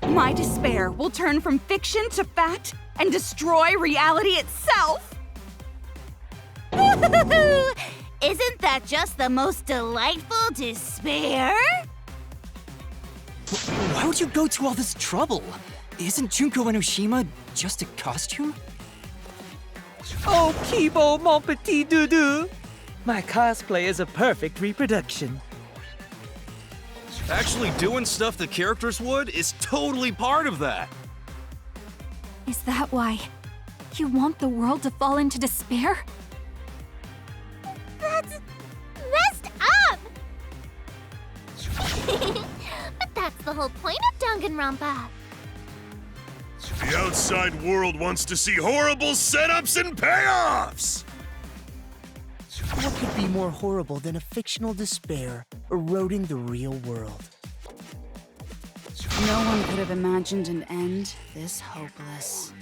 My despair will turn from fiction to fact and destroy reality itself. Isn't that just the most delightful despair? Why would you go to all this trouble? Isn't Junko Enoshima just a costume? Oh, Kibo, mon petit doudou! My cosplay is a perfect reproduction. Actually doing stuff the characters would is totally part of that. Is that why you want the world to fall into despair? That's messed up! But that's the whole point of Danganronpa. The outside world wants to see horrible setups and payoffs! What could be more horrible than a fictional despair eroding the real world? No one could have imagined an end this hopeless.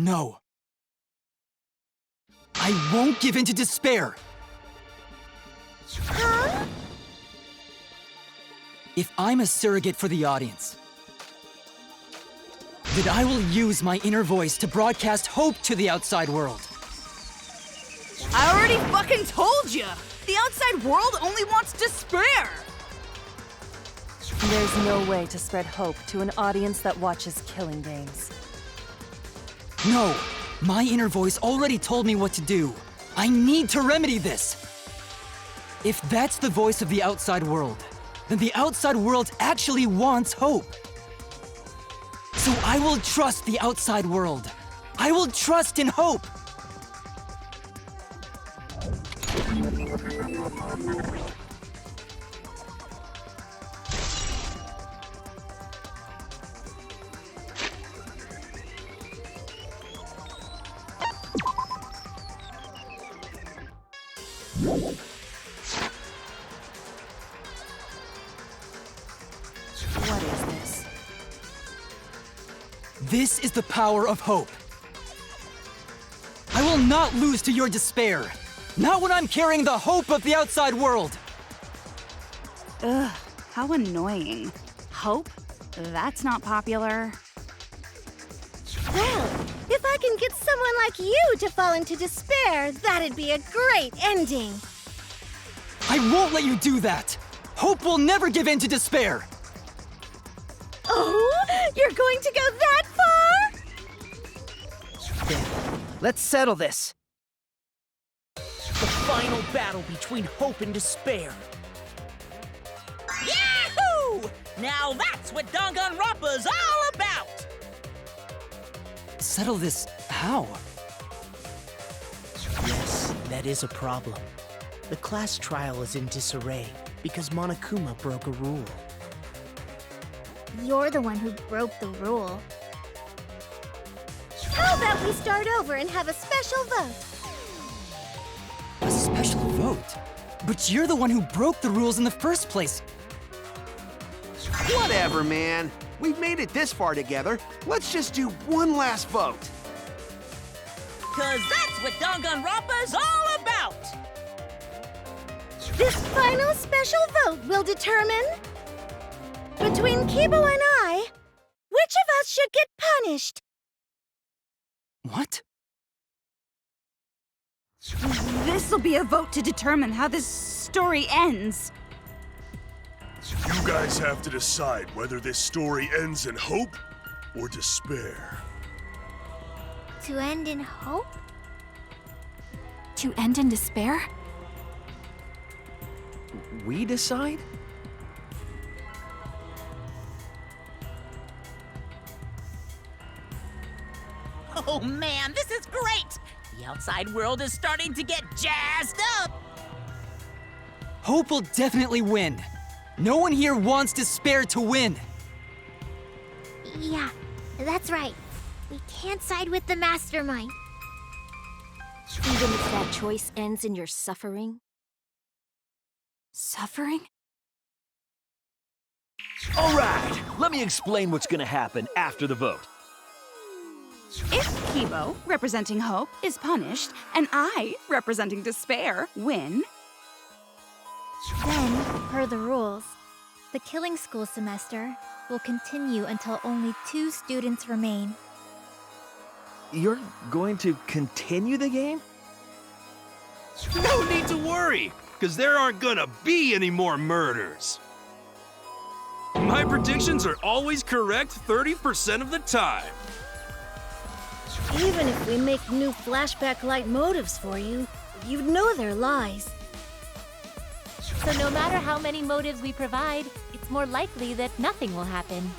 No. I won't give in to despair! Huh? If I'm a surrogate for the audience, then I will use my inner voice to broadcast hope to the outside world. I already fucking told you! The outside world only wants despair! There's no way to spread hope to an audience that watches killing games. No! My inner voice already told me what to do. I need to remedy this! If that's the voice of the outside world, then the outside world actually wants hope. So I will trust the outside world. I will trust in hope! What is this? This is the power of hope. I will not lose to your despair. Not when I'm carrying the hope of the outside world. Ugh, how annoying. Hope? That's not popular. Well, if I can get someone like you to fall into despair, that'd be a great ending. I won't let you do that. Hope will never give in to despair. Oh, you're going to go that far? There. Let's settle this. The final battle between hope and despair. Yahoo! Now that's what Danganronpa's all about! Settle this how? Yes, that is a problem. The class trial is in disarray because Monokuma broke a rule. You're the one who broke the rule. How about we start over and have a special vote? A special vote? But you're the one who broke the rules in the first place. Whatever, man. We've made it this far together. Let's just do one last vote. Cause that's what Danganronpa's all about! This final special vote will determine, between Kibo and I, which of us should get punished. What? This'll be a vote to determine how this story ends. You guys have to decide whether this story ends in hope or despair. To end in hope? To end in despair? We decide? Oh man, this is great! The outside world is starting to get jazzed up! Hope will definitely win. No one here wants despair to win. Yeah, that's right. We can't side with the mastermind. Even if that choice ends in your suffering? Suffering? All right, let me explain what's gonna happen after the vote. If Kibo, representing hope, is punished, and I, representing despair, win, Then, per the rules, the killing school semester will continue until only 2 students remain. You're going to continue the game? No need to worry, because there aren't gonna be any more murders. My predictions are always correct 30% of the time. Even if we make new flashback light motives for you, you'd know they're lies. So no matter how many motives we provide, it's more likely that nothing will happen.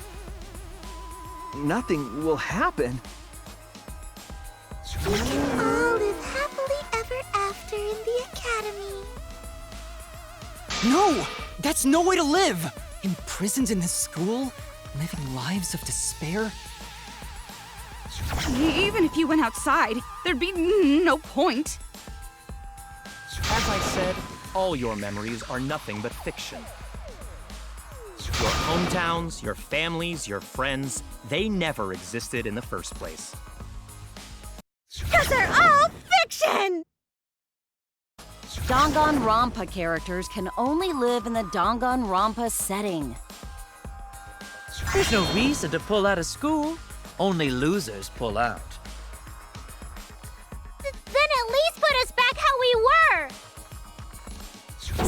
Nothing will happen. We can all live happily ever after in the academy. No! That's no way to live! Imprisoned in this school? Living lives of despair? even if you went outside, there'd be no point. As I said, all your memories are nothing but fiction. Your hometowns, your families, your friends, they never existed in the first place. Those are all fiction! Danganronpa characters can only live in the Danganronpa setting. There's no reason to pull out of school. Only losers pull out. Then at least put us back how we were!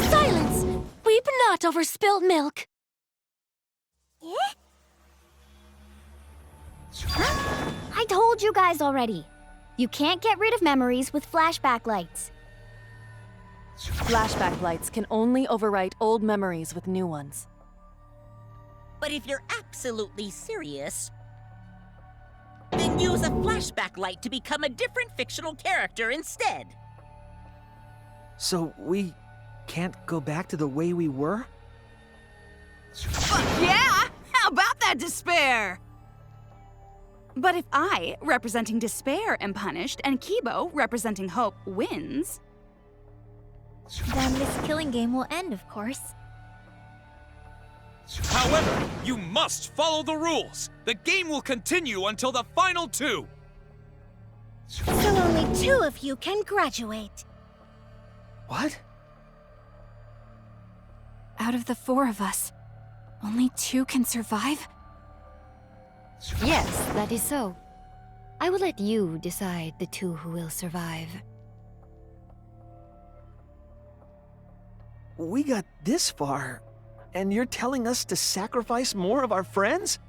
Silence! Weep not over spilt milk. I told you guys already. You can't get rid of memories with flashback lights. Flashback lights can only overwrite old memories with new ones. But if you're absolutely serious, then use a flashback light to become a different fictional character instead. So we can't go back to the way we were? Fuck yeah! How about that despair? But if I, representing despair, am punished, and Kibo, representing hope, wins... Then this killing game will end, of course. However, you must follow the rules. The game will continue until the final two. So only 2 of you can graduate. What? Out of the 4 of us, only 2 can survive? Yes, that is so. I will let you decide the 2 who will survive. We got this far, and you're telling us to sacrifice more of our friends?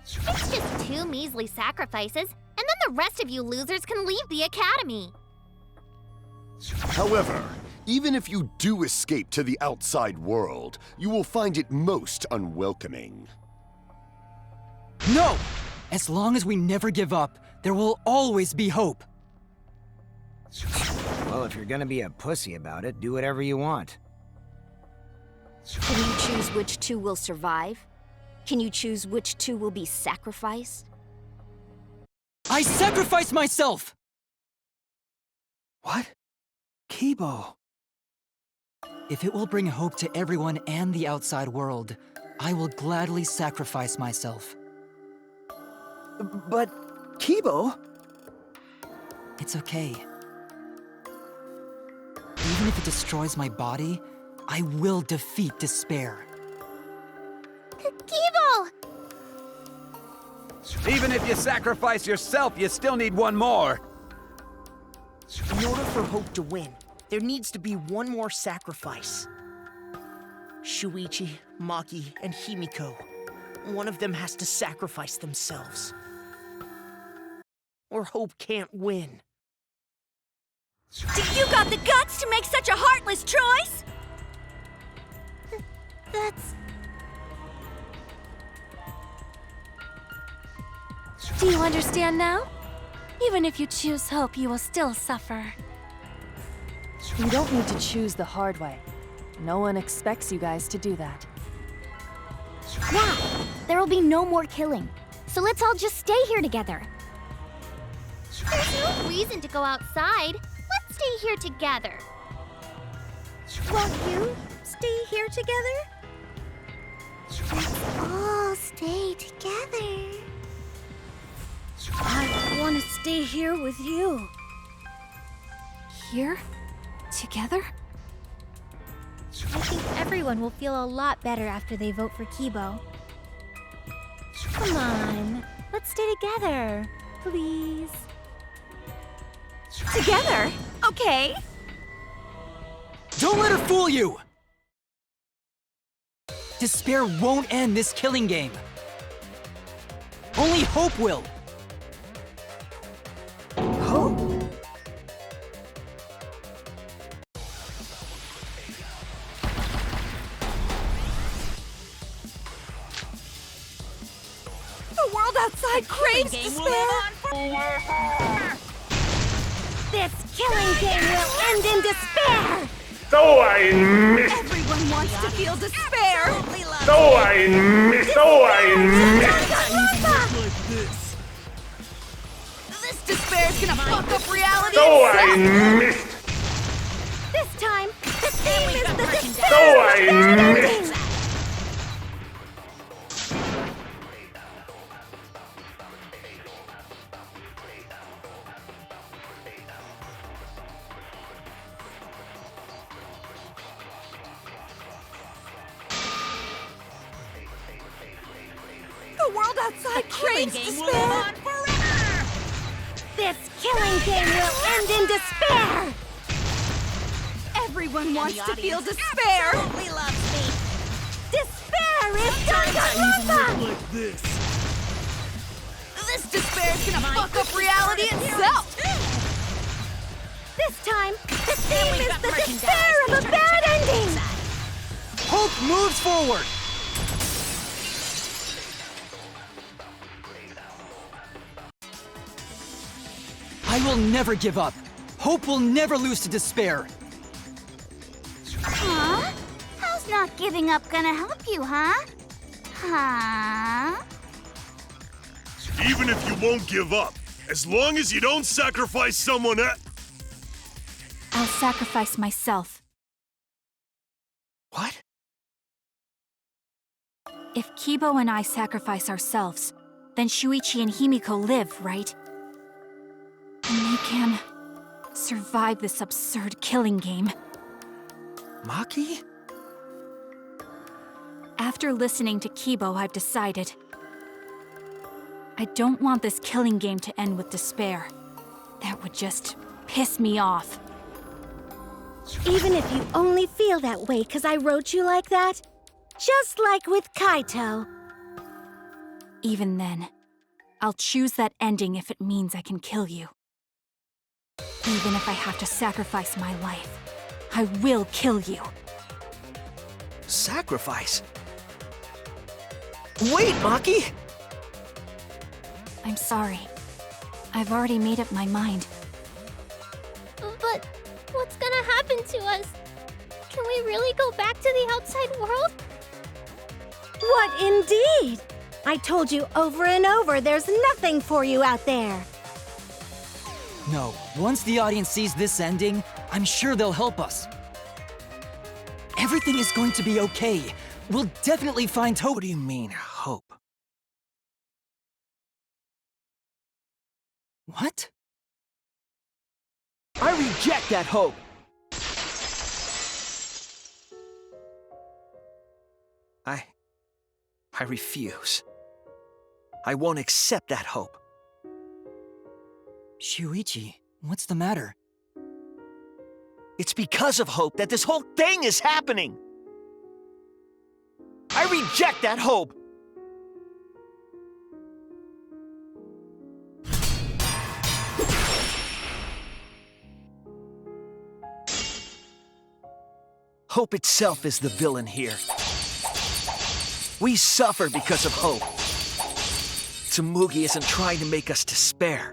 It's just 2 measly sacrifices, and then the rest of you losers can leave the academy. However, even if you do escape to the outside world, you will find it most unwelcoming. No! As long as we never give up, there will always be hope. Well, if you're gonna be a pussy about it, do whatever you want. Can you choose which 2 will survive? Can you choose which 2 will be sacrificed? I sacrifice myself! What? Kibo. If it will bring hope to everyone and the outside world, I will gladly sacrifice myself. But, Kibo... It's okay. Even if it destroys my body, I will defeat despair. Kibo! Even if you sacrifice yourself, you still need one more. In order for hope to win, there needs to be one more sacrifice. Shuichi, Maki, and Himiko. One of them has to sacrifice themselves. Or hope can't win. You got the guts to make such a heartless choice? That's... Do you understand now? Even if you choose hope, you will still suffer. You don't need to choose the hard way. No one expects you guys to do that. Yeah, there will be no more killing. So let's all just stay here together. There's no reason to go outside. Let's stay here together. Won't you stay here together? Let's all stay together. I want to stay here with you. Here? Together? I think everyone will feel a lot better after they vote for Kibo. Come on, let's stay together, please. Together? Okay. Don't let her fool you! Despair won't end this killing game. Only hope will. Hope? The world outside craves despair. This killing game will end in despair! So I miss. Everyone wants to feel despair. So I miss. So I miss. This despair's gonna fuck up reality. So I missed. This time, the theme is the despair! So I missed. The world outside craves despair! This killing game will end in despair! Everyone wants to feel despair! Absolutely loves me. Despair is Danganronpa! Like this. This despair is gonna fuck up reality itself! This time, the theme is the despair of a bad ending! Hope moves forward! I will never give up. Hope will never lose to despair. Huh? How's not giving up gonna help you, huh? Huh? Even if you won't give up, as long as you don't sacrifice someone else. I'll sacrifice myself. What? If Kibo and I sacrifice ourselves, then Shuichi and Himiko live, right? And they can survive this absurd killing game. Maki? After listening to Kibo, I've decided. I don't want this killing game to end with despair. That would just piss me off. Even if you only feel that way because I wrote you like that? Just like with Kaito. Even then, I'll choose that ending if it means I can kill you. Even if I have to sacrifice my life, I will kill you. Sacrifice? Wait, Maki! I'm sorry. I've already made up my mind. But what's gonna happen to us? Can we really go back to the outside world? What indeed? I told you over and over there's nothing for you out there. No, once the audience sees this ending, I'm sure they'll help us. Everything is going to be okay. We'll definitely find hope. What do you mean, hope? What? I reject that hope! I refuse. I won't accept that hope. Shuichi, what's the matter? It's because of hope that this whole thing is happening! I reject that hope! Hope itself is the villain here. We suffer because of hope. Tsumugi isn't trying to make us despair.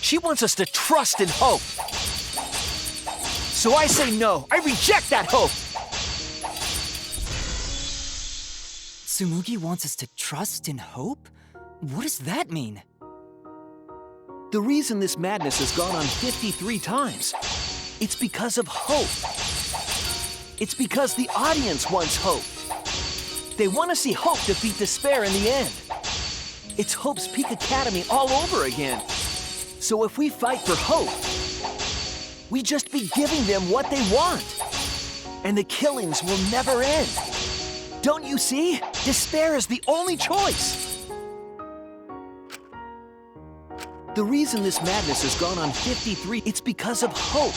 She wants us to trust in hope. So I say no. I reject that hope. Tsumugi wants us to trust in hope? What does that mean? The reason this madness has gone on 53 times, it's because of hope. It's because the audience wants hope. They want to see hope defeat despair in the end. It's Hope's Peak Academy all over again. So if we fight for hope, we just be giving them what they want. And the killings will never end. Don't you see? Despair is the only choice. The reason this madness has gone on 53, it's because of hope.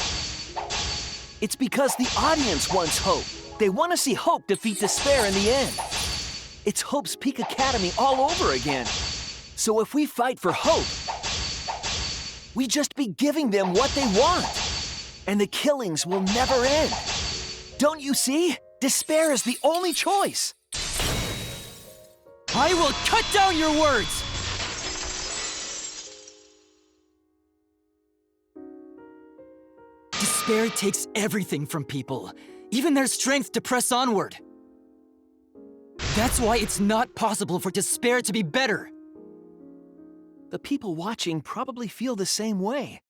It's because the audience wants hope. They want to see hope defeat despair in the end. It's Hope's Peak Academy all over again. So if we fight for hope, we just be giving them what they want. And the killings will never end. Don't you see? Despair is the only choice. I will cut down your words! Despair takes everything from people, even their strength to press onward. That's why it's not possible for despair to be better. The people watching probably feel the same way.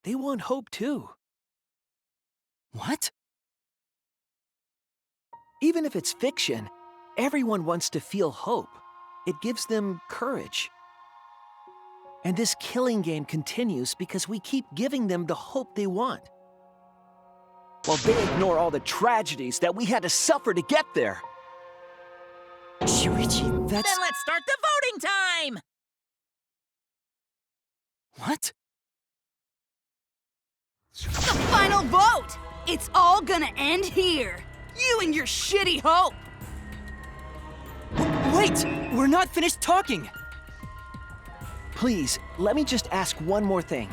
They want hope too. What? Even if it's fiction, everyone wants to feel hope. It gives them courage. And this killing game continues because we keep giving them the hope they want. While they ignore all the tragedies that we had to suffer to get there. Shuichi, that's... Then let's start the voting time! What? The final vote! It's all gonna end here! You and your shitty hope! Wait! We're not finished talking! Please, let me just ask one more thing.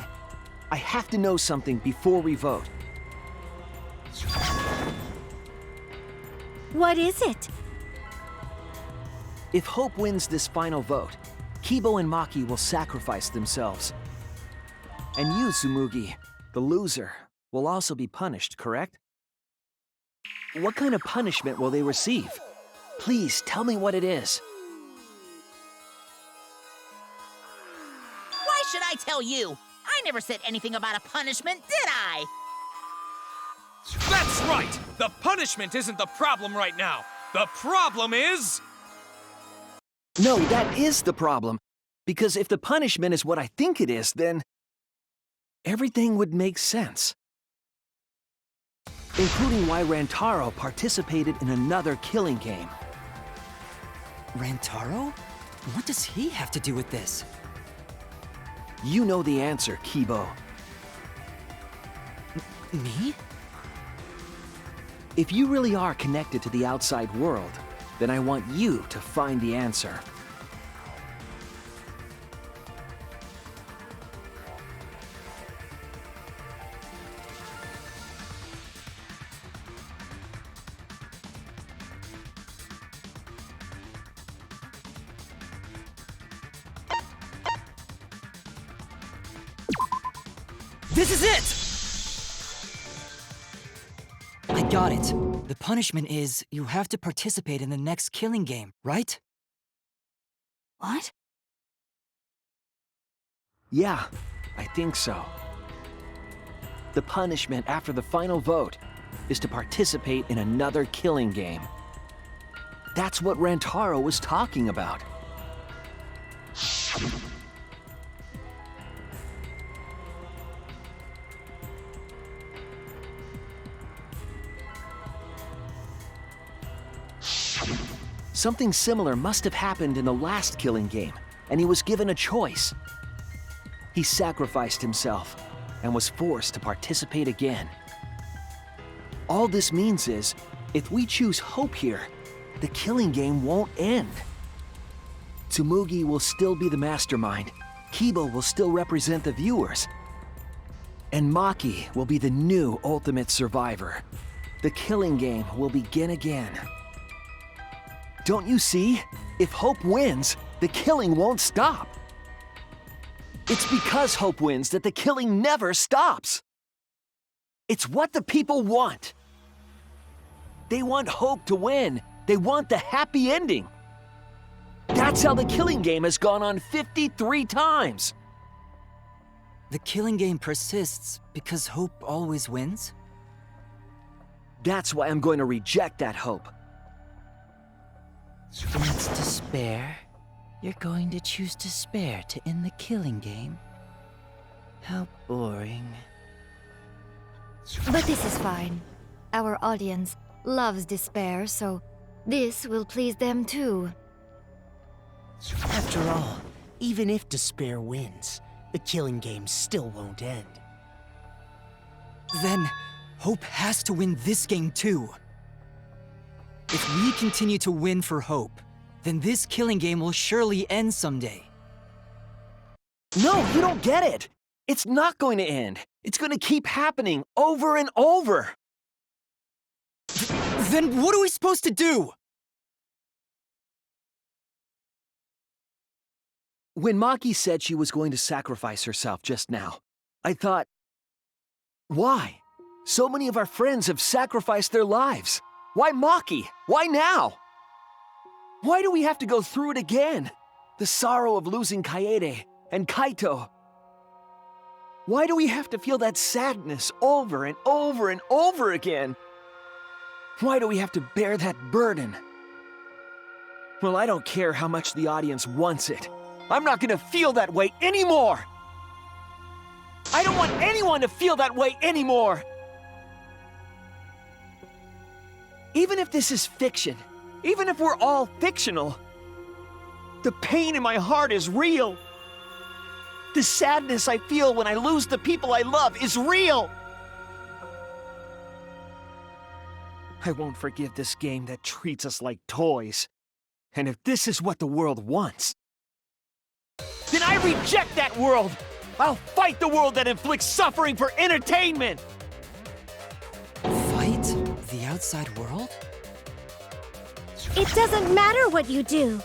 I have to know something before we vote. What is it? If Hope wins this final vote, Kibo and Maki will sacrifice themselves. And you, Tsumugi, the loser, will also be punished, correct? What kind of punishment will they receive? Please, tell me what it is. Why should I tell you? I never said anything about a punishment, did I? That's right! The punishment isn't the problem right now. The problem is... No, that is the problem. Because if the punishment is what I think it is, then everything would make sense. Including why Rantaro participated in another killing game. Rantaro? What does he have to do with this? You know the answer, Kibo. Me? If you really are connected to the outside world, then I want you to find the answer. This is it! I got it. The punishment is you have to participate in the next killing game, right? What? Yeah, I think so. The punishment after the final vote is to participate in another killing game. That's what Rantaro was talking about. Something similar must have happened in the last killing game, and he was given a choice. He sacrificed himself and was forced to participate again. All this means is, if we choose Hope here, the killing game won't end. Tsumugi will still be the mastermind, Kibo will still represent the viewers, and Maki will be the new ultimate survivor. The killing game will begin again. Don't you see? If Hope wins, the killing won't stop. It's because Hope wins that the killing never stops. It's what the people want. They want Hope to win. They want the happy ending. That's how the killing game has gone on 53 times. The killing game persists because Hope always wins? That's why I'm going to reject that hope. When it's despair, you're going to choose despair to end the killing game? How boring. But this is fine. Our audience loves despair, so this will please them too. After all, even if despair wins, the killing game still won't end. Then, Hope has to win this game too. If we continue to win for Hope, then this killing game will surely end someday. No, you don't get it. It's not going to end. It's going to keep happening over and over. Then what are we supposed to do? When Maki said she was going to sacrifice herself just now, I thought, why? So many of our friends have sacrificed their lives. Why Maki? Why now? Why do we have to go through it again? The sorrow of losing Kaede and Kaito. Why do we have to feel that sadness over and over and over again? Why do we have to bear that burden? Well, I don't care how much the audience wants it. I'm not gonna feel that way anymore! I don't want anyone to feel that way anymore! Even if this is fiction, Even if we're all fictional, the pain in my heart is real. The sadness I feel when I lose the people I love is real. I won't forgive this game that treats us like toys. And if this is what the world wants, then I reject that world! I'll fight the world that inflicts suffering for entertainment! Fight the outside world? It doesn't matter what you do.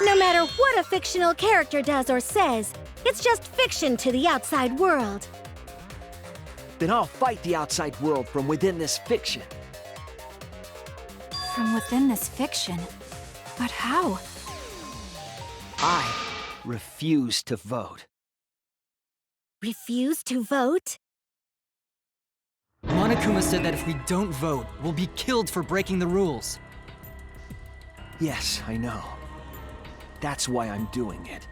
No matter what a fictional character does or says, it's just fiction to the outside world. Then I'll fight the outside world from within this fiction. From within this fiction? But how? I refuse to vote. Refuse to vote? Monokuma said that if we don't vote, we'll be killed for breaking the rules. Yes, I know. That's why I'm doing it.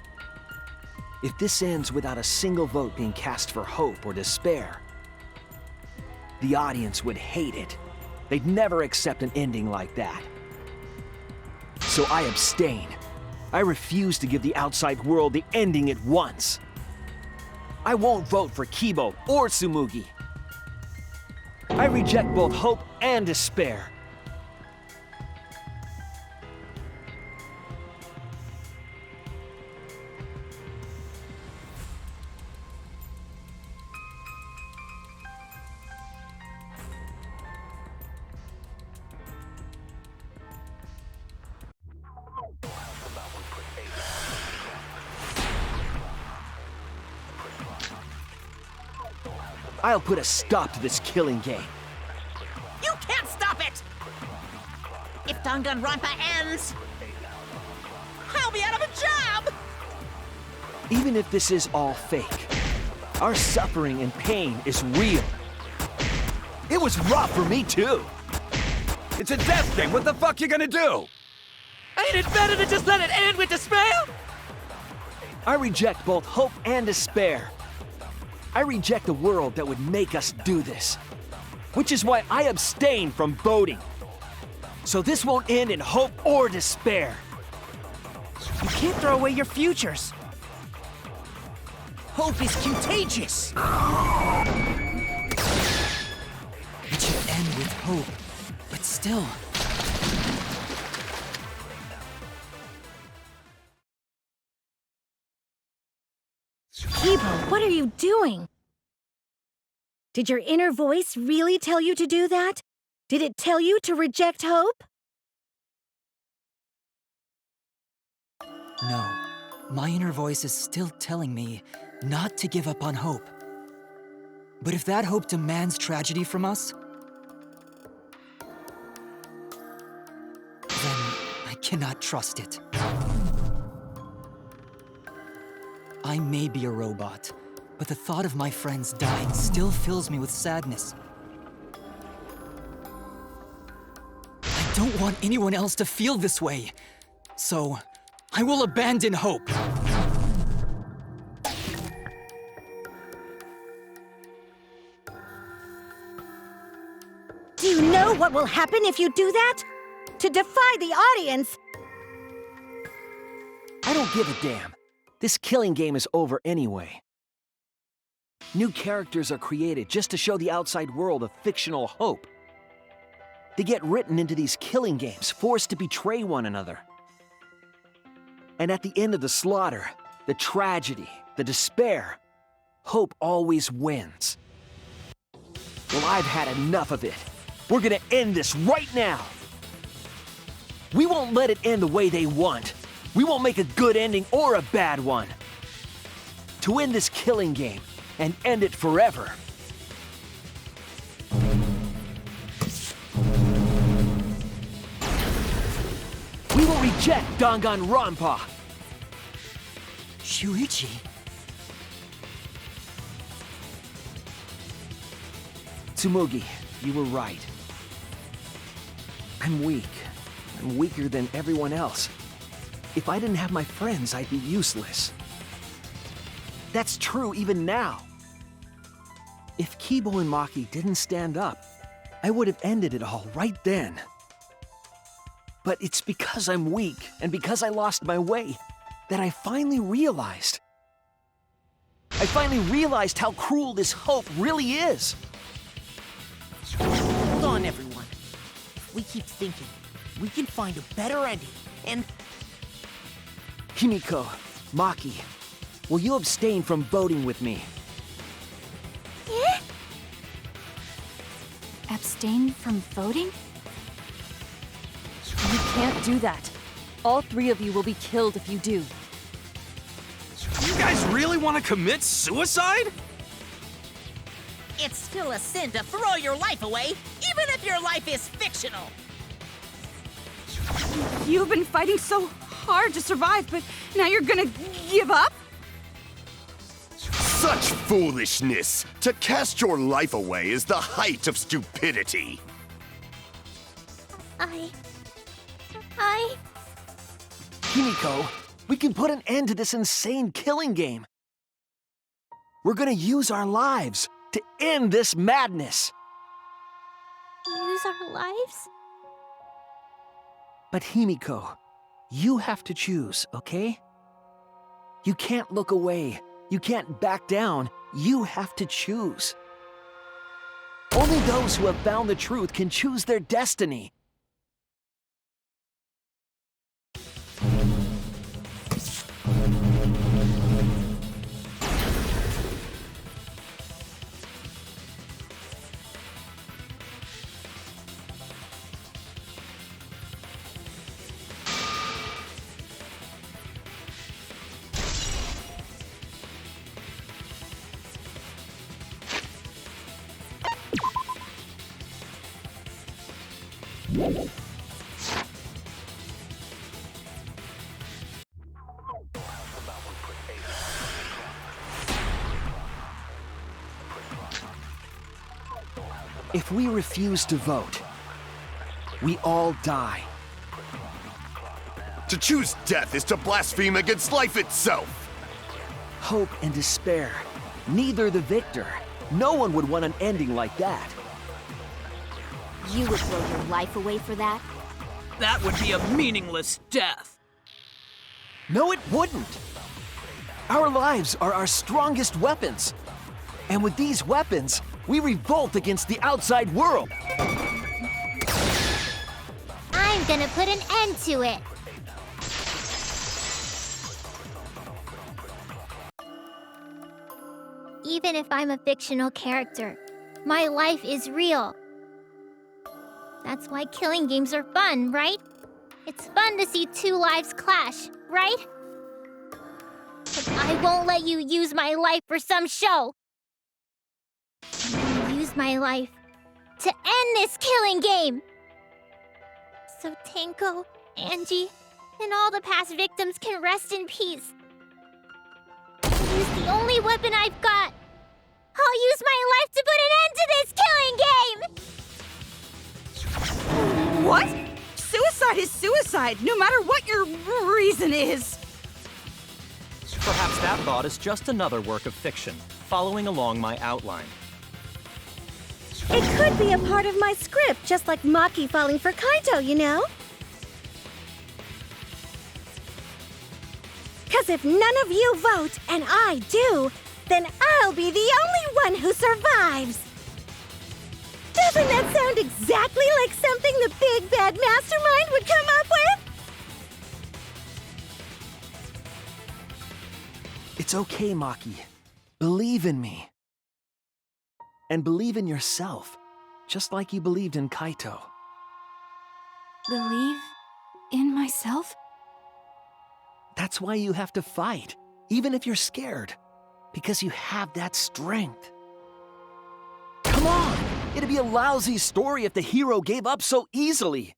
If this ends without a single vote being cast for hope or despair, the audience would hate it. They'd never accept an ending like that. So I abstain. I refuse to give the outside world the ending it wants. I won't vote for Kibo or Tsumugi. I reject both hope and despair. I'll put a stop to this killing game. You can't stop it! If Danganronpa ends, I'll be out of a job! Even if this is all fake, our suffering and pain is real. It was rough for me too. It's a death thing. What the fuck you gonna do? Ain't it better to just let it end with despair? I reject both hope and despair. I reject a world that would make us do this. Which is why I abstain from voting. So this won't end in hope or despair. You can't throw away your futures. Hope is contagious. It should end with hope, but still. Kibo, what are you doing? Did your inner voice really tell you to do that? Did it tell you to reject hope? No. My inner voice is still telling me not to give up on hope. But if that hope demands tragedy from us, then I cannot trust it. I may be a robot, but the thought of my friends dying still fills me with sadness. I don't want anyone else to feel this way, so I will abandon hope. Do you know what will happen if you do that? To defy the audience! I don't give a damn. This killing game is over anyway. New characters are created just to show the outside world a fictional hope. They get written into these killing games, forced to betray one another. And at the end of the slaughter, the tragedy, the despair, hope always wins. Well, I've had enough of it. We're gonna end this right now. We won't let it end the way they want. We won't make a good ending or a bad one. To end this killing game and end it forever. We will reject Danganronpa. Shuichi? Tsumugi, you were right. I'm weak. I'm weaker than everyone else. If I didn't have my friends, I'd be useless. That's true even now. If Kibo and Maki didn't stand up, I would have ended it all right then. But it's because I'm weak and because I lost my way that I finally realized. I finally realized how cruel this hope really is. Hold on, everyone. If we keep thinking, we can find a better ending, and... Himiko, Maki, will you abstain from voting with me? Yeah? Abstain from voting? You can't do that. All 3 of you will be killed if you do. You guys really want to commit suicide? It's still a sin to throw your life away, even if your life is fictional. You've been fighting so hard to survive, but now you're gonna give up? Such foolishness! To cast your life away is the height of stupidity. Himiko, we can put an end to this insane killing game. We're gonna use our lives to end this madness. Use our lives? But Himiko, you have to choose, okay? You can't look away. You can't back down. You have to choose. Only those who have found the truth can choose their destiny. If we refuse to vote, we all die. To choose death is to blaspheme against life itself. Hope and despair, neither the victor. No one would want an ending like that. You would throw your life away for that? That would be a meaningless death. No, it wouldn't. Our lives are our strongest weapons. And with these weapons, we revolt against the outside world. I'm gonna put an end to it. Even if I'm a fictional character, my life is real. That's why killing games are fun, right? It's fun to see 2 lives clash, right? But I won't let you use my life for some show. I'm gonna use my life to end this killing game. So Tenko, Angie, and all the past victims can rest in peace. I'll use the only weapon I've got. I'll use my life to put an end to this killing game! What? Suicide is suicide, no matter what your reason is. Perhaps that thought is just another work of fiction, following along my outline. It could be a part of my script, just like Maki falling for Kaito, you know? Because if none of you vote, and I do, then I'll be the only one who survives! Doesn't that sound exactly like something the big bad mastermind would come up with? It's okay, Maki. Believe in me. And believe in yourself, just like you believed in Kaito. Believe in myself? That's why you have to fight, even if you're scared, because you have that strength. Come on! It'd be a lousy story if the hero gave up so easily.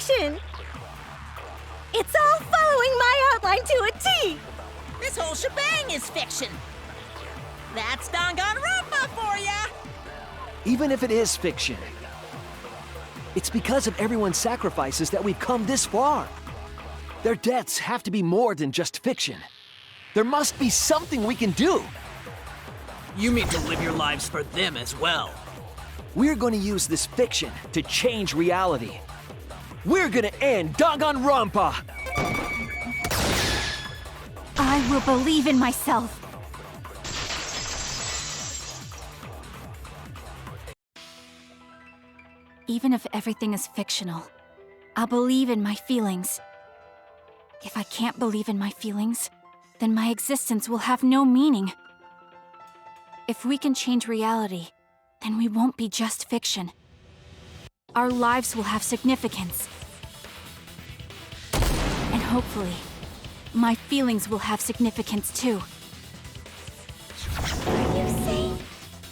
fiction. It's all following my outline to a T. This whole shebang is fiction. That's Danganronpa for ya! Even if it is fiction, it's because of everyone's sacrifices that we've come this far. Their deaths have to be more than just fiction. There must be something we can do. You mean to live your lives for them as well? We're going to use this fiction to change reality. We're going to end Danganronpa! I will believe in myself. Even if everything is fictional, I'll believe in my feelings. If I can't believe in my feelings, then my existence will have no meaning. If we can change reality, then we won't be just fiction. Our lives will have significance. And hopefully, my feelings will have significance too. Are you saying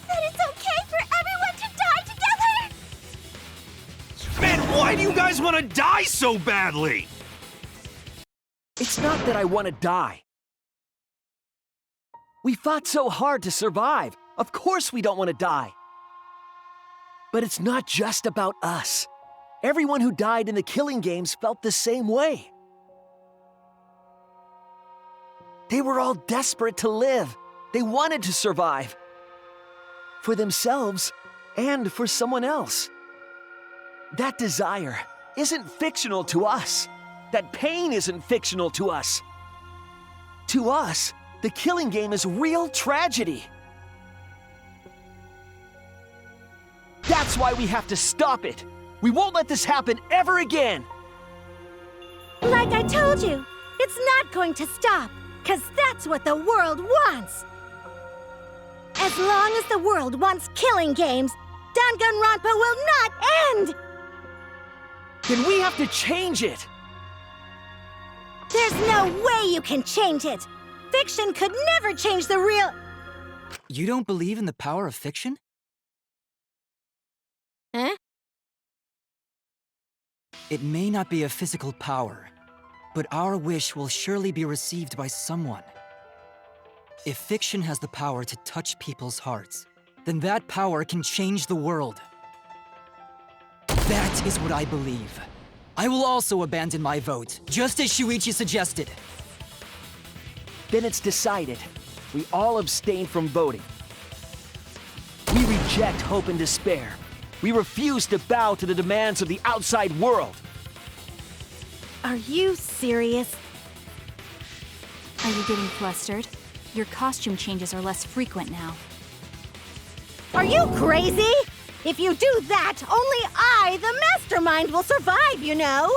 that it's okay for everyone to die together? Man, why do you guys want to die so badly? It's not that I want to die. We fought so hard to survive. Of course we don't want to die. But it's not just about us. Everyone who died in the Killing Games felt the same way. They were all desperate to live. They wanted to survive. For themselves and for someone else. That desire isn't fictional to us. That pain isn't fictional to us. To us, the Killing Game is real tragedy. That's why we have to stop it. We won't let this happen ever again. Like I told you, it's not going to stop, because that's what the world wants. As long as the world wants Killing Games, Danganronpa will not end! Then we have to change it. There's no way you can change it. Fiction could never change the real... You don't believe in the power of fiction? Huh? It may not be a physical power, but our wish will surely be received by someone. If fiction has the power to touch people's hearts, then that power can change the world. That is what I believe. I will also abandon my vote, just as Shuichi suggested. Then it's decided. We all abstain from voting. We reject hope and despair. We refuse to bow to the demands of the outside world. Are you serious? Are you getting flustered? Your costume changes are less frequent now. Are you crazy? If you do that, only I, the mastermind, will survive, you know?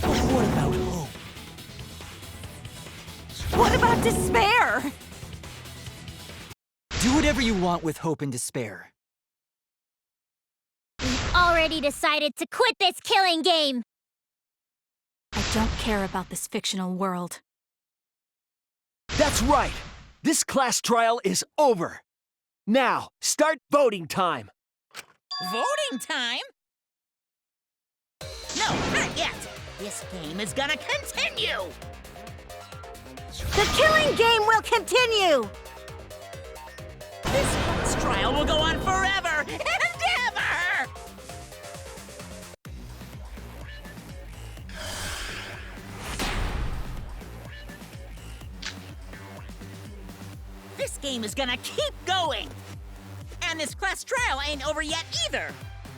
What about hope? What about despair? Do whatever you want with hope and despair. We've already decided to quit this Killing Game. I don't care about this fictional world. That's right. This class trial is over. Now, start voting time. Voting time? No, not yet. This game is gonna continue. The Killing Game will continue! This class trial will go on forever and ever! This game is gonna keep going! And this class trial ain't over yet either!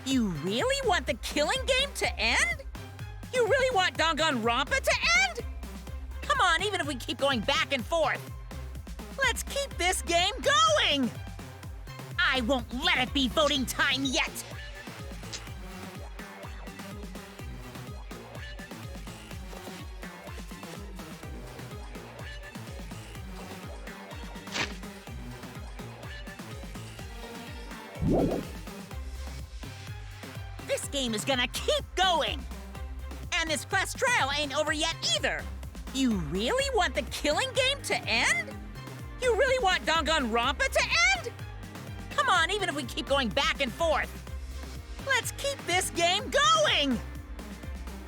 You really want the Killing Game to end? You really want Danganronpa to end? Come on, even if we keep going back and forth. Let's keep this game going! I won't let it be voting time yet! This game is gonna keep going! And this class trial ain't over yet either! You really want the Killing Game to end? You really want Danganronpa to end? Come on, even if we keep going back and forth. Let's keep this game going!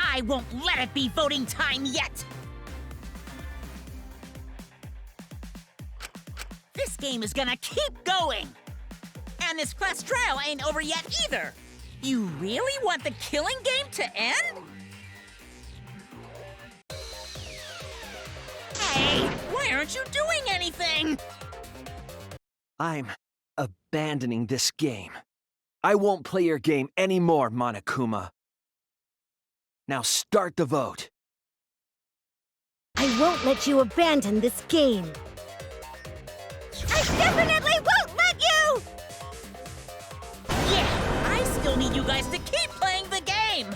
I won't let it be voting time yet! This game is gonna keep going! And this class trial ain't over yet either! You really want the killing game to end? Hey, why aren't you doing anything? I'm abandoning this game. I won't play your game anymore, Monokuma. Now start the vote. I won't let you abandon this game. I definitely won't let you! Yeah, I still need you guys to keep playing the game!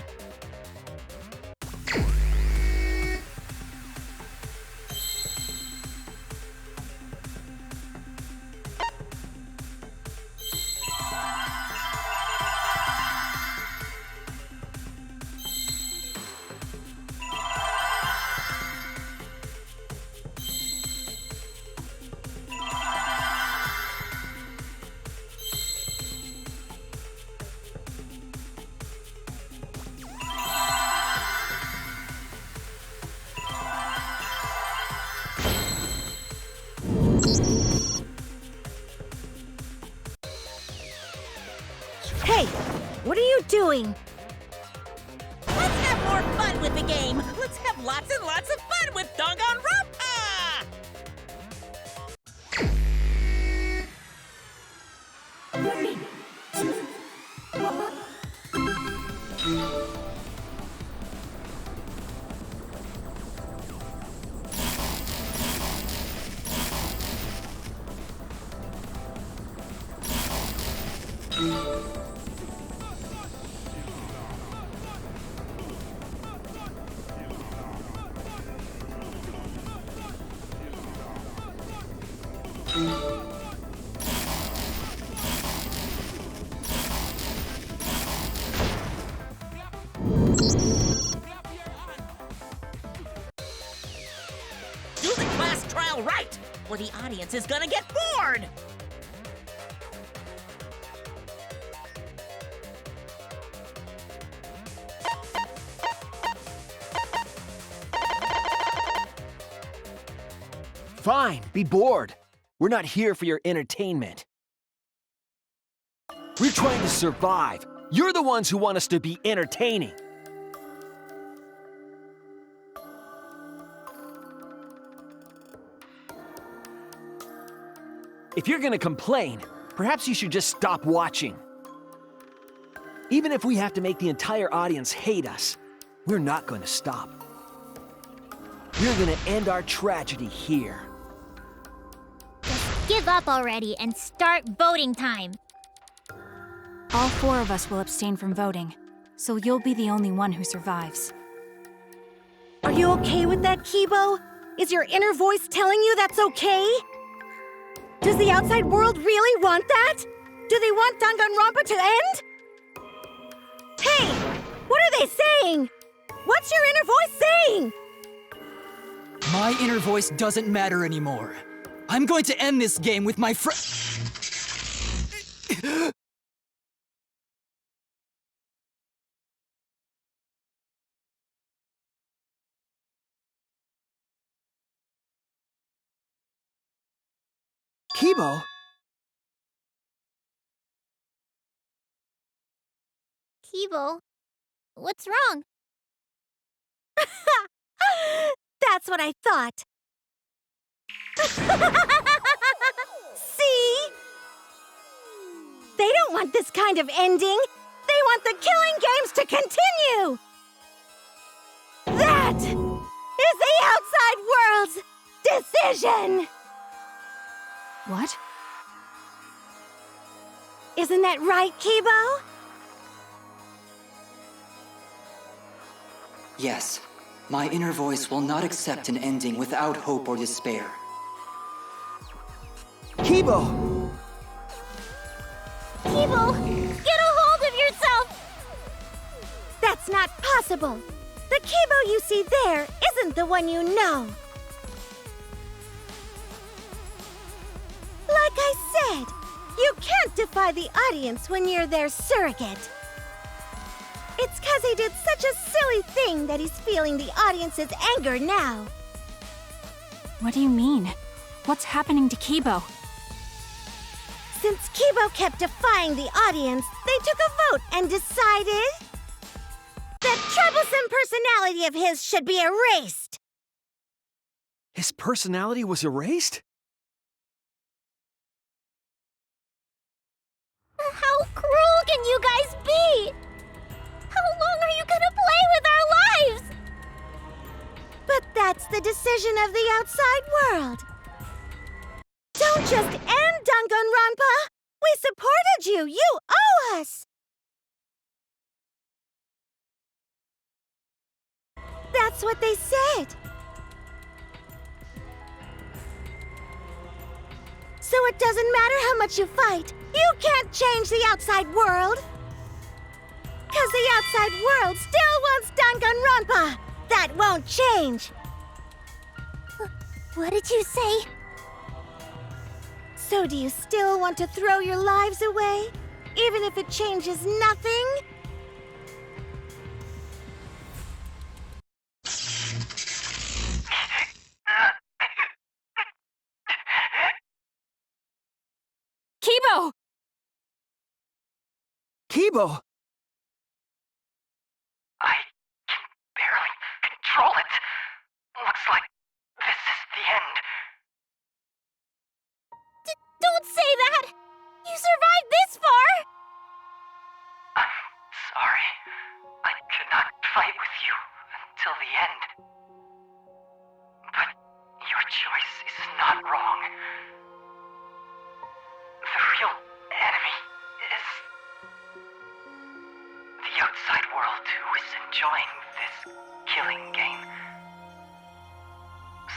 Hey, what are you doing? Let's have more fun with the game! Let's have lots and lots of fun with Danganronpa! Do the class trial right, or the audience is gonna get bored! Fine, be bored. We're not here for your entertainment. We're trying to survive. You're the ones who want us to be entertaining. If you're gonna complain, perhaps you should just stop watching. Even if we have to make the entire audience hate us, we're not gonna stop. We're gonna end our tragedy here. Give up already and start voting time. All 4 of us will abstain from voting, so you'll be the only one who survives. Are you okay with that, Kibo? Is your inner voice telling you that's okay? Does the outside world really want that? Do they want Danganronpa to end? Hey! What are they saying? What's your inner voice saying? My inner voice doesn't matter anymore. I'm going to end this game with my friend. Kibo? Kibo, what's wrong? That's what I thought. See? They don't want this kind of ending. They want the killing games to continue. That is the outside world's decision. What? Isn't that right, Kibo? Yes, my inner voice will not accept an ending without hope or despair. Kibo! Kibo, get a hold of yourself! That's not possible. The Kibo you see there isn't the one you know. Like I said, you can't defy the audience when you're their surrogate. It's 'cause he did such a silly thing that he's feeling the audience's anger now. What do you mean? What's happening to Kibo? Since Kibo kept defying the audience, they took a vote and decided that troublesome personality of his should be erased. His personality was erased? How cruel can you guys be? How long are you gonna play with our lives? But that's the decision of the outside world. Don't just end Danganronpa! We supported you! You owe us! That's what they said. So it doesn't matter how much you fight, you can't change the outside world. 'Cause the outside world still wants Danganronpa! That won't change! What did you say? So do you still want to throw your lives away? Even if it changes nothing? Kibo! Kibo! I can barely control it. Looks like this is the end. Don't say that! You survived this far! I'm sorry. I could not fight with you until the end. But your choice is not wrong. The real enemy is the outside world who is enjoying this killing game.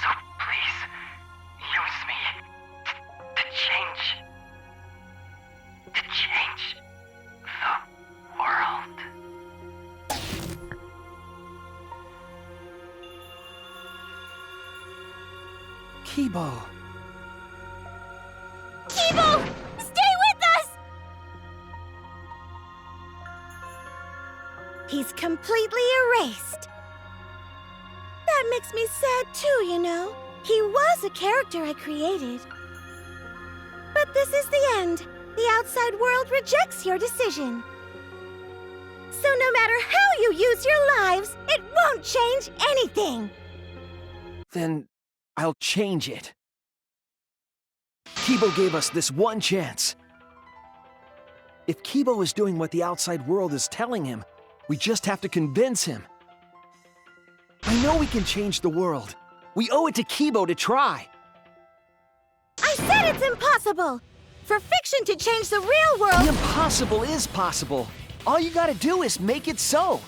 So please, use me to change the world. Kibo. Kibo! Stay with us! He's completely erased. That makes me sad too, you know. He was a character I created. But this is the end. The outside world rejects your decision. So no matter how you use your lives, it won't change anything. Then I'll change it. Kibo gave us this one chance. If Kibo is doing what the outside world is telling him, we just have to convince him. I know we can change the world. We owe it to Kibo to try. I said it's impossible! For fiction to change the real world— The impossible is possible. All you gotta do is make it so.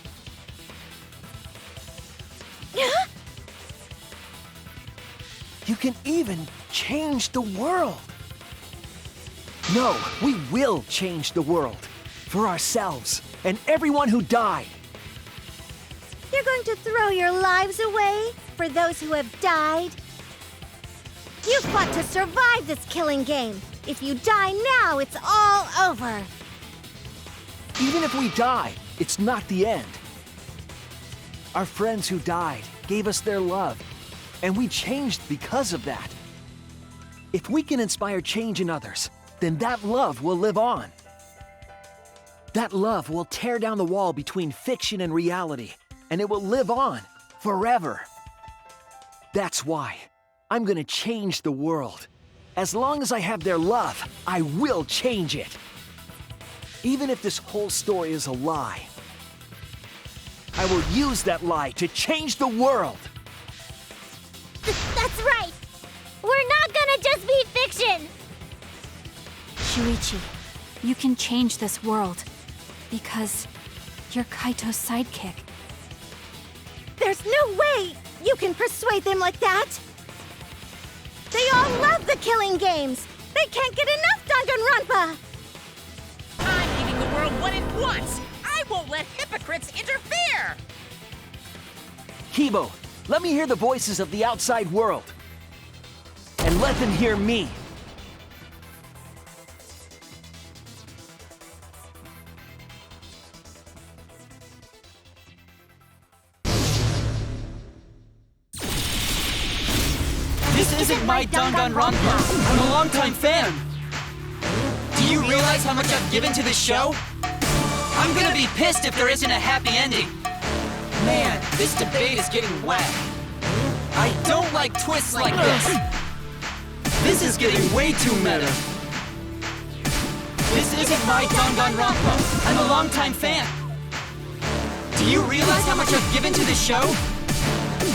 You can even change the world. No, we will change the world. For ourselves and everyone who died. You're going to throw your lives away for those who have died? You fought to survive this killing game. If you die now, it's all over. Even if we die, it's not the end. Our friends who died gave us their love, and we changed because of that. If we can inspire change in others, then that love will live on. That love will tear down the wall between fiction and reality, and it will live on forever. That's why I'm gonna change the world. As long as I have their love, I will change it. Even if this whole story is a lie, I will use that lie to change the world. That's right! We're not gonna just be fiction! Shuichi, you can change this world. Because you're Kaito's sidekick. There's no way you can persuade them like that! They all love the killing games! They can't get enough Danganronpa! I'm giving the world what it wants! I won't let hypocrites interfere! Kibo, let me hear the voices of the outside world. And let them hear me. isn't my Danganronpa. I'm a longtime fan. Do you realize how much I've given to this show? I'm gonna be pissed if there isn't a happy ending. Man, this debate is getting whack. I don't like twists like this. This is getting way too meta. This isn't my Danganronpa. I'm a longtime fan. Do you realize how much I've given to this show?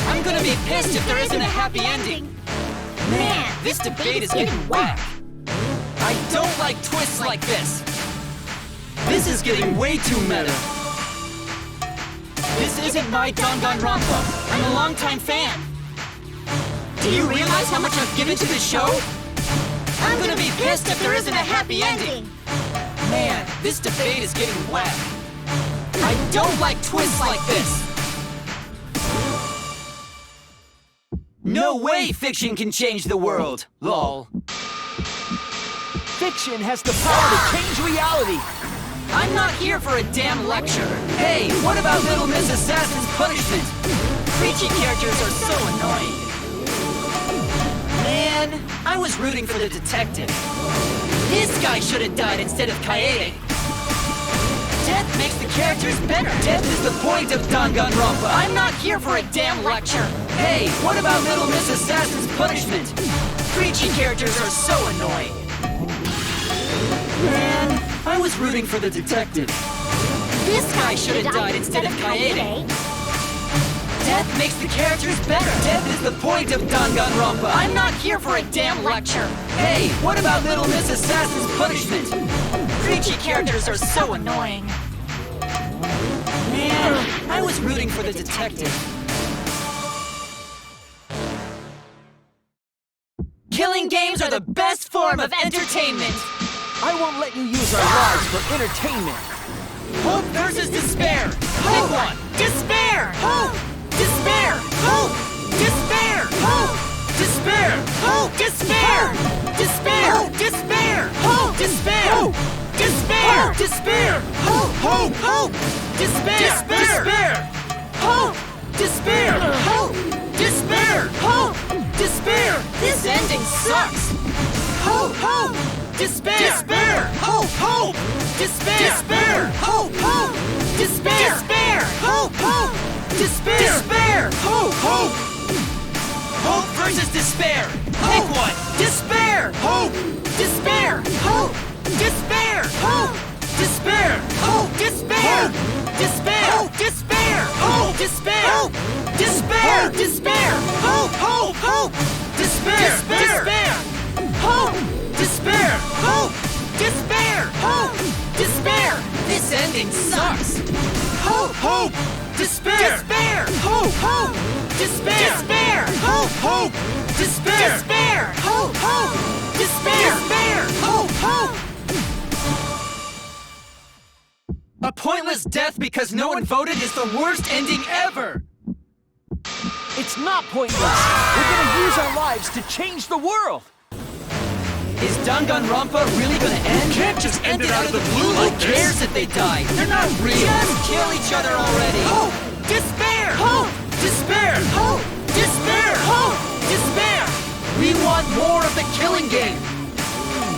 I'm gonna be pissed if there isn't a happy ending. Man, this debate is getting whack. I don't like twists like this. This is getting way too meta. This isn't my Danganronpa. I'm a longtime fan. Do you realize how much I've given to this show? I'm gonna be pissed if there isn't a happy ending. Man, this debate is getting whack. I don't like twists like this. No way fiction can change the world, lol. Fiction has the power to change reality. I'm not here for a damn lecture. Hey, what about Little Miss Assassin's punishment? Preachy characters are so annoying. Man, I was rooting for the detective. This guy should have died instead of Kaede. Death makes the characters better. Death is the point of Danganronpa. I'm not here for a damn lecture. Hey, what about Little Miss Assassin's punishment? Preachy characters are so annoying. Man, I was rooting for the detective. This guy should have died instead of Kaede. Death makes the characters better. Death is the point of Danganronpa. I'm not here for a damn lecture. Hey, what about Little Miss Assassin's punishment? Preachy characters are so annoying. Man, I was rooting for the detective. Killing games are the best form of entertainment. I won't let you use our lives for entertainment. Hope versus despair. Pick one. Despair. Hope. Despair. Hope. Despair. Hope. Despair. Hope. Despair. Despair. Despair. Hope. Despair. Despair. Despair. Hope. Hope. Hope. Despair. Despair. Hope. Despair. Hope. Despair. Hope. Despair. This ending sucks. Hope. Hope. Despair! Despair! Hope! Hope! Despair! Despair! Hope! Hope! Despair! Despair! Hope! Hope! Despair! Despair! Hope! Hope! Hope versus despair! Pick one! Despair! Hope! Despair! Hope! Despair! Hope! Despair! Hope! Despair! Despair! Hope! Despair! Hope! Despair! Despair! Despair! Hope! Hope! Hope! Despair! Despair! Hope! Despair! Hope! Despair! Hope! Despair! This ending sucks! Hope! Hope! Despair! Despair! Hope! Hope! Despair! Despair! Hope! Hope! Despair! Despair! Hope! Hope! Despair! Despair! Hope! Hope! A pointless death because no one voted is the worst ending ever! It's not pointless. We're gonna use our lives to change the world. Is Danganronpa really gonna end? You can't just end it out of the blue Who like this. cares if they die? They're not real. Just kill each other already. Hope! Despair! Hope! Despair! Hope! Despair! Hope! Despair! We want more of the killing game.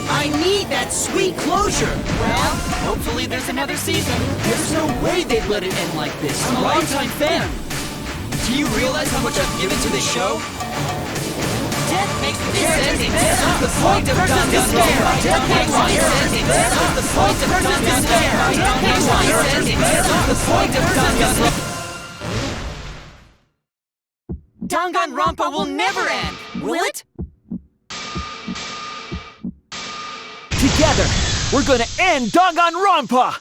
I need that sweet closure. Well, hopefully there's another season. There's no way they'd let it end like this. I'm a longtime fan. Do you realize how much I've given to this show? Death makes the ending. This is the point of Danganronpa. Death makes the ending. This is the point of Danganronpa. Death makes the ending. This is the point of Danganronpa. Danganronpa will never end, will it? Together, we're gonna end Danganronpa!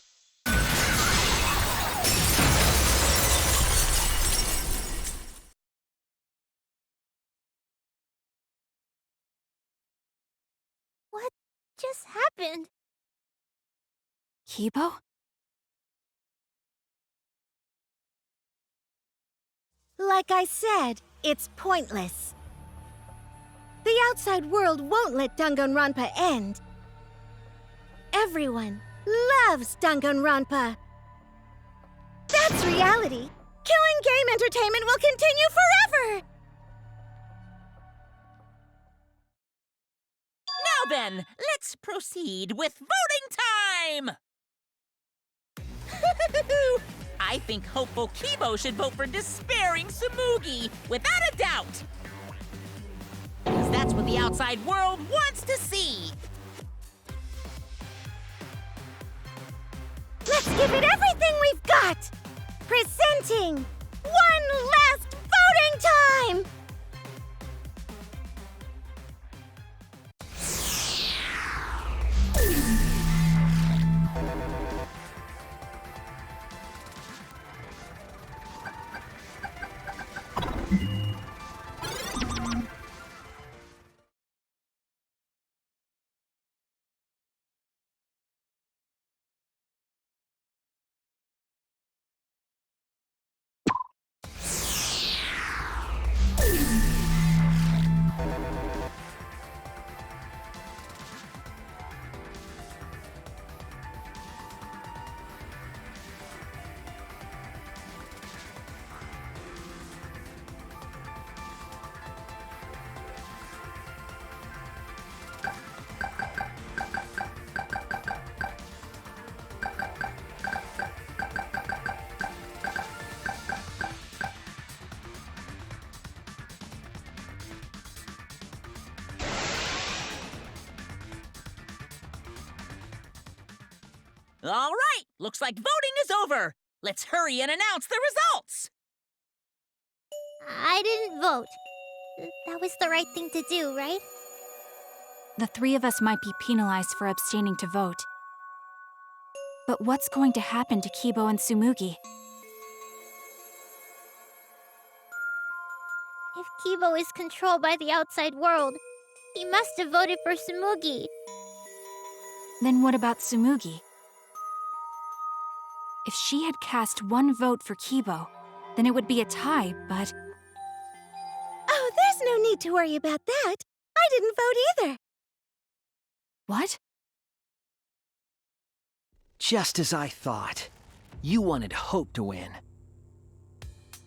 What just happened? Kibo? Like I said, it's pointless. The outside world won't let Danganronpa end. Everyone loves Danganronpa. That's reality. Killing game entertainment will continue forever! then, let's proceed with voting time! I think hopeful Kibo should vote for despairing Tsumugi, without a doubt! Because that's what the outside world wants to see! Let's give it everything we've got! Presenting one last voting time! All right, looks like voting is over. Let's hurry and announce the results. I didn't vote. That was the right thing to do, right? The three of us might be penalized for abstaining to vote. But what's going to happen to Kibo and Tsumugi? If Kibo is controlled by the outside world, he must have voted for Tsumugi. Then what about Tsumugi? If she had cast one vote for Kibo, then it would be a tie, but... Oh, there's no need to worry about that. I didn't vote either. What? Just as I thought. You wanted Hope to win.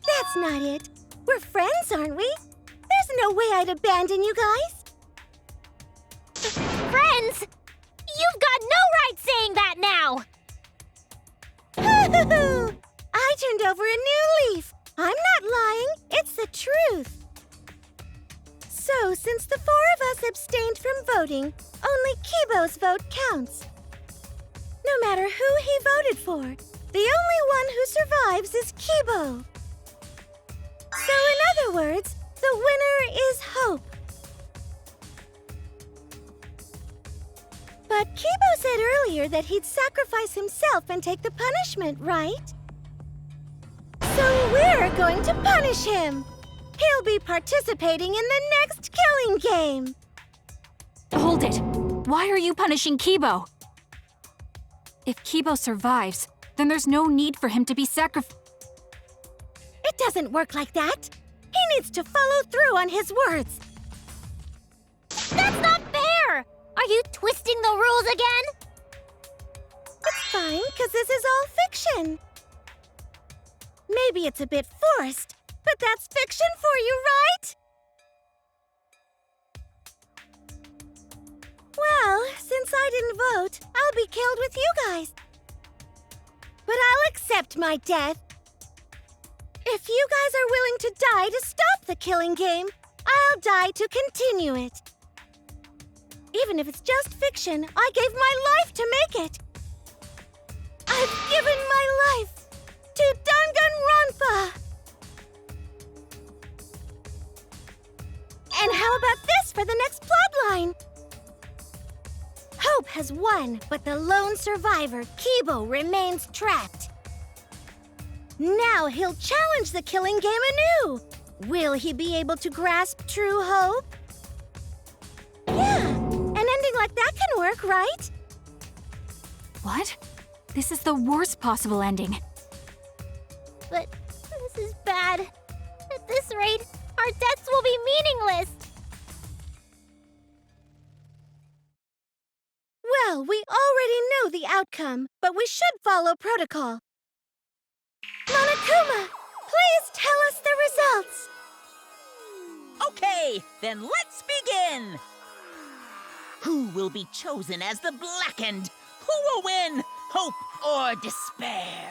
That's not it. We're friends, aren't we? There's no way I'd abandon you guys. Friends? You've got no right saying that now! I turned over a new leaf. I'm not lying. It's the truth. So, since the four of us abstained from voting, only Kibo's vote counts. No matter who he voted for, the only one who survives is Kibo. So, in other words, the winner is Hope. But Kibo said earlier that he'd sacrifice himself and take the punishment, right? So we're going to punish him. He'll be participating in the next killing game. Hold it! Why are you punishing Kibo? If Kibo survives, then there's no need for him to be sacrificed. It doesn't work like that. He needs to follow through on his words. That's not fair! Are you twisting the rules again? It's fine, because this is all fiction. Maybe it's a bit forced, but that's fiction for you, right? Well, since I didn't vote, I'll be killed with you guys. But I'll accept my death. If you guys are willing to die to stop the killing game, I'll die to continue it. Even if it's just fiction, I gave my life to make it. I've given my life to Danganronpa. And how about this for the next plotline? Hope has won, but the lone survivor, Kibo, remains trapped. Now he'll challenge the killing game anew. Will he be able to grasp true hope? Yeah, an ending like that can work, right? What? This is the worst possible ending. But this is bad. At this rate, our deaths will be meaningless. Well, we already know the outcome, but we should follow protocol. Monokuma, please tell us the results. Okay, then let's begin. Who will be chosen as the Blackened? Who will win? Hope or despair?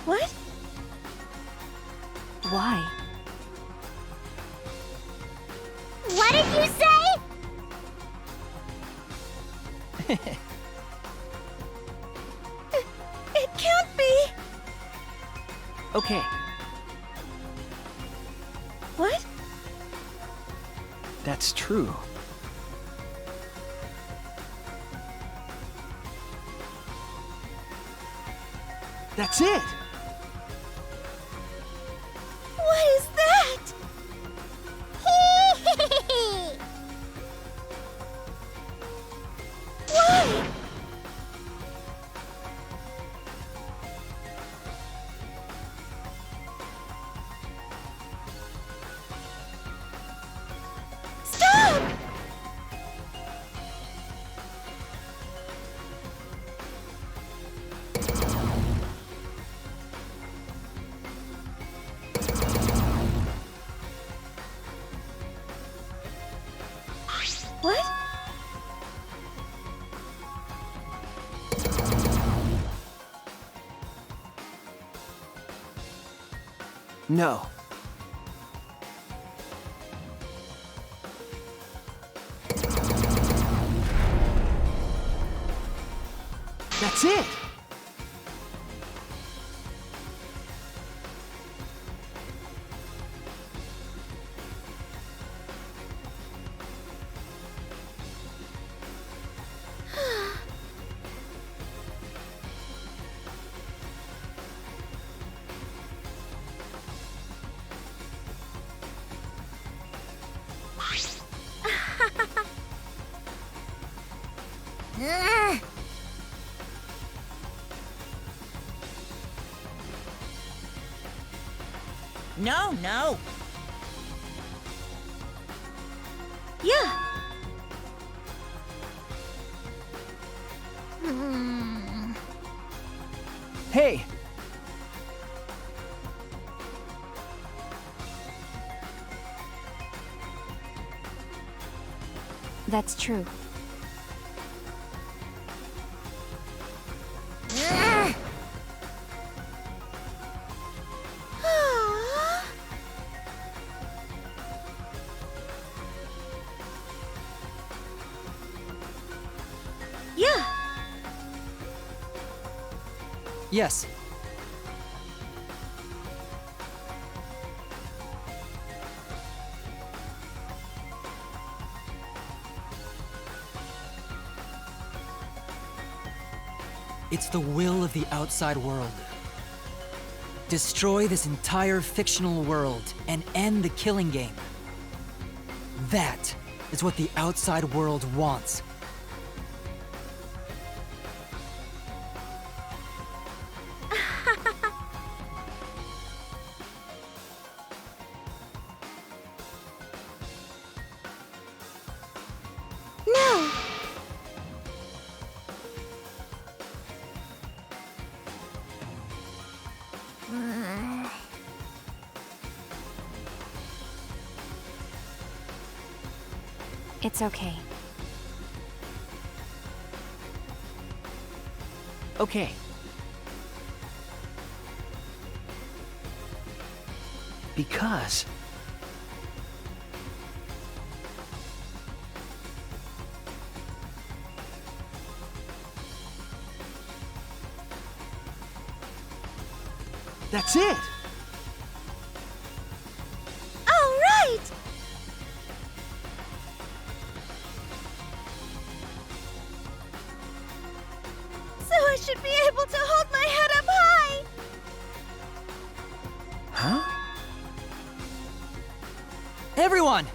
What? Why? What did you say? It can't be! Okay, What? that's true. That's it! What is that? Why? Stop! What? No. That's it! No, no. Yeah. Hey! That's true. Yeah. Yes. It's the will of the outside world. Destroy this entire fictional world and end the killing game. That is what the outside world wants. No. It's okay. Okay. Because... That's it! All right! So I should be able to hold my head up high! Huh? Everyone!